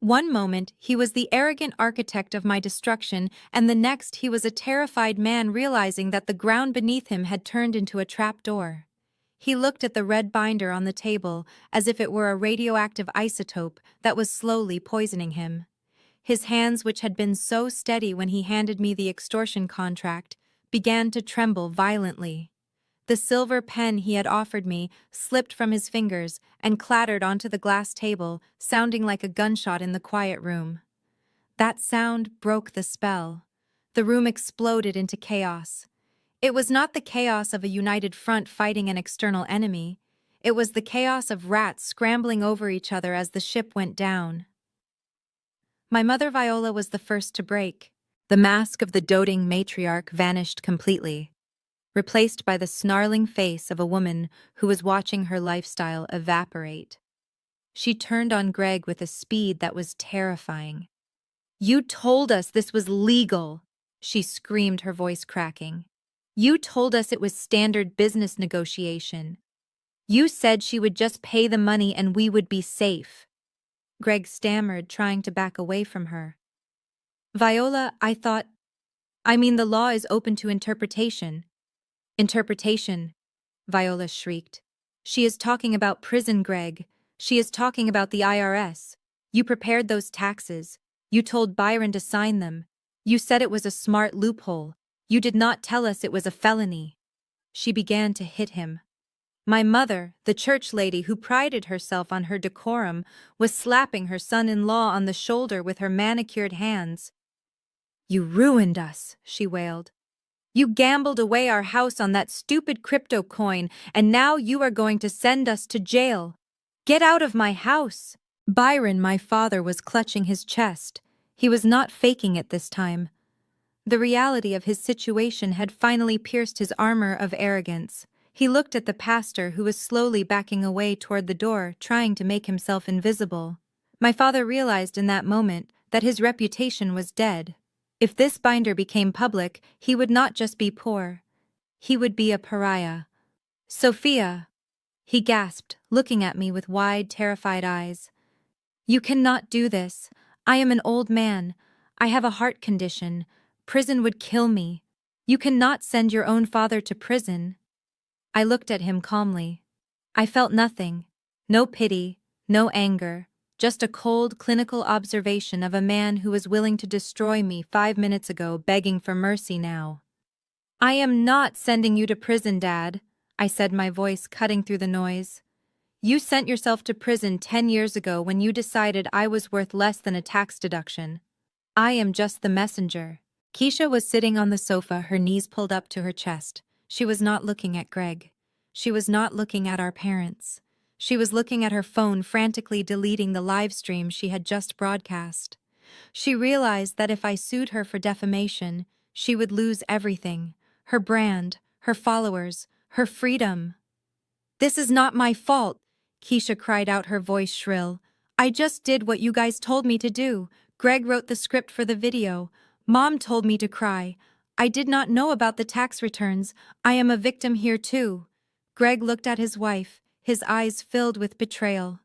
One moment, he was the arrogant architect of my destruction, and the next he was a terrified man realizing that the ground beneath him had turned into a trapdoor. He looked at the red binder on the table as if it were a radioactive isotope that was slowly poisoning him. His hands, which had been so steady when he handed me the extortion contract, began to tremble violently. The silver pen he had offered me slipped from his fingers and clattered onto the glass table, sounding like a gunshot in the quiet room. That sound broke the spell. The room exploded into chaos. It was not the chaos of a united front fighting an external enemy. It was the chaos of rats scrambling over each other as the ship went down. My mother Viola was the first to break. The mask of the doting matriarch vanished completely, replaced by the snarling face of a woman who was watching her lifestyle evaporate. She turned on Greg with a speed that was terrifying. "You told us this was legal," she screamed, her voice cracking. "You told us it was standard business negotiation. You said she would just pay the money and we would be safe." Greg stammered, trying to back away from her. "Viola, I mean the law is open to interpretation." "Interpretation," Viola shrieked. "She is talking about prison, Greg. She is talking about the IRS. You prepared those taxes. You told Byron to sign them. You said it was a smart loophole. You did not tell us it was a felony." She began to hit him. My mother, the church lady who prided herself on her decorum, was slapping her son-in-law on the shoulder with her manicured hands. "You ruined us," she wailed. "You gambled away our house on that stupid crypto coin, and now you are going to send us to jail. Get out of my house." Byron, my father, was clutching his chest. He was not faking it this time. The reality of his situation had finally pierced his armor of arrogance. He looked at the pastor who was slowly backing away toward the door, trying to make himself invisible. My father realized in that moment that his reputation was dead. If this binder became public, he would not just be poor. He would be a pariah. "Sophia," he gasped, looking at me with wide, terrified eyes. "You cannot do this. I am an old man. I have a heart condition. Prison would kill me. You cannot send your own father to prison." I looked at him calmly. I felt nothing. No pity, no anger, just a cold, clinical observation of a man who was willing to destroy me 5 minutes ago, begging for mercy now. "I am not sending you to prison, Dad," I said, my voice cutting through the noise. "You sent yourself to prison 10 years ago when you decided I was worth less than a tax deduction. I am just the messenger." Keisha was sitting on the sofa, her knees pulled up to her chest. She was not looking at Greg. She was not looking at our parents. She was looking at her phone, frantically deleting the live stream she had just broadcast. She realized that if I sued her for defamation, she would lose everything: her brand, her followers, her freedom. "This is not my fault," Keisha cried out, her voice shrill. "I just did what you guys told me to do. Greg wrote the script for the video. Mom told me to cry. I did not know about the tax returns. I am a victim here too." Greg looked at his wife, his eyes filled with betrayal.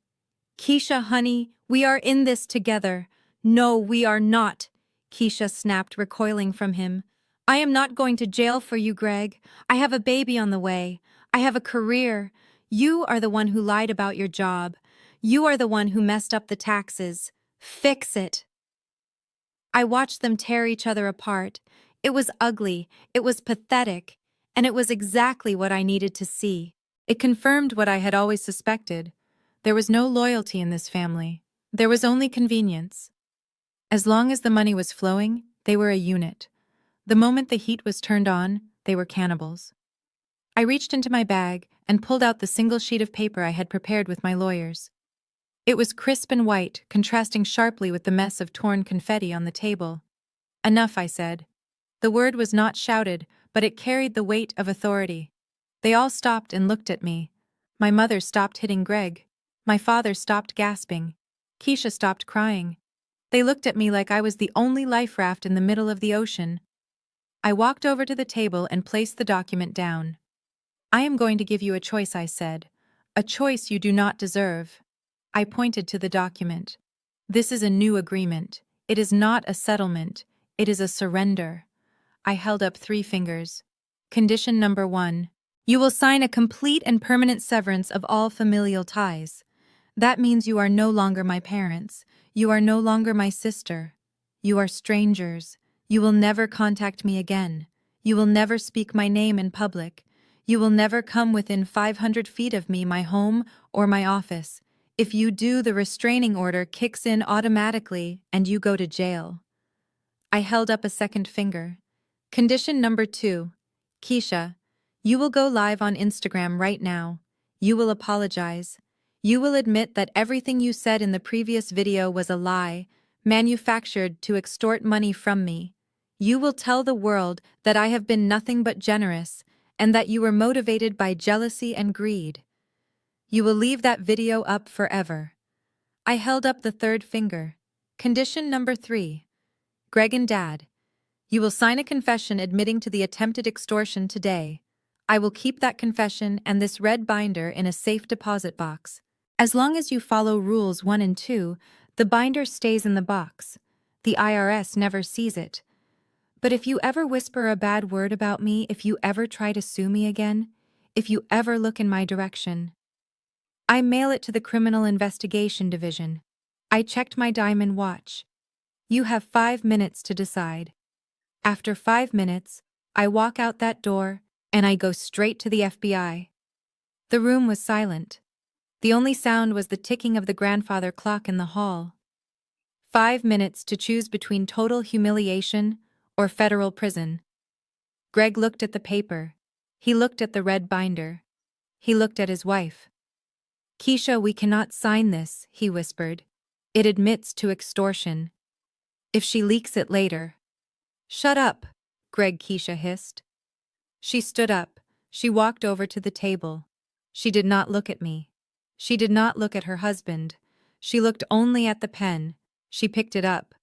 "Keisha, honey, we are in this together." "No, we are not," Keisha snapped, recoiling from him. "I am not going to jail for you, Greg. I have a baby on the way. I have a career. You are the one who lied about your job. You are the one who messed up the taxes. Fix it." I watched them tear each other apart. It was ugly, it was pathetic, and it was exactly what I needed to see. It confirmed what I had always suspected. There was no loyalty in this family. There was only convenience. As long as the money was flowing, they were a unit. The moment the heat was turned on, they were cannibals. I reached into my bag and pulled out the single sheet of paper I had prepared with my lawyers. It was crisp and white, contrasting sharply with the mess of torn confetti on the table. "Enough," I said. The word was not shouted, but it carried the weight of authority. They all stopped and looked at me. My mother stopped hitting Greg. My father stopped gasping. Keisha stopped crying. They looked at me like I was the only life raft in the middle of the ocean. I walked over to the table and placed the document down. "I am going to give you a choice," I said. "A choice you do not deserve." I pointed to the document. "This is a new agreement. It is not a settlement. It is a surrender." I held up 3 fingers. "Condition number 1. You will sign a complete and permanent severance of all familial ties. That means you are no longer my parents. You are no longer my sister. You are strangers. You will never contact me again. You will never speak my name in public. You will never come within 500 feet of me, my home, or my office. If you do, the restraining order kicks in automatically and you go to jail." I held up a second finger. "Condition number 2. Keisha, you will go live on Instagram right now. You will apologize. You will admit that everything you said in the previous video was a lie, manufactured to extort money from me. You will tell the world that I have been nothing but generous, and that you were motivated by jealousy and greed. You will leave that video up forever." I held up the third finger. "Condition number 3. Greg and Dad, you will sign a confession admitting to the attempted extortion today. I will keep that confession and this red binder in a safe deposit box. As long as you follow rules 1 and 2, the binder stays in the box. The IRS never sees it. But if you ever whisper a bad word about me, if you ever try to sue me again, if you ever look in my direction, I mail it to the Criminal Investigation Division." I checked my diamond watch. "You have 5 minutes to decide." After 5 minutes, I walk out that door, and I go straight to the FBI. The room was silent. The only sound was the ticking of the grandfather clock in the hall. 5 minutes to choose between total humiliation or federal prison. Greg looked at the paper. He looked at the red binder. He looked at his wife. "Keisha, we cannot sign this," he whispered. "It admits to extortion. If she leaks it later." "Shut up," Greg Keisha hissed. She stood up. She walked over to the table. She did not look at me. She did not look at her husband. She looked only at the pen. She picked it up.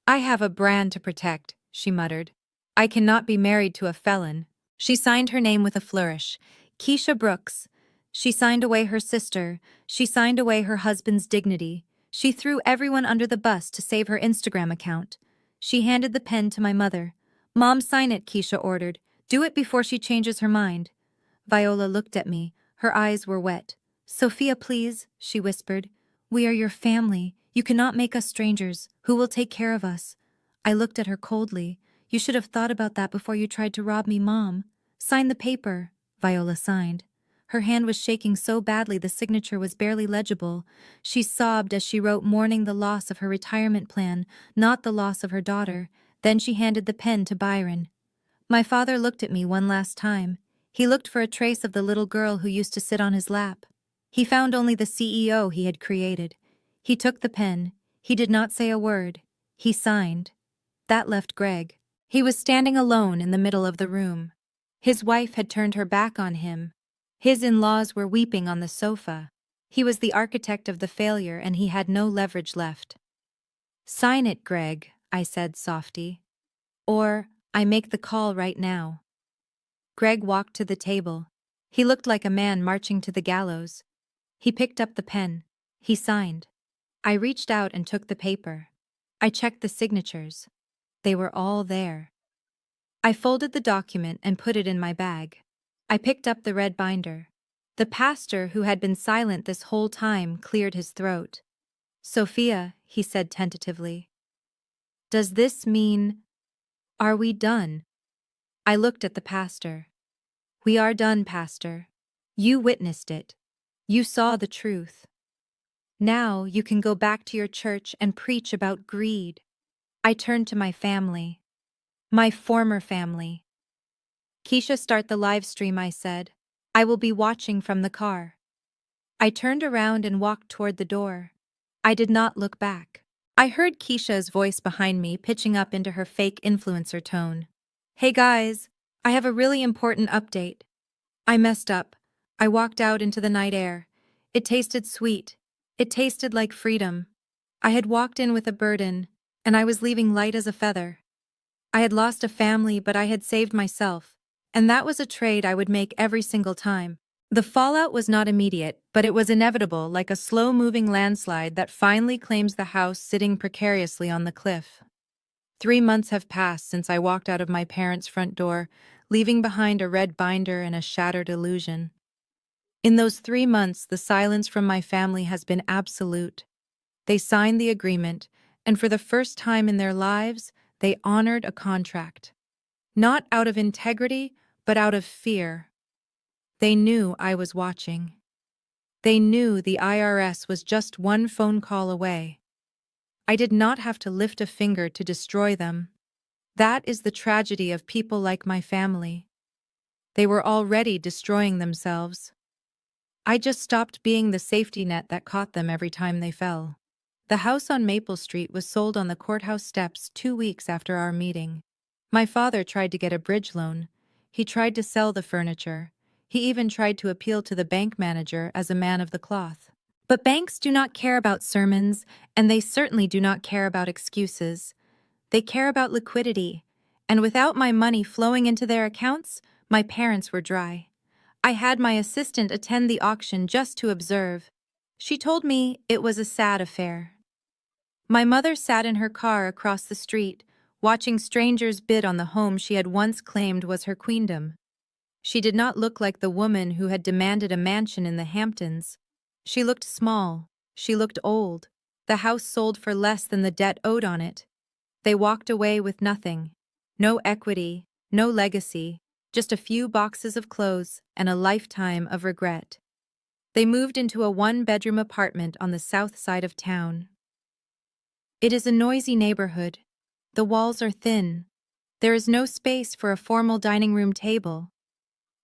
"I have a brand to protect," she muttered. "I cannot be married to a felon." She signed her name with a flourish. Keisha Brooks. She signed away her sister. She signed away her husband's dignity. She threw everyone under the bus to save her Instagram account. She handed the pen to my mother. "Mom, sign it," Keisha ordered. "Do it before she changes her mind." Viola looked at me. Her eyes were wet. "Sophia, please," she whispered. "We are your family. You cannot make us strangers. Who will take care of us?" I looked at her coldly. "You should have thought about that before you tried to rob me, Mom." "Sign the paper." Viola signed. Her hand was shaking so badly the signature was barely legible. She sobbed as she wrote, mourning the loss of her retirement plan, not the loss of her daughter. Then she handed the pen to Byron. My father looked at me one last time. He looked for a trace of the little girl who used to sit on his lap. He found only the CEO he had created. He took the pen. He did not say a word. He signed. That left Greg. He was standing alone in the middle of the room. His wife had turned her back on him. His in-laws were weeping on the sofa. He was the architect of the failure and he had no leverage left. "Sign it, Greg," I said softly. "Or I make the call right now." Greg walked to the table. He looked like a man marching to the gallows. He picked up the pen. He signed. I reached out and took the paper. I checked the signatures. They were all there. I folded the document and put it in my bag. I picked up the red binder. The pastor, who had been silent this whole time, cleared his throat. "Sophia," he said tentatively. "Does this mean... are we done?" I looked at the pastor. "We are done, Pastor. You witnessed it. You saw the truth. Now you can go back to your church and preach about greed." I turned to my family. My former family. "Keisha, start the live stream," I said. "I will be watching from the car." I turned around and walked toward the door. I did not look back. I heard Keisha's voice behind me pitching up into her fake influencer tone. "Hey guys, I have a really important update." I messed up. I walked out into the night air. It tasted sweet. It tasted like freedom. I had walked in with a burden, and I was leaving light as a feather. I had lost a family, but I had saved myself, and that was a trade I would make every single time. The fallout was not immediate, but it was inevitable, like a slow-moving landslide that finally claims the house sitting precariously on the cliff. 3 months have passed since I walked out of my parents' front door, leaving behind a red binder and a shattered illusion. In those 3 months, the silence from my family has been absolute. They signed the agreement, and for the first time in their lives, they honored a contract. Not out of integrity, but out of fear. They knew I was watching. They knew the IRS was just one phone call away. I did not have to lift a finger to destroy them. That is the tragedy of people like my family. They were already destroying themselves. I just stopped being the safety net that caught them every time they fell. The house on Maple Street was sold on the courthouse steps 2 weeks after our meeting. My father tried to get a bridge loan. He tried to sell the furniture. He even tried to appeal to the bank manager as a man of the cloth. But banks do not care about sermons, and they certainly do not care about excuses. They care about liquidity, and without my money flowing into their accounts, my parents were dry. I had my assistant attend the auction just to observe. She told me it was a sad affair. My mother sat in her car across the street, watching strangers bid on the home she had once claimed was her queendom. She did not look like the woman who had demanded a mansion in the Hamptons. She looked small. She looked old. The house sold for less than the debt owed on it. They walked away with nothing. No equity, no legacy, just a few boxes of clothes and a lifetime of regret. They moved into a one-bedroom apartment on the south side of town. It is a noisy neighborhood. The walls are thin. There is no space for a formal dining room table.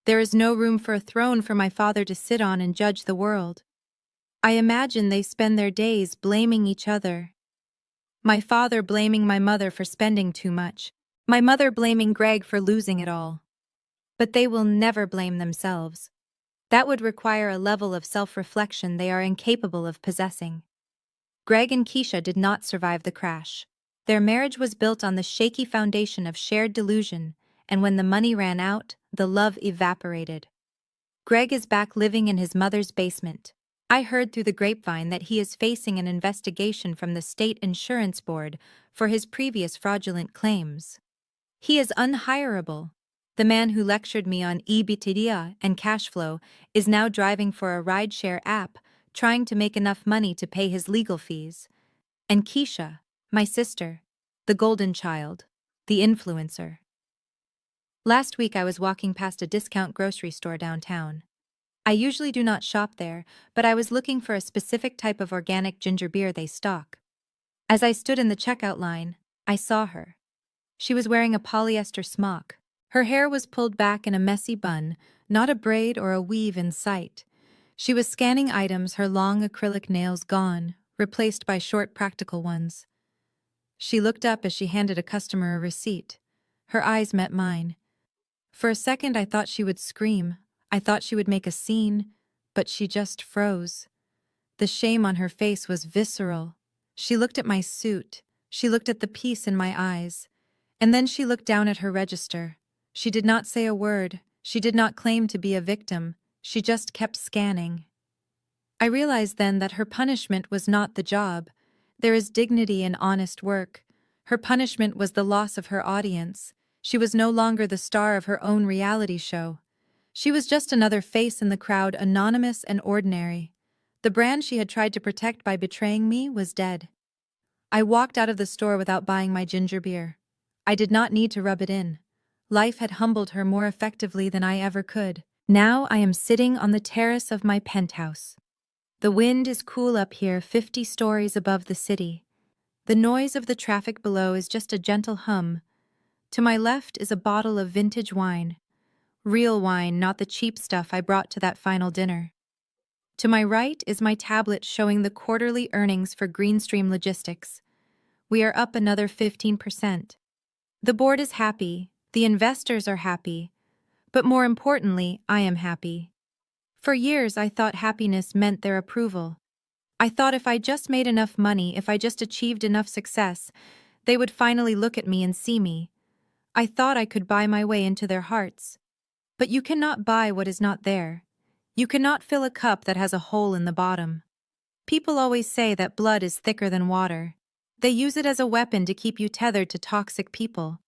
There is no room for a throne for my father to sit on and judge the world. I imagine they spend their days blaming each other. My father blaming my mother for spending too much. My mother blaming Greg for losing it all. But they will never blame themselves. That would require a level of self-reflection they are incapable of possessing. Greg and Keisha did not survive the crash. Their marriage was built on the shaky foundation of shared delusion, and when the money ran out, the love evaporated. Greg is back living in his mother's basement. I heard through the grapevine that he is facing an investigation from the state insurance board for his previous fraudulent claims. He is unhireable. The man who lectured me on EBITDA and cash flow is now driving for a rideshare app, trying to make enough money to pay his legal fees. And Keisha, my sister, the golden child, the influencer. Last week I was walking past a discount grocery store downtown. I usually do not shop there, but I was looking for a specific type of organic ginger beer they stock. As I stood in the checkout line, I saw her. She was wearing a polyester smock. Her hair was pulled back in a messy bun, not a braid or a weave in sight. She was scanning items, her long acrylic nails gone, replaced by short practical ones. She looked up as she handed a customer a receipt. Her eyes met mine. For a second I thought she would scream. I thought she would make a scene, but she just froze. The shame on her face was visceral. She looked at my suit. She looked at the peace in my eyes. And then she looked down at her register. She did not say a word. She did not claim to be a victim. She just kept scanning. I realized then that her punishment was not the job. There is dignity in honest work. Her punishment was the loss of her audience. She was no longer the star of her own reality show. She was just another face in the crowd, anonymous and ordinary. The brand she had tried to protect by betraying me was dead. I walked out of the store without buying my ginger beer. I did not need to rub it in. Life had humbled her more effectively than I ever could. Now I am sitting on the terrace of my penthouse. The wind is cool up here, 50 stories above the city. The noise of the traffic below is just a gentle hum. To my left is a bottle of vintage wine. Real wine, not the cheap stuff I brought to that final dinner. To my right is my tablet showing the quarterly earnings for Greenstream Logistics. We are up another 15%. The board is happy, the investors are happy, but more importantly, I am happy. For years I thought happiness meant their approval. I thought if I just made enough money, if I just achieved enough success, they would finally look at me and see me. I thought I could buy my way into their hearts. But you cannot buy what is not there. You cannot fill a cup that has a hole in the bottom. People always say that blood is thicker than water. They use it as a weapon to keep you tethered to toxic people.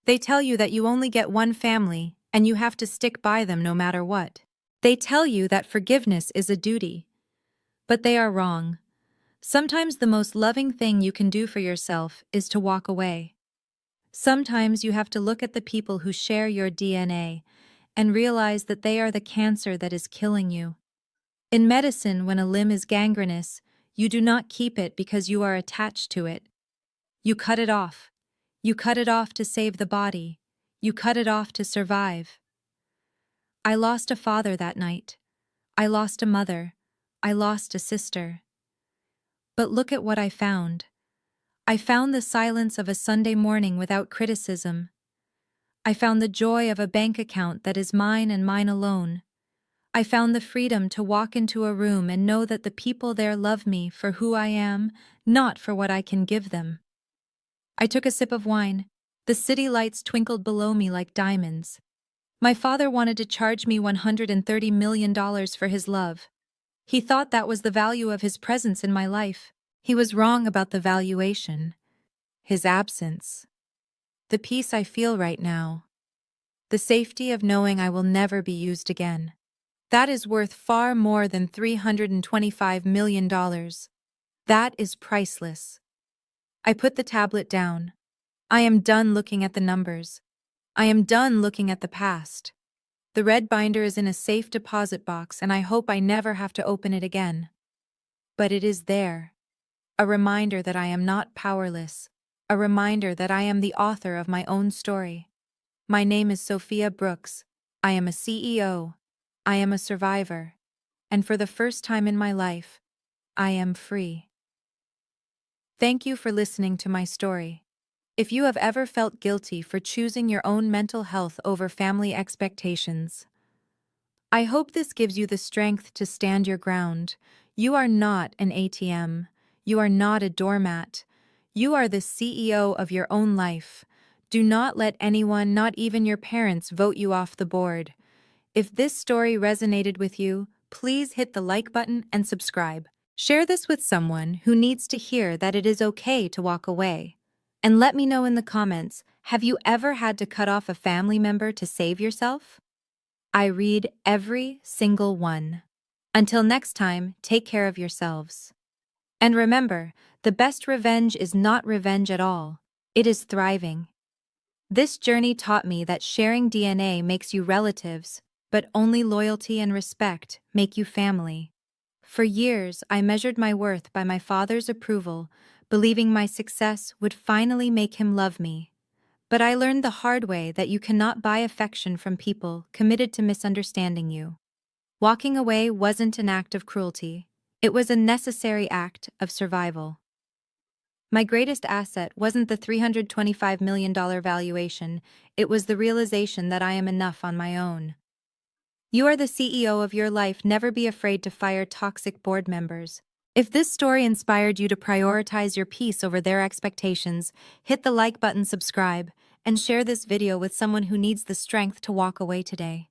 They tell you that you only get one family, and you have to stick by them no matter what. They tell you that forgiveness is a duty. But they are wrong. Sometimes the most loving thing you can do for yourself is to walk away. Sometimes you have to look at the people who share your DNA and realize that they are the cancer that is killing you. In medicine, when a limb is gangrenous, you do not keep it because you are attached to it. You cut it off. You cut it off to save the body. You cut it off to survive. I lost a father that night. I lost a mother. I lost a sister. But look at what I found. I found the silence of a Sunday morning without criticism. I found the joy of a bank account that is mine and mine alone. I found the freedom to walk into a room and know that the people there love me for who I am, not for what I can give them. I took a sip of wine. The city lights twinkled below me like diamonds. My father wanted to charge me $130 million for his love. He thought that was the value of his presence in my life. He was wrong about the valuation. His absence. The peace I feel right now. The safety of knowing I will never be used again. That is worth far more than $325 million. That is priceless. I put the tablet down. I am done looking at the numbers. I am done looking at the past. The red binder is in a safe deposit box, and I hope I never have to open it again. But it is there. A reminder that I am not powerless. A reminder that I am the author of my own story. My name is Sophia Brooks. I am a CEO. I am a survivor. And for the first time in my life, I am free. Thank you for listening to my story. If you have ever felt guilty for choosing your own mental health over family expectations, I hope this gives you the strength to stand your ground. You are not an ATM. You are not a doormat. You are the CEO of your own life. Do not let anyone, not even your parents, vote you off the board. If this story resonated with you, please hit the like button and subscribe. Share this with someone who needs to hear that it is okay to walk away. And let me know in the comments, have you ever had to cut off a family member to save yourself? I read every single one. Until next time, take care of yourselves. And remember, the best revenge is not revenge at all. It is thriving. This journey taught me that sharing DNA makes you relatives, but only loyalty and respect make you family. For years, I measured my worth by my father's approval, believing my success would finally make him love me. But I learned the hard way that you cannot buy affection from people committed to misunderstanding you. Walking away wasn't an act of cruelty. It was a necessary act of survival. My greatest asset wasn't the $325 million valuation, it was the realization that I am enough on my own. You are the CEO of your life. Never be afraid to fire toxic board members. If this story inspired you to prioritize your peace over their expectations, hit the like button, subscribe, and share this video with someone who needs the strength to walk away today.